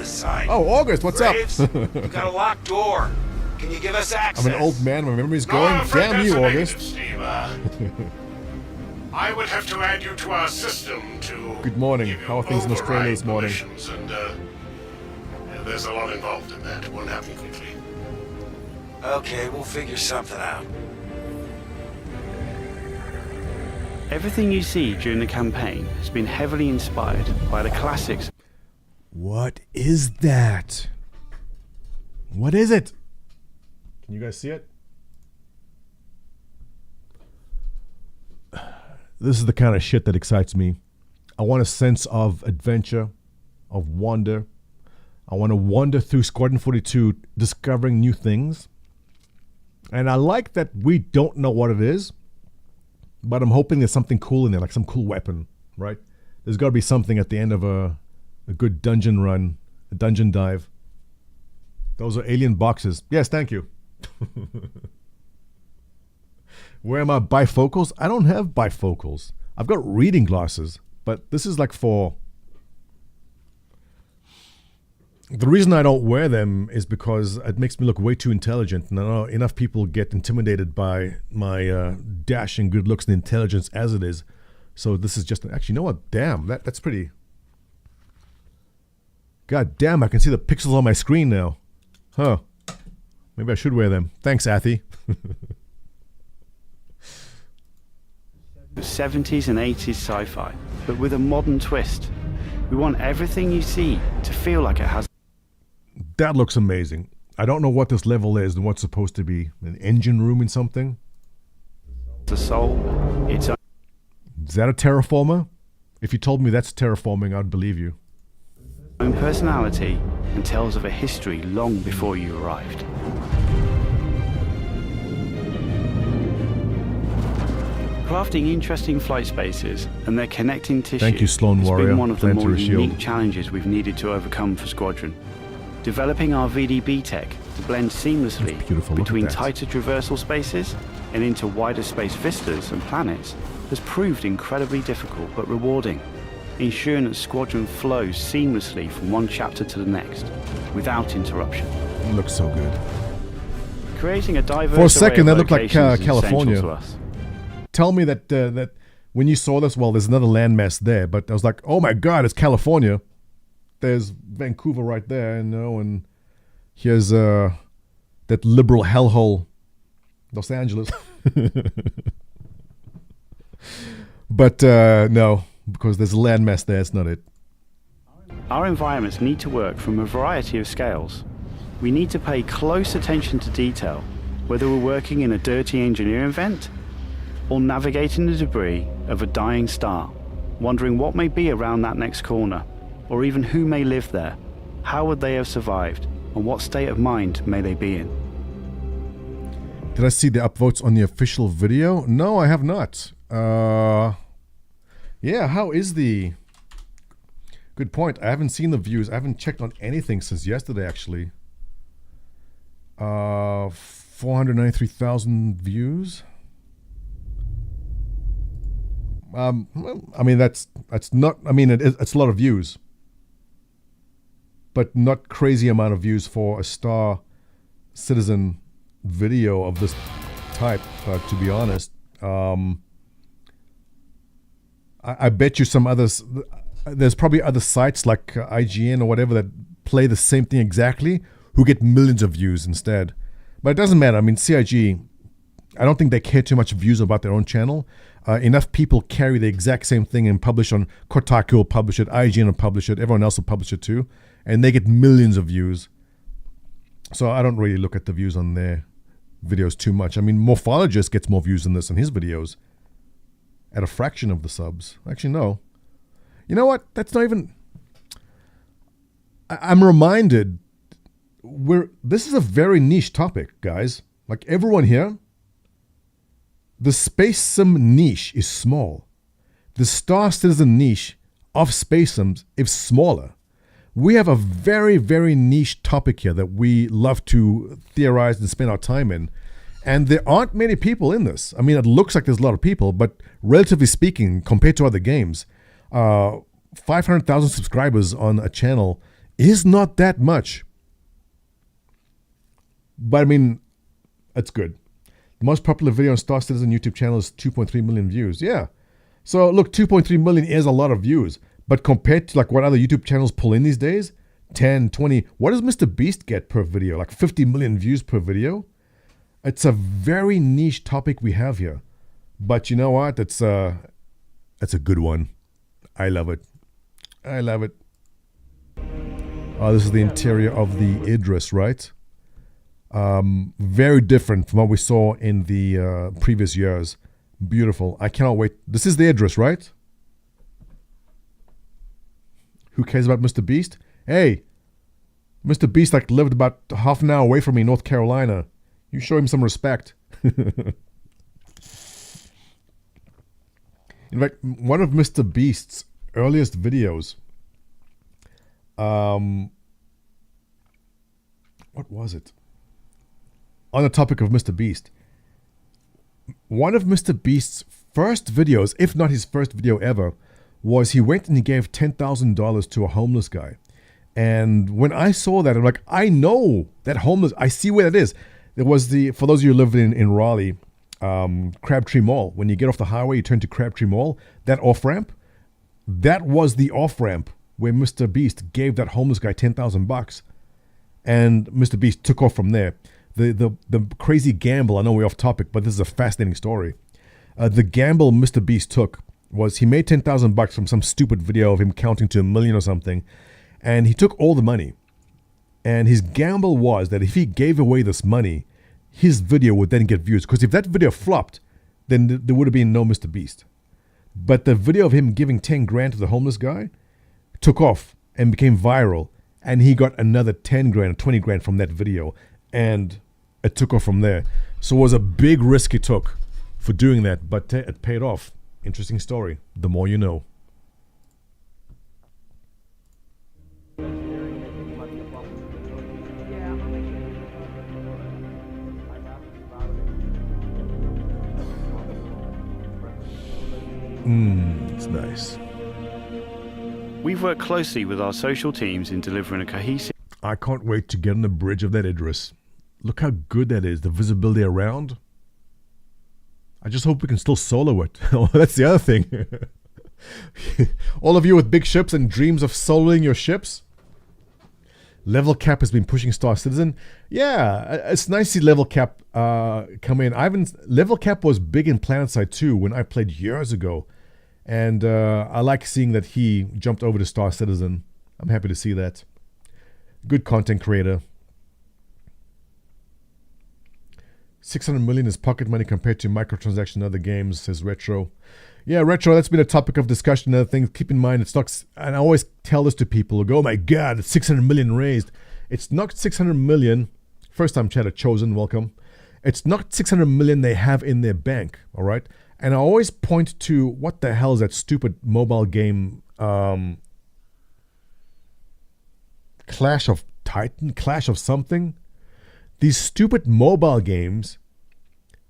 Oh, August, what's Graves, up? you got a locked door. Can you give us access? I'm an old man, my memory's going. Damn you, August. Steve, I would have to add you to our system to... Good morning. How are things in Australia this morning? And, there's a lot involved in that. It won't happen quickly. Okay, we'll figure something out. Everything you see during the campaign has been heavily inspired by the classics. What is that? What is it? Can you guys see it? This is the kind of shit that excites me. I want a sense of adventure, of wonder. I want to wander through Squadron 42, discovering new things. And I like that we don't know what it is, but I'm hoping there's something cool in there, like some cool weapon, right? There's got to be something at the end of a good dungeon run, a dungeon dive. Those are alien boxes. Yes, thank you. Where are my bifocals? I don't have bifocals. I've got reading glasses, but this is like for... The reason I don't wear them is because it makes me look way too intelligent. And I know enough people get intimidated by my dashing good looks and intelligence as it is. So this is just... Actually, you know what? Damn, that's pretty... God damn, I can see the pixels on my screen now. Huh. Maybe I should wear them. Thanks, Athy. 70s and 80s sci-fi, but with a modern twist. We want everything you see to feel like it has... That looks amazing. I don't know what this level is and what's supposed to be. An engine room in something? The soul. It's... Is that a terraformer? If you told me that's terraforming, I'd believe you. Own personality and tells of a history long before you arrived. Crafting interesting flight spaces and their connecting tissue Thank you, Sloan has Warrior. been one of the more Planetary Shield. unique challenges we've needed to overcome for Squadron. Developing our VDB tech to blend seamlessly between tighter traversal spaces and into wider space vistas and planets has proved incredibly difficult but rewarding, ensuring that Squadron flows seamlessly from one chapter to the next, without interruption. It looks so good. Creating a diverse For a second, array that of looked like locations is essential California. to us. Tell me that that when you saw this, well, there's another landmass there, but I was like, oh my God, it's California. There's Vancouver right there, and here's that liberal hellhole, Los Angeles. But no, because there's a landmass there, it's not it. Our environments need to work from a variety of scales. We need to pay close attention to detail, whether we're working in a dirty engineering vent or navigating the debris of a dying star, wondering what may be around that next corner, or even who may live there, how would they have survived, and what state of mind may they be in. Did I see the upvotes on the official video? No, I have not. Yeah, how is the... Good point. I haven't seen the views. I haven't checked on anything since yesterday, actually. 493,000 views. I mean, that's not... I mean, it's a lot of views. But not crazy amount of views for a Star Citizen video of this type, to be honest. I bet you some others... There's probably other sites like IGN or whatever that play the same thing exactly, who get millions of views instead. But it doesn't matter. I mean, CIG, I don't think they care too much views about their own channel. Enough people carry the exact same thing and publish on Kotaku will publish it, IGN will publish it, everyone else will publish it too, and they get millions of views. So I don't really look at the views on their videos too much. I mean, Morphologist gets more views than this in his videos at a fraction of the subs. Actually, no. You know what? That's not even... I'm reminded, this is a very niche topic, guys. Like everyone here, the space sim niche is small. The Star Citizen niche of space sims is smaller. We have a very, very niche topic here that we love to theorize and spend our time in. And there aren't many people in this. I mean, it looks like there's a lot of people, but relatively speaking, compared to other games... 500,000 subscribers on a channel is not that much. But I mean, it's good. The most popular video on Star Citizen YouTube channel is 2.3 million views. Yeah. So look, 2.3 million is a lot of views. But compared to like what other YouTube channels pull in these days, 10, 20, what does Mr. Beast get per video? Like 50 million views per video? It's a very niche topic we have here. But you know what? It's a good one. I love it. I love it. Oh, this is the interior of the Idris, right? Very different from what we saw in the previous years. Beautiful. I cannot wait. This is the Idris, right? Who cares about Mr. Beast? Hey, Mr. Beast like lived about half an hour away from me in North Carolina. You show him some respect. In fact, one of Mr. Beast's earliest videos, what was it? On the topic of Mr. Beast. One of Mr. Beast's first videos, if not his first video ever, was he went and he gave $10,000 to a homeless guy. And when I saw that, I'm like, I know that homeless, I see where that is. There was for those of you who live in Raleigh, Crabtree Mall. When you get off the highway, you turn to Crabtree Mall. That off-ramp, that was the off-ramp where Mr. Beast gave that homeless guy $10,000. And Mr. Beast took off from there. The crazy gamble, I know we're off topic, but this is a fascinating story. The gamble Mr. Beast took was he made $10,000 from some stupid video of him counting to 1 million or something. And he took all the money. And his gamble was that if he gave away this money, his video would then get views. Because if that video flopped, then there would have been no Mr. Beast. But the video of him giving 10 grand to the homeless guy took off and became viral. And he got another 10 grand or 20 grand from that video. And it took off from there. So it was a big risk he took for doing that, but it paid off. Interesting story. The more you know. It's nice. We've worked closely with our social teams in delivering a cohesive... I can't wait to get on the bridge of that Idris. Look how good that is, the visibility around. I just hope we can still solo it. That's the other thing. All of you with big ships and dreams of soloing your ships. Level Cap has been pushing Star Citizen. Yeah, it's nice to see Level Cap come in. Level Cap was big in PlanetSide 2 when I played years ago. And I like seeing that he jumped over to Star Citizen. I'm happy to see that. Good content creator. 600 million is pocket money compared to microtransactions in other games, says Retro. Yeah, Retro, that's been a topic of discussion. Another thing, keep in mind, it's not, and I always tell this to people, who go, oh my God, it's 600 million raised. It's not 600 million. First time chat, Chosen, welcome. It's not 600 million they have in their bank, all right? And I always point to, what the hell is that stupid mobile game, Clash of Titan, Clash of something? These stupid mobile games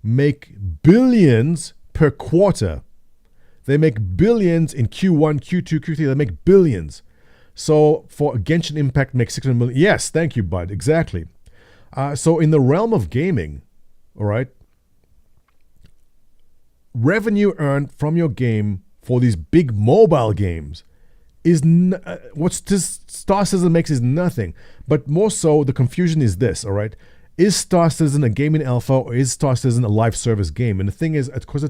make billions per quarter. They make billions in Q1, Q2, Q3. They make billions. So for Genshin Impact makes 600 million. Yes, thank you, bud. Exactly. So in the realm of gaming, all right, revenue earned from your game for these big mobile games is what's this Star Citizen makes is nothing. But more so, the confusion is this, all right? Is Star Citizen a game in alpha, or is Star Citizen a live service game? And the thing is, because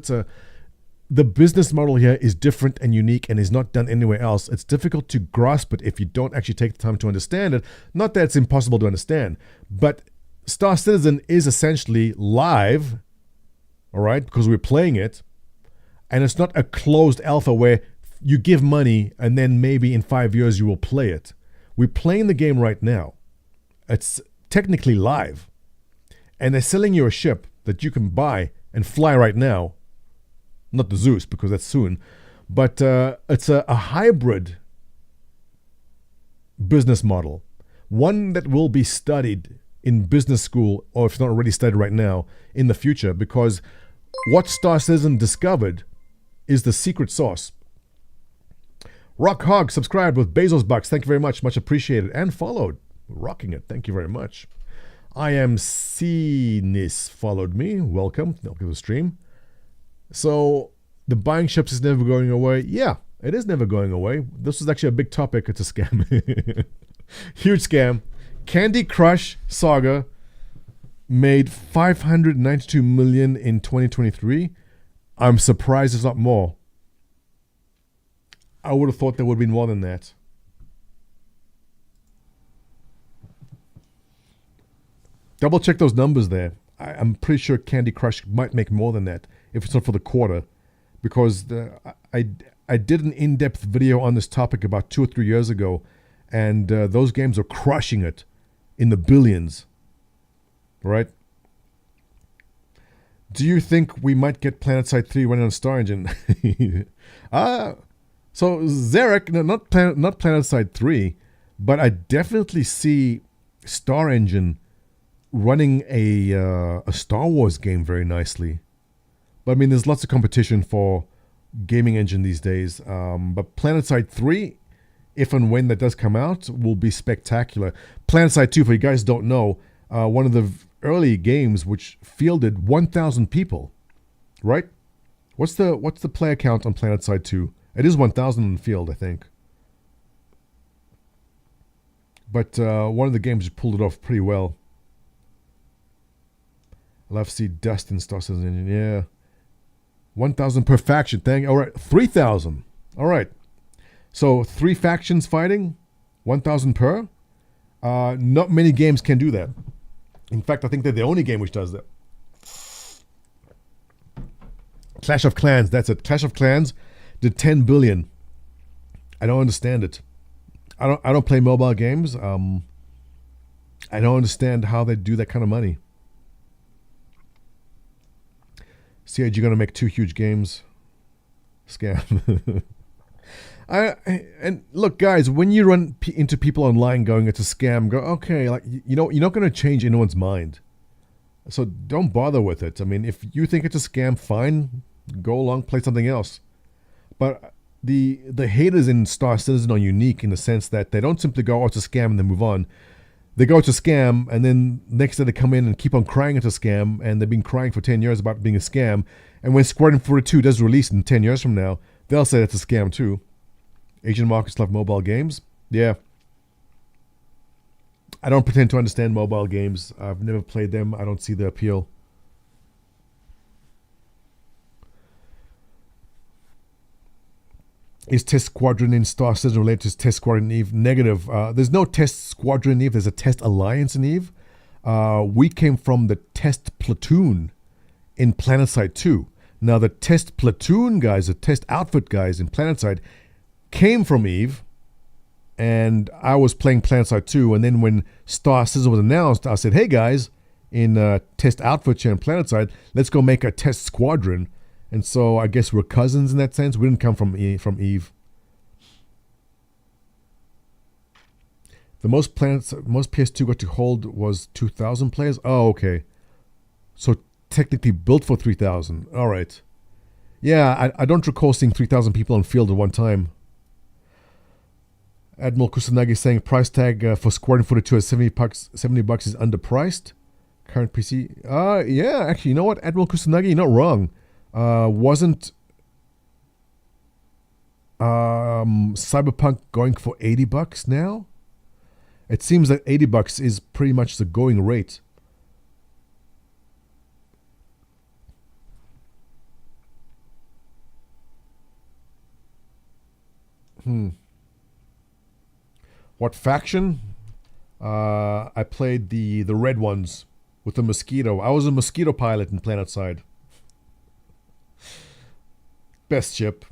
the business model here is different and unique and is not done anywhere else, it's difficult to grasp it if you don't actually take the time to understand it. Not that it's impossible to understand, but Star Citizen is essentially live, all right, because we're playing it, and it's not a closed alpha where you give money and then maybe in 5 years you will play it. We're playing the game right now. It's technically live. And they're selling you a ship that you can buy and fly right now. Not the Zeus, because that's soon. But it's a hybrid business model. One that will be studied in business school, or if not already studied right now, in the future. Because what Star Citizen discovered is the secret sauce. Rock Hog subscribed with Bezos Bucks. Thank you very much. Much appreciated. And followed. Rocking it. Thank you very much. I am Cnis followed me. Welcome. Welcome to the stream. So, the buying ships is never going away. Yeah, it is never going away. This is actually a big topic. It's a scam. Huge scam. Candy Crush Saga made 592 million in 2023. I'm surprised it's not more. I would have thought there would have been more than that. Double check those numbers there. I'm pretty sure Candy Crush might make more than that if it's not for the quarter, because I did an in-depth video on this topic about 2 or 3 years ago, and those games are crushing it in the billions, right? Do you think we might get PlanetSide 3 running on Star Engine? So Zarek, no, not PlanetSide 3, but I definitely see Star Engine running a Star Wars game very nicely. But I mean, there's lots of competition for gaming engine these days. But PlanetSide 3, if and when that does come out, will be spectacular. PlanetSide 2, for you guys don't know, one of the early games which fielded 1,000 people, right? What's the player count on PlanetSide 2? It is 1,000 in the field, I think. But one of the games pulled it off pretty well. I love to see Dust in Star Citizen. Yeah. 1,000 per faction. All right. 3,000. All right. So 3 factions fighting. 1,000 per. Not many games can do that. In fact, I think they're the only game which does that. Clash of Clans. That's it. Clash of Clans did 10 billion. I don't understand it. I don't play mobile games. I don't understand how they do that kind of money. CIG gonna make 2 huge games. Scam. And look, guys, when you run into people online going, it's a scam, go, okay, like, you know, you're not going to change anyone's mind. So don't bother with it. I mean, if you think it's a scam, fine, go along, play something else. But the haters in Star Citizen are unique in the sense that they don't simply go, oh, it's a scam, and then move on. They go, it's a scam, and then next day they come in and keep on crying it's a scam, and they've been crying for 10 years about being a scam. And when Squadron 42 does release in 10 years from now, they'll say it's a scam too. Asian markets love mobile games. Yeah. I don't pretend to understand mobile games. I've never played them. I don't see the appeal. Is Test Squadron in Star Citizen related to Test Squadron in EVE? Negative. There's no Test Squadron in EVE. There's a Test Alliance in EVE. We came from the Test Platoon in PlanetSide 2. Now, the Test Platoon guys, the Test Outfit guys in PlanetSide came from EVE, and I was playing PlanetSide 2, and then when Star Citizen was announced, I said, hey guys, in Test Outfit here in PlanetSide, let's go make a Test Squadron. And so I guess we're cousins in that sense. We didn't come from EVE. The most PS2 got to hold was 2,000 players. Oh, okay. So technically built for 3,000. All right. Yeah, I don't recall seeing 3,000 people on field at one time. Admiral Kusanagi saying price tag for Squadron 42 at $70 is underpriced. Current PC. Yeah, actually, you know what, Admiral Kusanagi, you're not wrong. Wasn't Cyberpunk going for $80 now? It seems that $80 is pretty much the going rate. What faction? I played the red ones with the mosquito. I was a mosquito pilot in PlanetSide. Best ship.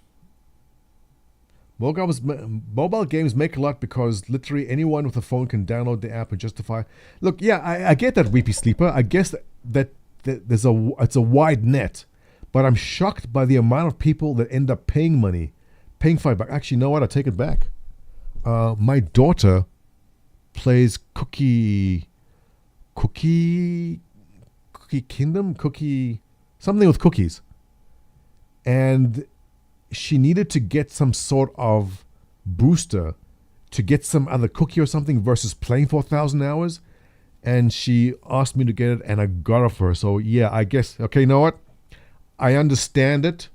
Mobile games make a lot because literally anyone with a phone can download the app and justify. Look, yeah, I get that, Weepy Sleeper. I guess that it's a wide net, but I'm shocked by the amount of people that end up paying money, paying $5. Actually, you know what? I take it back. My daughter plays Cookie Kingdom, something with cookies. And she needed to get some sort of booster to get some other cookie or something versus playing for 1,000 hours. And she asked me to get it, and I got it for her. So yeah, I guess, okay, you know what? I understand it.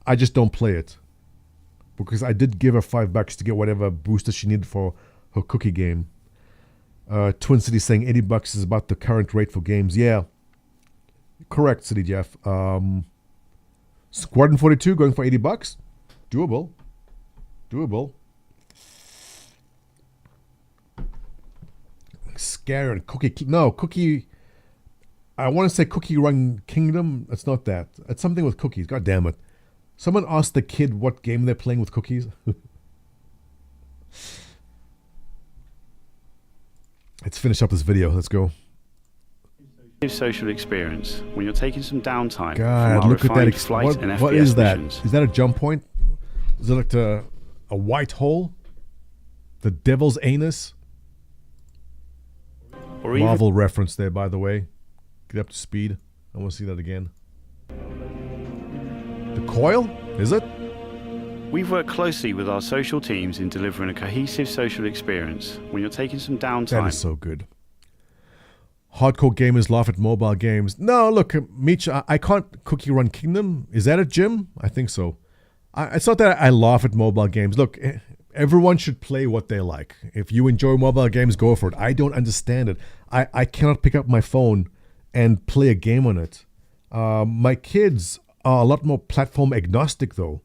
I just don't play it. Because I did give her $5 to get whatever booster she needed for her cookie game. Twin City saying $80 is about the current rate for games. Yeah. Correct, City Jeff. Squadron 42 going for $80. Doable. Scary and Cookie. No, Cookie. I want to say Cookie Run Kingdom. It's not that. It's something with cookies. God damn it. Someone asked the kid what game they're playing with cookies. Let's finish up this video. Let's go. Social experience when you're taking some downtime. God, from look at that. flight and What FPS is that? missions. Is that a jump point? Is it like a white hole? The devil's anus? Or even Marvel reference there, by the way. Get up to speed. I want to see that again. The coil? Is it? We've worked closely with our social teams in delivering a cohesive social experience when you're taking some downtime. That is so good. Hardcore gamers laugh at mobile games. No, look, Meech, I can't Cookie Run Kingdom. Is that it, Jim? I think so. It's not that I laugh at mobile games. Look, everyone should play what they like. If you enjoy mobile games, go for it. I don't understand it. I cannot pick up my phone and play a game on it. My kids are a lot more platform agnostic, though.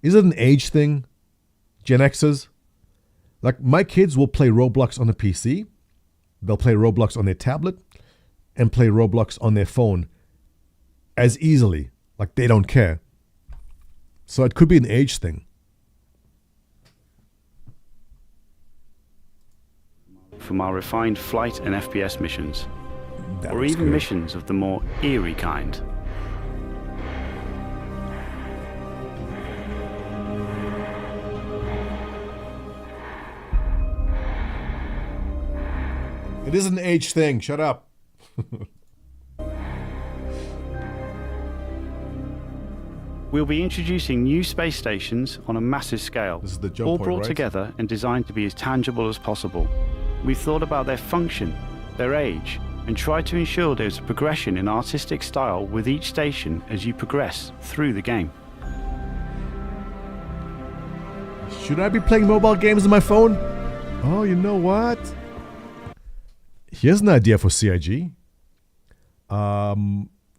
Is it an age thing? Gen Xers? Like, my kids will play Roblox on the PC. They'll play Roblox on their tablet and play Roblox on their phone as easily. Like, they don't care. So it could be an age thing. From our refined flight and FPS missions. That or looks even good. missions of the more eerie kind. It is an age thing. Shut up. We'll be introducing new space stations on a massive scale, This is the jump all point, brought right? together and designed to be as tangible as possible. We've thought about their function, their age, and tried to ensure there's a progression in artistic style with each station as you progress through the game. Should I be playing mobile games on my phone? Oh, you know what? Here's an idea for CIG.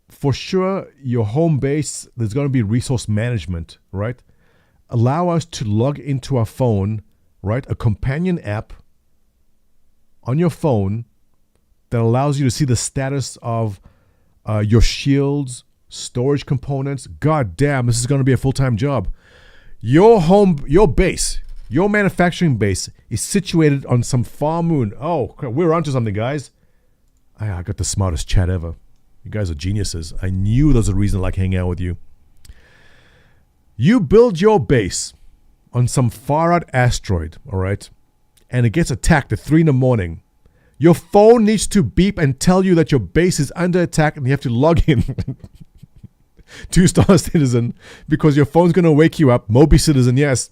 For sure, your home base, there's going to be resource management, right? Allow us to log into our phone, right? A companion app on your phone that allows you to see the status of your shields, storage components. God damn, this is going to be a full-time job. Your base, your manufacturing base is situated on some far moon. Oh, we're onto something, guys. I got the smartest chat ever. You guys are geniuses. I knew there's a reason I like hanging out with you. You build your base on some far-out asteroid, all right? And it gets attacked at 3 in the morning. Your phone needs to beep and tell you that your base is under attack and you have to log in. 2-star citizen, because your phone's going to wake you up. Moby citizen, yes.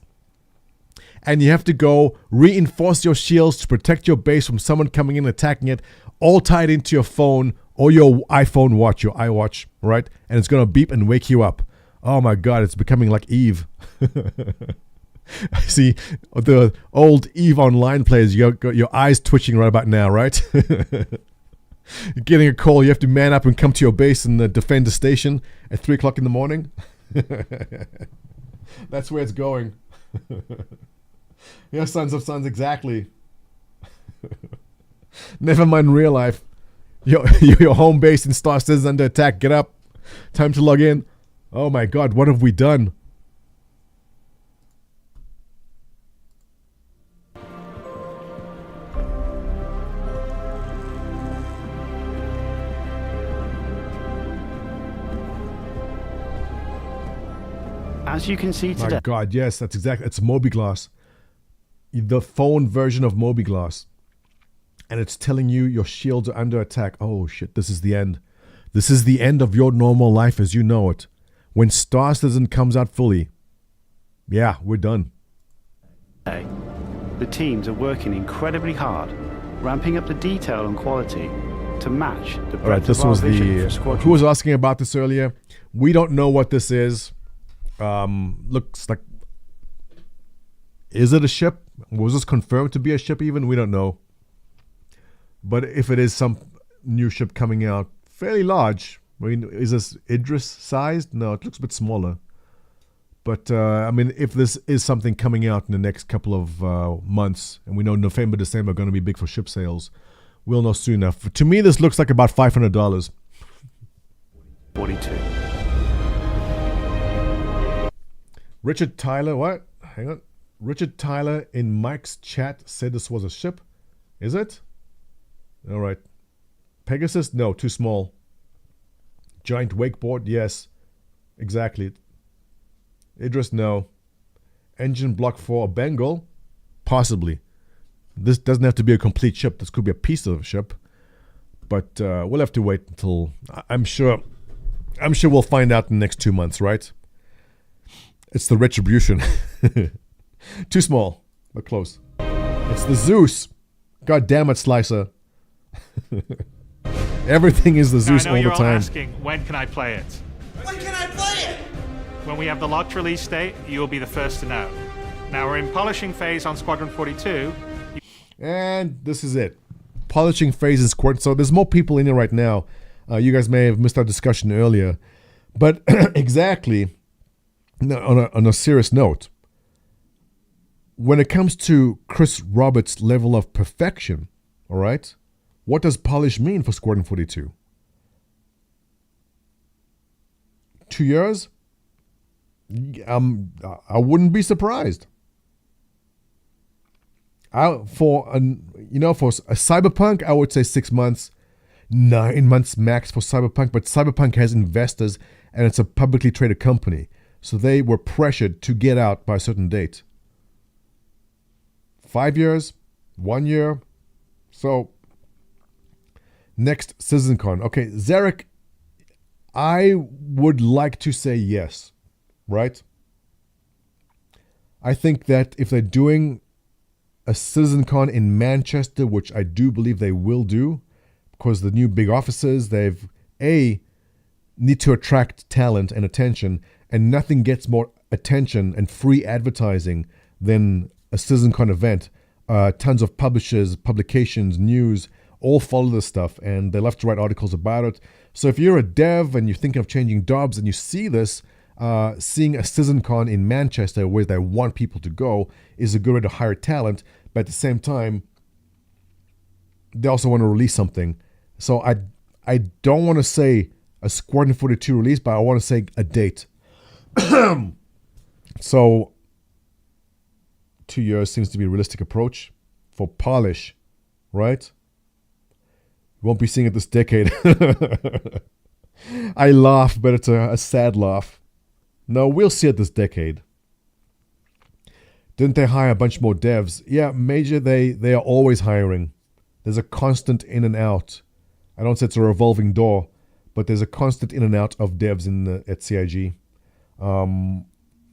And you have to go reinforce your shields to protect your base from someone coming in and attacking it, all tied into your phone or your iPhone watch, your iWatch, right? And it's going to beep and wake you up. Oh my God, it's becoming like Eve. I see the old Eve Online players, you got your eyes twitching right about now, right? You're getting a call, you have to man up and come to your base and defend the station at 3 o'clock in the morning. That's where it's going. Yeah, Sons of Sons, exactly. Never mind real life. Your home base in Star Citizen under attack. Get up. Time to log in. Oh my God, what have we done? As you can see today. My God, yes, that's exactly. It's MobiGlass. The phone version of MobiGlass. And it's telling you your shields are under attack. Oh shit, this is the end. This is the end of your normal life as you know it. When Star Citizen comes out fully. Yeah, we're done. The teams are working incredibly hard, ramping up the detail and quality to match the breadth Alright, this of our was vision the... for Squadron. Who was asking about this earlier? We don't know what this is. Looks like... Is it a ship? Was this confirmed to be a ship even? We don't know. But if it is some new ship coming out, fairly large. I mean, is this Idris sized? No, it looks a bit smaller. But, I mean, if this is something coming out in the next couple of months, and we know November, December are going to be big for ship sales, we'll know soon enough. To me, this looks like about $500. 42. Richard Tyler, what? Hang on. Richard Tyler in Mike's chat said this was a ship. Is it? All right. Pegasus? No, too small. Giant wakeboard? Yes. Exactly. Idris? No. Engine block for a Bengal? Possibly. This doesn't have to be a complete ship. This could be a piece of a ship. But we'll have to wait until... I'm sure we'll find out in the next 2 months, right? It's the Retribution. Too small, but close. It's the Zeus. God damn it, Slicer. Everything is the Zeus all the you're all time. asking, when can I play it? When can I play it? When we have the locked release date, you'll be the first to know. Now we're in polishing phase on Squadron 42. And this is it. Polishing phase is quite... So there's more people in here right now. You guys may have missed our discussion earlier. But exactly, on a serious note, when it comes to Chris Roberts' level of perfection, all right, what does polish mean for Squadron 42? 2 years? I wouldn't be surprised. For a Cyberpunk, I would say 6 months, 9 months max for Cyberpunk. But Cyberpunk has investors, and it's a publicly traded company, so they were pressured to get out by a certain date. 5 years, 1 year. So Next, Citizencon. Okay, Zarek, I would like to say yes, right? I think that if they're doing a Citizencon in Manchester, which I do believe they will do, because the new big offices, they've need to attract talent and attention, and nothing gets more attention and free advertising than a Citizencon event. Tons of publishers, publications, news, all follow this stuff, and they love to write articles about it. So if you're a dev and you're thinking of changing jobs and you see this, seeing a Citizencon in Manchester where they want people to go is a good way to hire talent, but at the same time, they also want to release something. So I don't want to say a Squadron 42 release, but I want to say a date. So 2 years seems to be a realistic approach for polish, right? We won't be seeing it this decade. I laugh, but it's a sad laugh. No, we'll see it this decade. Didn't they hire a bunch more devs? Yeah, Major, they are always hiring. There's a constant in and out. I don't say it's a revolving door, but there's a constant in and out of devs at CIG. One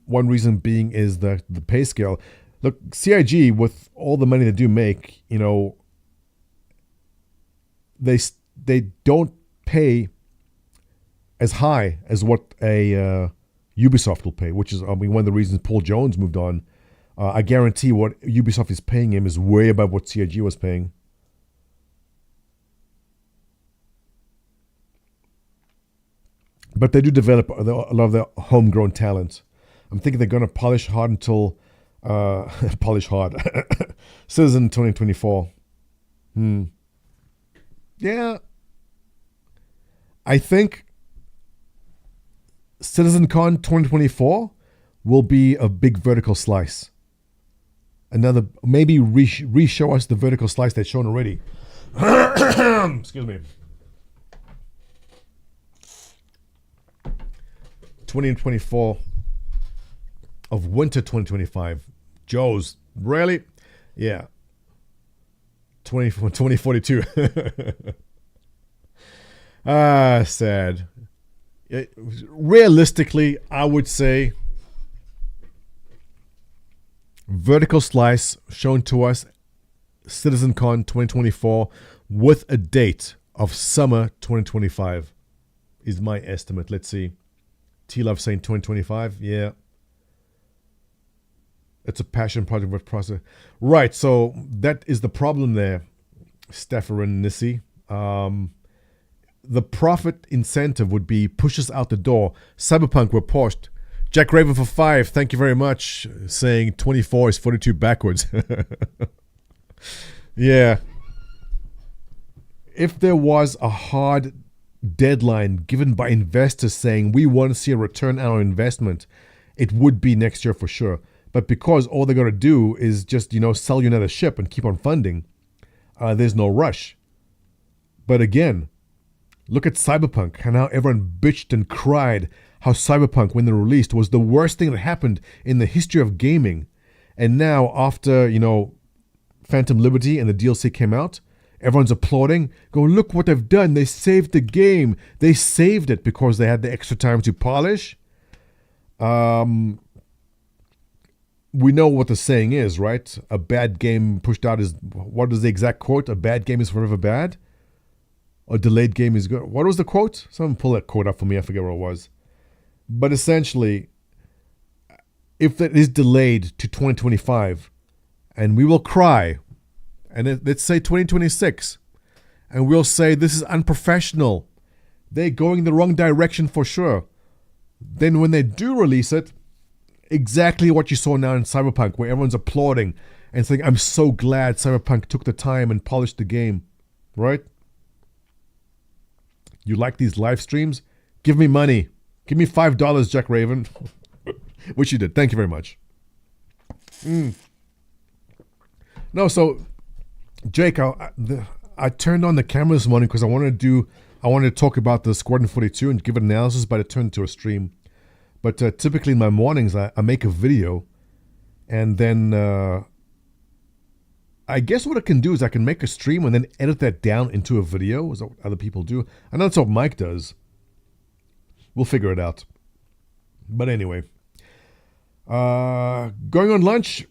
reason being is the pay scale. Look, CIG, with all the money they do make, you know, they don't pay as high as what a Ubisoft will pay, which is, I mean, one of the reasons Paul Jones moved on. I guarantee what Ubisoft is paying him is way above what CIG was paying. But they do develop a lot of their homegrown talent. I'm thinking they're going to polish hard until polish hard. Citizen 2024. Yeah. I think Citizencon 2024 will be a big vertical slice. Another, maybe re-show us the vertical slice they've shown already. Excuse me. 2024 of winter 2025. Joe's, really? Yeah. 2042. Sad. Realistically, I would say vertical slice shown to us, Citizencon 2024 with a date of summer 2025 is my estimate. Let's see. T-Love saying 2025. Yeah. It's a passion project with process. Right, so that is the problem there, Stefan Nissi. The profit incentive would be push us out the door. Cyberpunk, we're pushed. Jack Raven for 5, thank you very much. Saying 24 is 42 backwards. Yeah. If there was a hard deadline given by investors saying we want to see a return on our investment, it would be next year for sure. But because all they're going to do is just, sell you another ship and keep on funding, there's no rush. But again, look at Cyberpunk and how everyone bitched and cried how Cyberpunk, when they released, was the worst thing that happened in the history of gaming. And now, after, Phantom Liberty and the DLC came out, everyone's applauding, going, look what they've done. They saved the game. They saved it because they had the extra time to polish. We know what the saying is, right? A bad game pushed out is, what is the exact quote? A bad game is forever bad? A delayed game is good. What was the quote? Someone pull that quote up for me. I forget what it was. But essentially, if it is delayed to 2025, and we will cry, and let's say 2026, and we'll say this is unprofessional, they're going the wrong direction for sure. Then when they do release it, exactly what you saw now in Cyberpunk, where everyone's applauding and saying, I'm so glad Cyberpunk took the time and polished the game, right? You like these live streams? Give me money. Give me $5, Jack Raven. Which you did. Thank you very much. No, so, Jake, I turned on the camera this morning because I wanted to talk about the Squadron 42 and give an analysis, but it turned into a stream. But typically in my mornings, I make a video, and then I guess what I can do is I can make a stream and then edit that down into a video, as other people do. I know that's what Mike does. We'll figure it out. But anyway, going on lunch.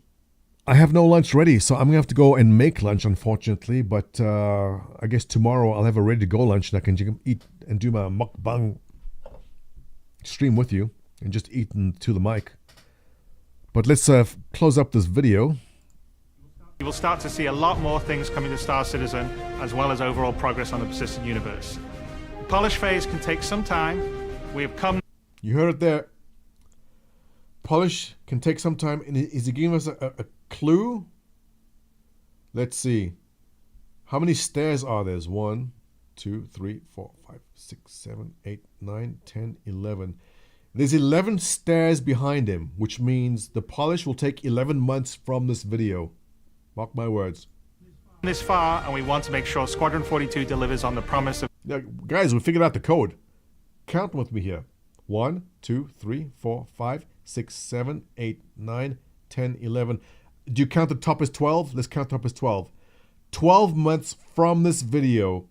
I have no lunch ready, so I'm going to have to go and make lunch, unfortunately. But I guess tomorrow I'll have a ready-to-go lunch and I can eat and do my mukbang stream with you and just eat into the mic. But let's close up this video. You will start to see a lot more things coming to Star Citizen, as well as overall progress on the persistent universe. The polish phase can take some time. We have come... You heard it there. Polish can take some time. And is he giving us a clue? Let's see. How many stairs are there? 1, 2, 3, 4, 5, 6, 7, 8, 9, 10, 11. There's 11 stairs behind him, which means the polish will take 11 months from this video. Mark my words. This far, and we want to make sure Squadron 42 delivers on the promise of... Now, guys, we figured out the code. Count with me here. 1, 2, 3, 4, 5, 6, 7, 8, 9, 10, 11. Do you count the top as 12? Let's count the top as 12. 12 months from this video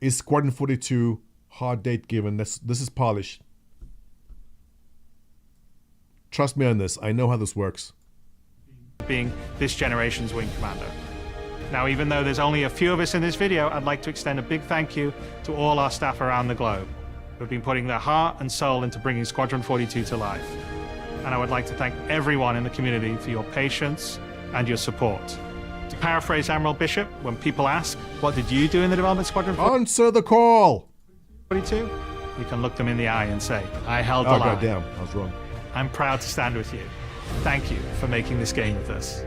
is Squadron 42 hard date given. This is polish. Trust me on this. I know how this works. Being this generation's wing commander. Now, even though there's only a few of us in this video, I'd like to extend a big thank you to all our staff around the globe who've been putting their heart and soul into bringing Squadron 42 to life. And I would like to thank everyone in the community for your patience and your support. To paraphrase Admiral Bishop, when people ask, what did you do in the development Squadron 42? Answer the call! 42? You can look them in the eye and say, I held the Oh, line. goddamn. I was wrong. I'm proud to stand with you. Thank you for making this game with us.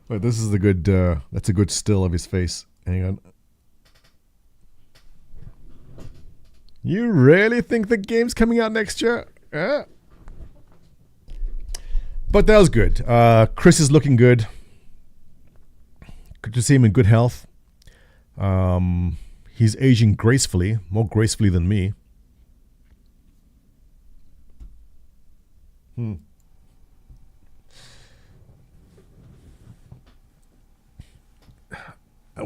Wait, this is a good, that's a good still of his face. Hang on. You really think the game's coming out next year? Yeah. But that was good. Chris is looking good. Good to see him in good health. He's aging gracefully, more gracefully than me. I'm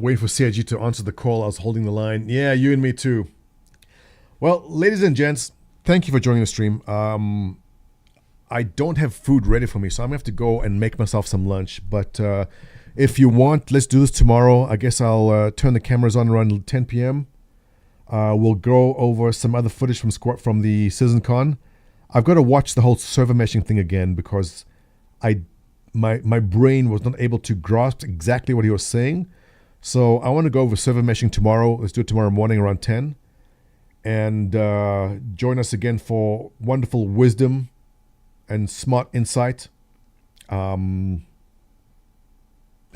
waiting for CIG to answer the call. I was holding the line. Yeah, you and me too. Well, ladies and gents, thank you for joining the stream. I don't have food ready for me, so I'm going to have to go and make myself some lunch. But if you want, let's do this tomorrow. I guess I'll turn the cameras on around 10 p.m. We'll go over some other footage from the Citizencon. I've got to watch the whole server meshing thing again because my brain was not able to grasp exactly what he was saying. So I want to go over server meshing tomorrow. Let's do it tomorrow morning around 10. And join us again for wonderful wisdom and smart insight. And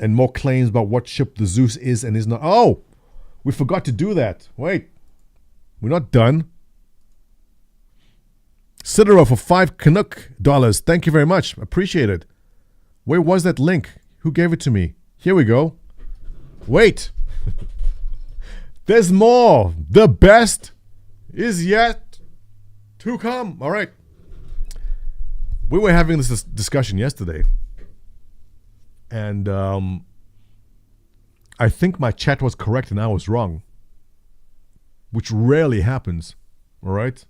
more claims about what ship the Zeus is and is not. Oh, we forgot to do that. Wait, we're not done. Sidero for $5 Canuck. Thank you very much. Appreciate it. Where was that link? Who gave it to me? Here we go. Wait. There's more. The best is yet to come. All right. We were having this discussion yesterday. And I think my chat was correct and I was wrong. Which rarely happens. All right.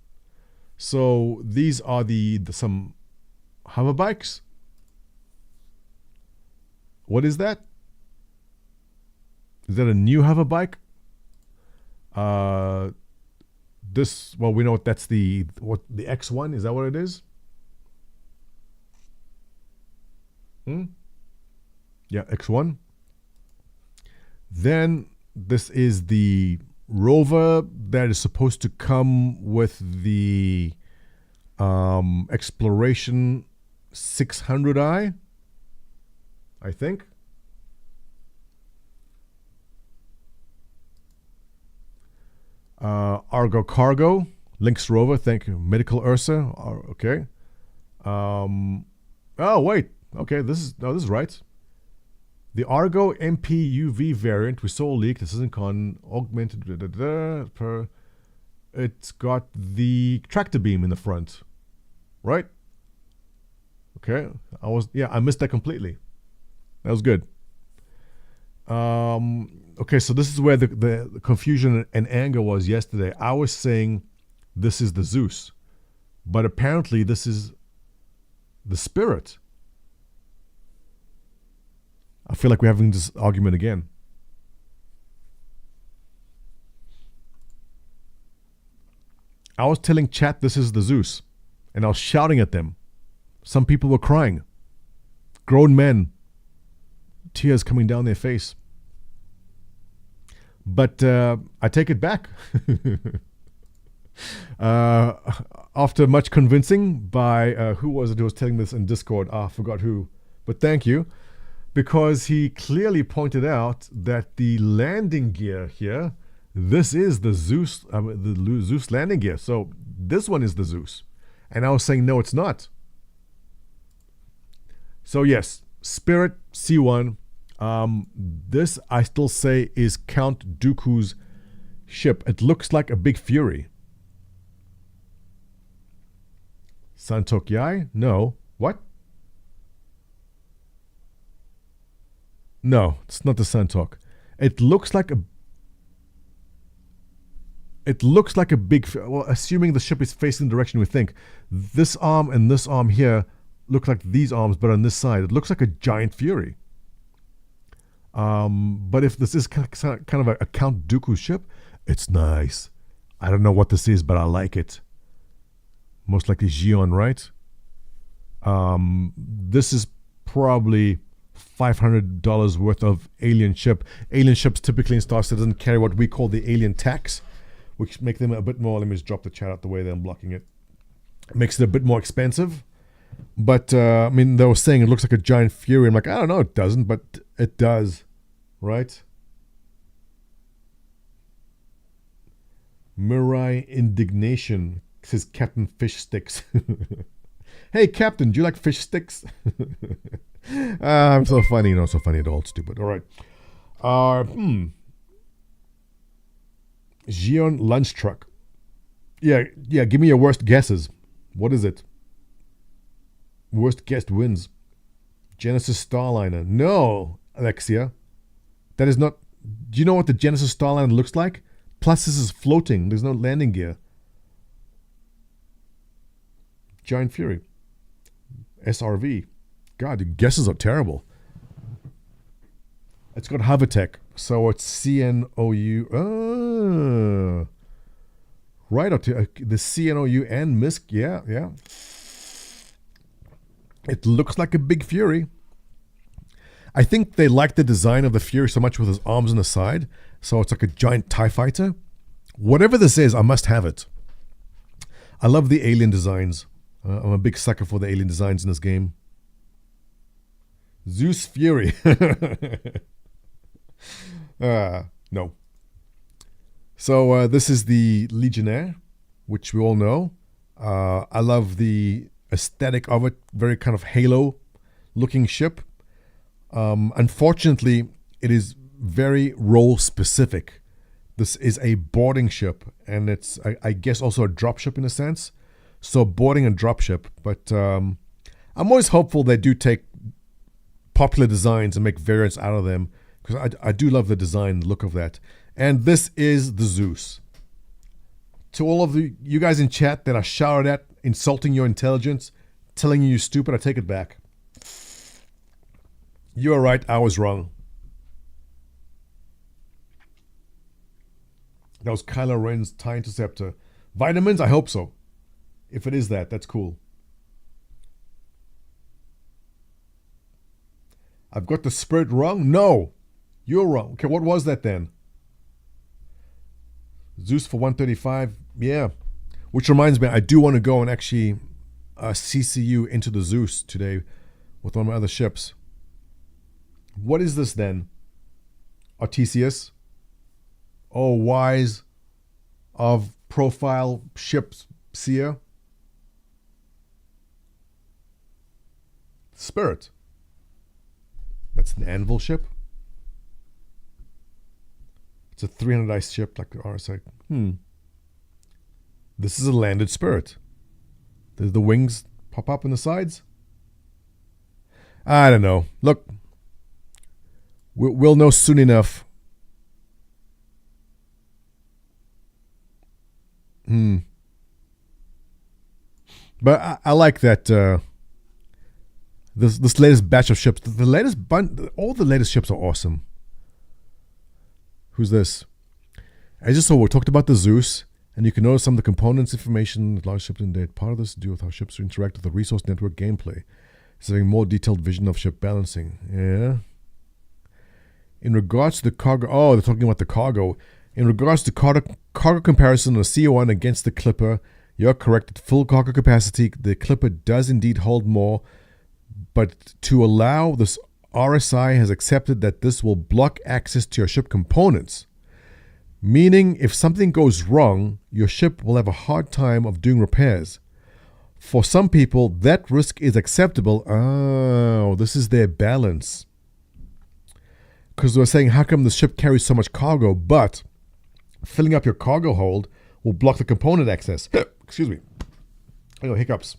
So these are some hover bikes. What is that? Is that a new hover bike? Well, we know that's the X1. Is that what it is? Yeah, X1. Then this is the rover that is supposed to come with the Exploration 600i, I think. Argo Cargo, Lynx rover, thank you. Medical Ursa, okay. Oh wait, okay, this is right. The Argo MP-UV variant we saw leaked. This isn't augmented. It's got the tractor beam in the front, right? Okay, I missed that completely. That was good. Okay, so this is where the confusion and anger was yesterday. I was saying this is the Zeus, but apparently this is the Spirit. I feel like we're having this argument again. I was telling chat this is the Zeus, and I was shouting at them. Some people were crying. Grown men. Tears coming down their face. But I take it back. After much convincing by, who was it who was telling this in Discord? I forgot who. But thank you. Because he clearly pointed out that the landing gear here, this is the Zeus landing gear. So this one is the Zeus. And I was saying, no, it's not. So yes, Spirit C1. This, I still say, is Count Dooku's ship. It looks like a big Fury. Santok Yai? No. What? No, it's not the Santok. It looks like a big, well, assuming the ship is facing the direction we think. This arm and this arm here look like these arms, but on this side, it looks like a giant Fury. But if this is kind of a Count Dooku ship, it's nice. I don't know what this is, but I like it. Most likely Xion, right? This is probably $500 worth of alien ship. Alien ships typically in Star Citizen carry what we call the alien tax, which make them a bit more, let me just drop the chat out the way that I'm blocking it. Makes it a bit more expensive. But, I mean, they were saying it looks like a giant Fury. I'm like, I don't know, it doesn't, but it does, right? Mirai Indignation says Captain Fish Sticks. Hey, Captain, do you like fish sticks? I'm so funny, so funny at all, stupid. All right. Xion lunch truck. Yeah, give me your worst guesses. What is it? Worst guess wins. Genesis Starliner. No, Alexia. That is not... Do you know what the Genesis Starliner looks like? Plus this is floating. There's no landing gear. Giant Fury. SRV. God, the guesses are terrible. It's got Hovertech. So it's CNOU. Right up to the CNOU and MISC. Yeah. It looks like a big Fury. I think they like the design of the Fury so much with his arms on the side. So it's like a giant TIE fighter. Whatever this is, I must have it. I love the alien designs. I'm a big sucker for the alien designs in this game. Zeus Fury. No. So this is the Legionnaire, which we all know. I love the aesthetic of it. Very kind of Halo looking ship. Unfortunately, it is very role specific. This is a boarding ship, and it's, I guess, also a dropship in a sense. So boarding and dropship. But I'm always hopeful they do take popular designs and make variants out of them, because I do love the design look of that. And this is the Zeus. To all of you guys in chat that I shouted at, insulting your intelligence, telling you you're stupid, I take it back. You are right, I was wrong. That was Kylo Ren's TIE Interceptor. Vitamins? I hope so. If it is that, that's cool. I've got the Spirit wrong? No! You're wrong. Okay, what was that then? Zeus for 135? Yeah. Which reminds me, I do want to go and actually CCU into the Zeus today with one of my other ships. What is this then? Artesius? Oh, Wise of Profile Ships Seer? Spirit. That's an Anvil ship. It's a 300 ice ship like the RSI. This is a landed Spirit. Does the wings pop up on the sides? I don't know. Look, we'll know soon enough. But I like that this latest batch of ships. All the latest ships are awesome. Who's this? As you saw, we talked about the Zeus, and you can notice some of the components, information, large ships in date. Part of this to do with how ships interact with the resource network gameplay. It's having more detailed vision of ship balancing. Yeah. In regards to the cargo, they're talking about the cargo. In regards to cargo comparison of CO1 against the Clipper, you're correct. At full cargo capacity, the Clipper does indeed hold more, but to allow this, RSI has accepted that this will block access to your ship components. Meaning, if something goes wrong, your ship will have a hard time of doing repairs. For some people, that risk is acceptable. Oh, this is their balance. Because we're saying, how come the ship carries so much cargo, but filling up your cargo hold will block the component access? Excuse me. I know, hiccups.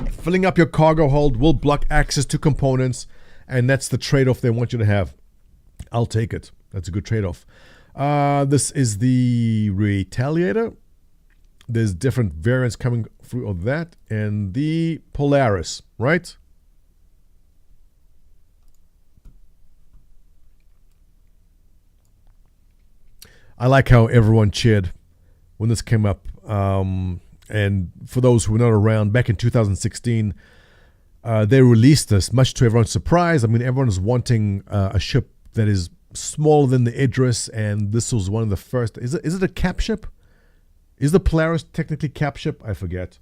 Filling up your cargo hold will block access to components, and that's the trade-off they want you to have. I'll take it. That's a good trade-off. This is the Retaliator. There's different variants coming through of that. And the Polaris, right? I like how everyone cheered when this came up. And for those who were not around, back in 2016, they released this, much to everyone's surprise. I mean, everyone is wanting a ship that is smaller than the Idris, and this was one of the first. Is it a cap ship? Is the Polaris technically cap ship? I forget.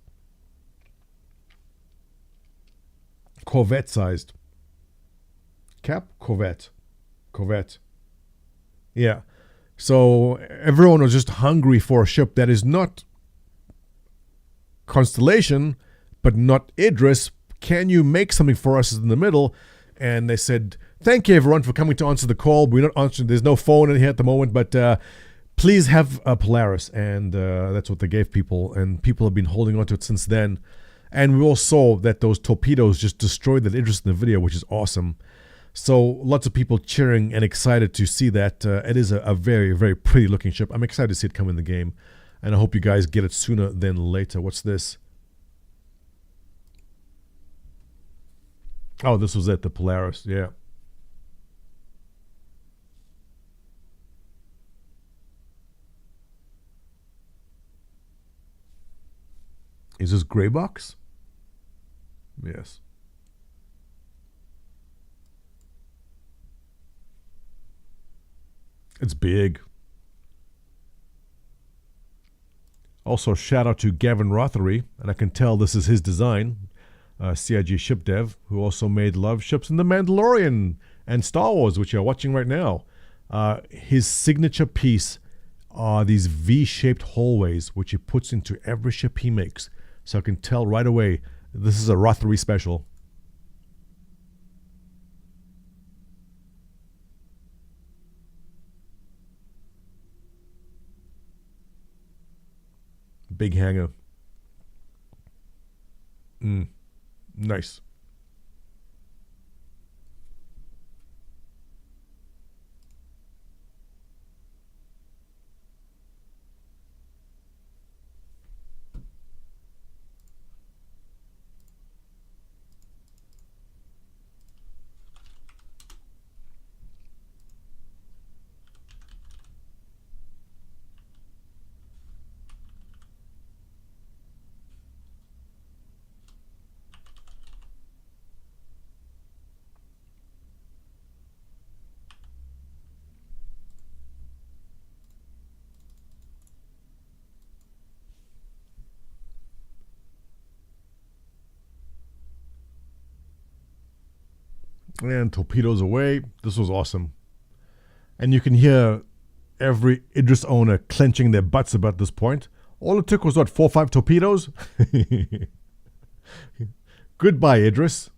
Corvette sized. Cap? Corvette. Yeah. So everyone was just hungry for a ship that is not Constellation, but not Idris. Can you make something for us in the middle? And they said, thank you everyone for coming to answer the call. We're not answering. There's no phone in here at the moment, but please have a Polaris. And that's what they gave people. And people have been holding on to it since then. And we all saw that those torpedoes just destroyed that Idris in the video, which is awesome. So lots of people cheering and excited to see that. It is a very, very pretty looking ship. I'm excited to see it come in the game. And I hope you guys get it sooner than later. What's this? Oh, this was it, the Polaris. Yeah. Is this gray box? Yes. It's big. Also, shout out to Gavin Rothery, and I can tell this is his design. CIG ship dev, who also made love ships in The Mandalorian and Star Wars, which you're watching right now. His signature piece are these V-shaped hallways, which he puts into every ship he makes. So I can tell right away, this is a Rothery special. Big hangar. Nice. And torpedoes away. This was awesome. And you can hear every Idris owner clenching their butts about this point. All it took was, what, 4 or 5 torpedoes? Goodbye, Idris.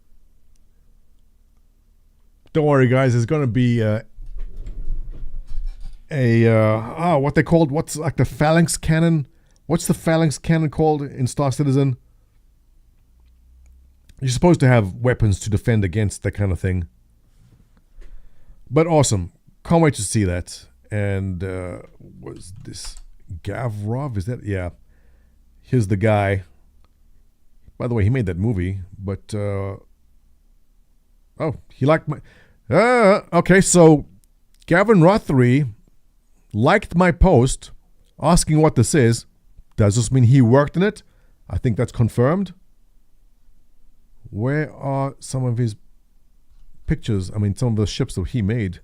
Don't worry, guys. There's going to be what they called, what's like the phalanx cannon? What's the phalanx cannon called in Star Citizen? You're supposed to have weapons to defend against that kind of thing. But awesome. Can't wait to see that. And was this Gavrov? Is that? Yeah. Here's the guy. By the way, he made that movie. But, oh, he liked my... okay, so Gavin Rothery liked my post asking what this is. Does this mean he worked in it? I think that's confirmed. Where are some of his pictures? I mean, some of the ships that he made.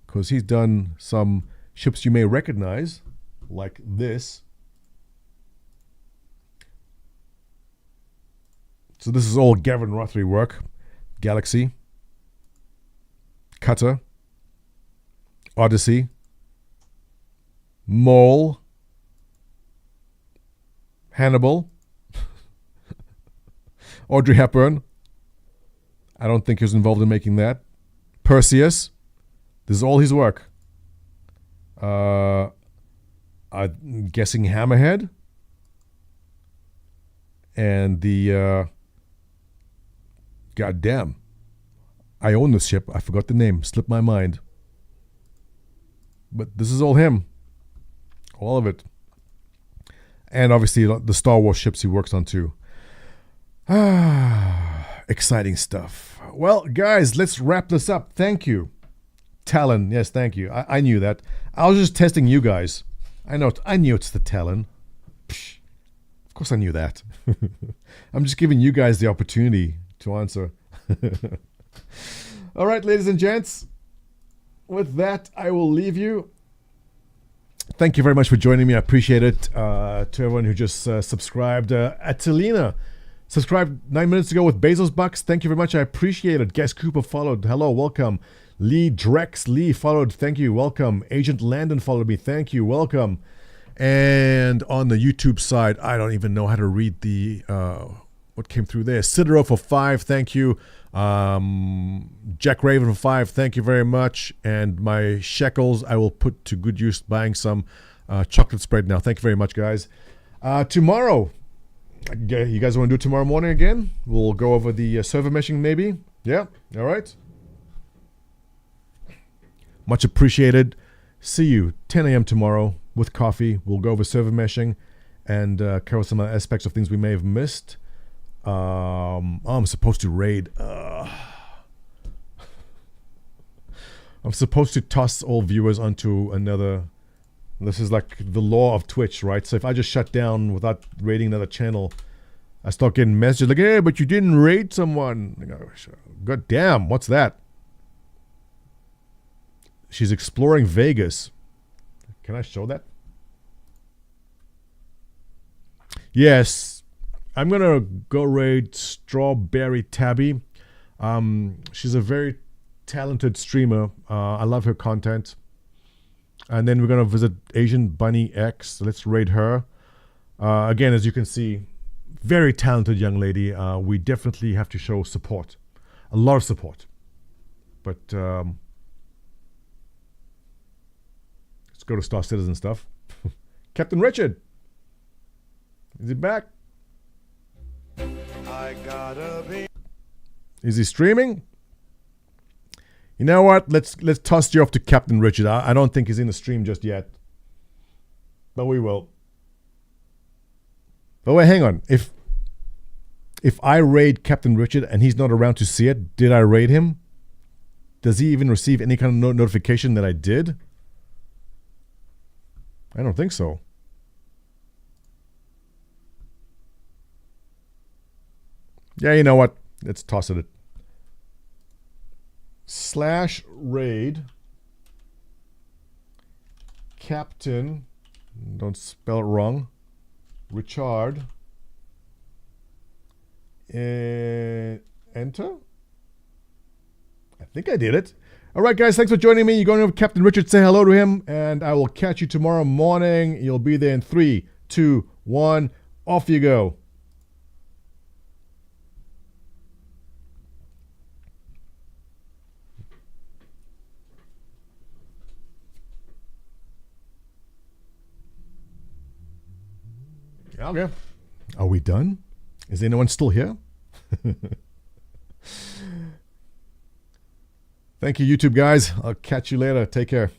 Because he's done some ships you may recognize, like this. So this is all Gavin Rothery work. Galaxy. Cutter. Odyssey. Mole. Hannibal. Audrey Hepburn. I don't think he was involved in making that. Perseus. This is all his work. I'm guessing Hammerhead. And the... goddamn. I own this ship. I forgot the name. Slipped my mind. But this is all him. All of it. And obviously the Star Wars ships he works on too. Exciting stuff. Well, guys, let's wrap this up. Thank you. Talon. Yes, thank you. I knew that. I was just testing you guys. I knew it's the Talon. Psh, of course I knew that. I'm just giving you guys the opportunity to answer. All right, ladies and gents. With that, I will leave you. Thank you very much for joining me. I appreciate it. To everyone who just subscribed. Atalina subscribed 9 minutes ago with Bezos Bucks. Thank you very much. I appreciate it. Guest Cooper followed. Hello, welcome. Lee Drex Lee followed. Thank you. Welcome. Agent Landon followed me. Thank you. Welcome. And on the YouTube side, I don't even know how to read the what came through there. Sidero for 5. Thank you. Jack Raven for 5. Thank you very much. And my shekels I will put to good use buying some chocolate spread now. Thank you very much, guys. Tomorrow, you guys want to do it tomorrow morning again? We'll go over the server meshing maybe. Yeah. All right. Much appreciated. See you 10 a.m. tomorrow with coffee. We'll go over server meshing and cover some other aspects of things we may have missed. I'm supposed to raid. I'm supposed to toss all viewers onto another. This is like the law of Twitch, right? So if I just shut down without raiding another channel, I start getting messages like, hey, but you didn't raid someone. I go, God damn, what's that? She's exploring Vegas. Can I show that? Yes. I'm going to go raid Strawberry Tabby. She's a very talented streamer. I love her content. And then we're going to visit Asian Bunny X. Let's raid her. Again, as you can see, very talented young lady. We definitely have to show support. A lot of support. But let's go to Star Citizen stuff. Captain Richard. Is he back? I gotta be. Is he streaming? You know what? Let's toss you off to Captain Richard. I don't think he's in the stream just yet. But we will. But wait, hang on. If I raid Captain Richard and he's not around to see it, did I raid him? Does he even receive any kind of notification that I did? I don't think so. Yeah, you know what? Let's toss it. /raid Captain, don't spell it wrong, Richard. Enter? I think I did it. All right, guys, thanks for joining me. You're going over to Captain Richard. Say hello to him, and I will catch you tomorrow morning. You'll be there in 3, 2, 1. Off you go. Okay. Are we done? Is anyone still here? Thank you, YouTube guys. I'll catch you later. Take care.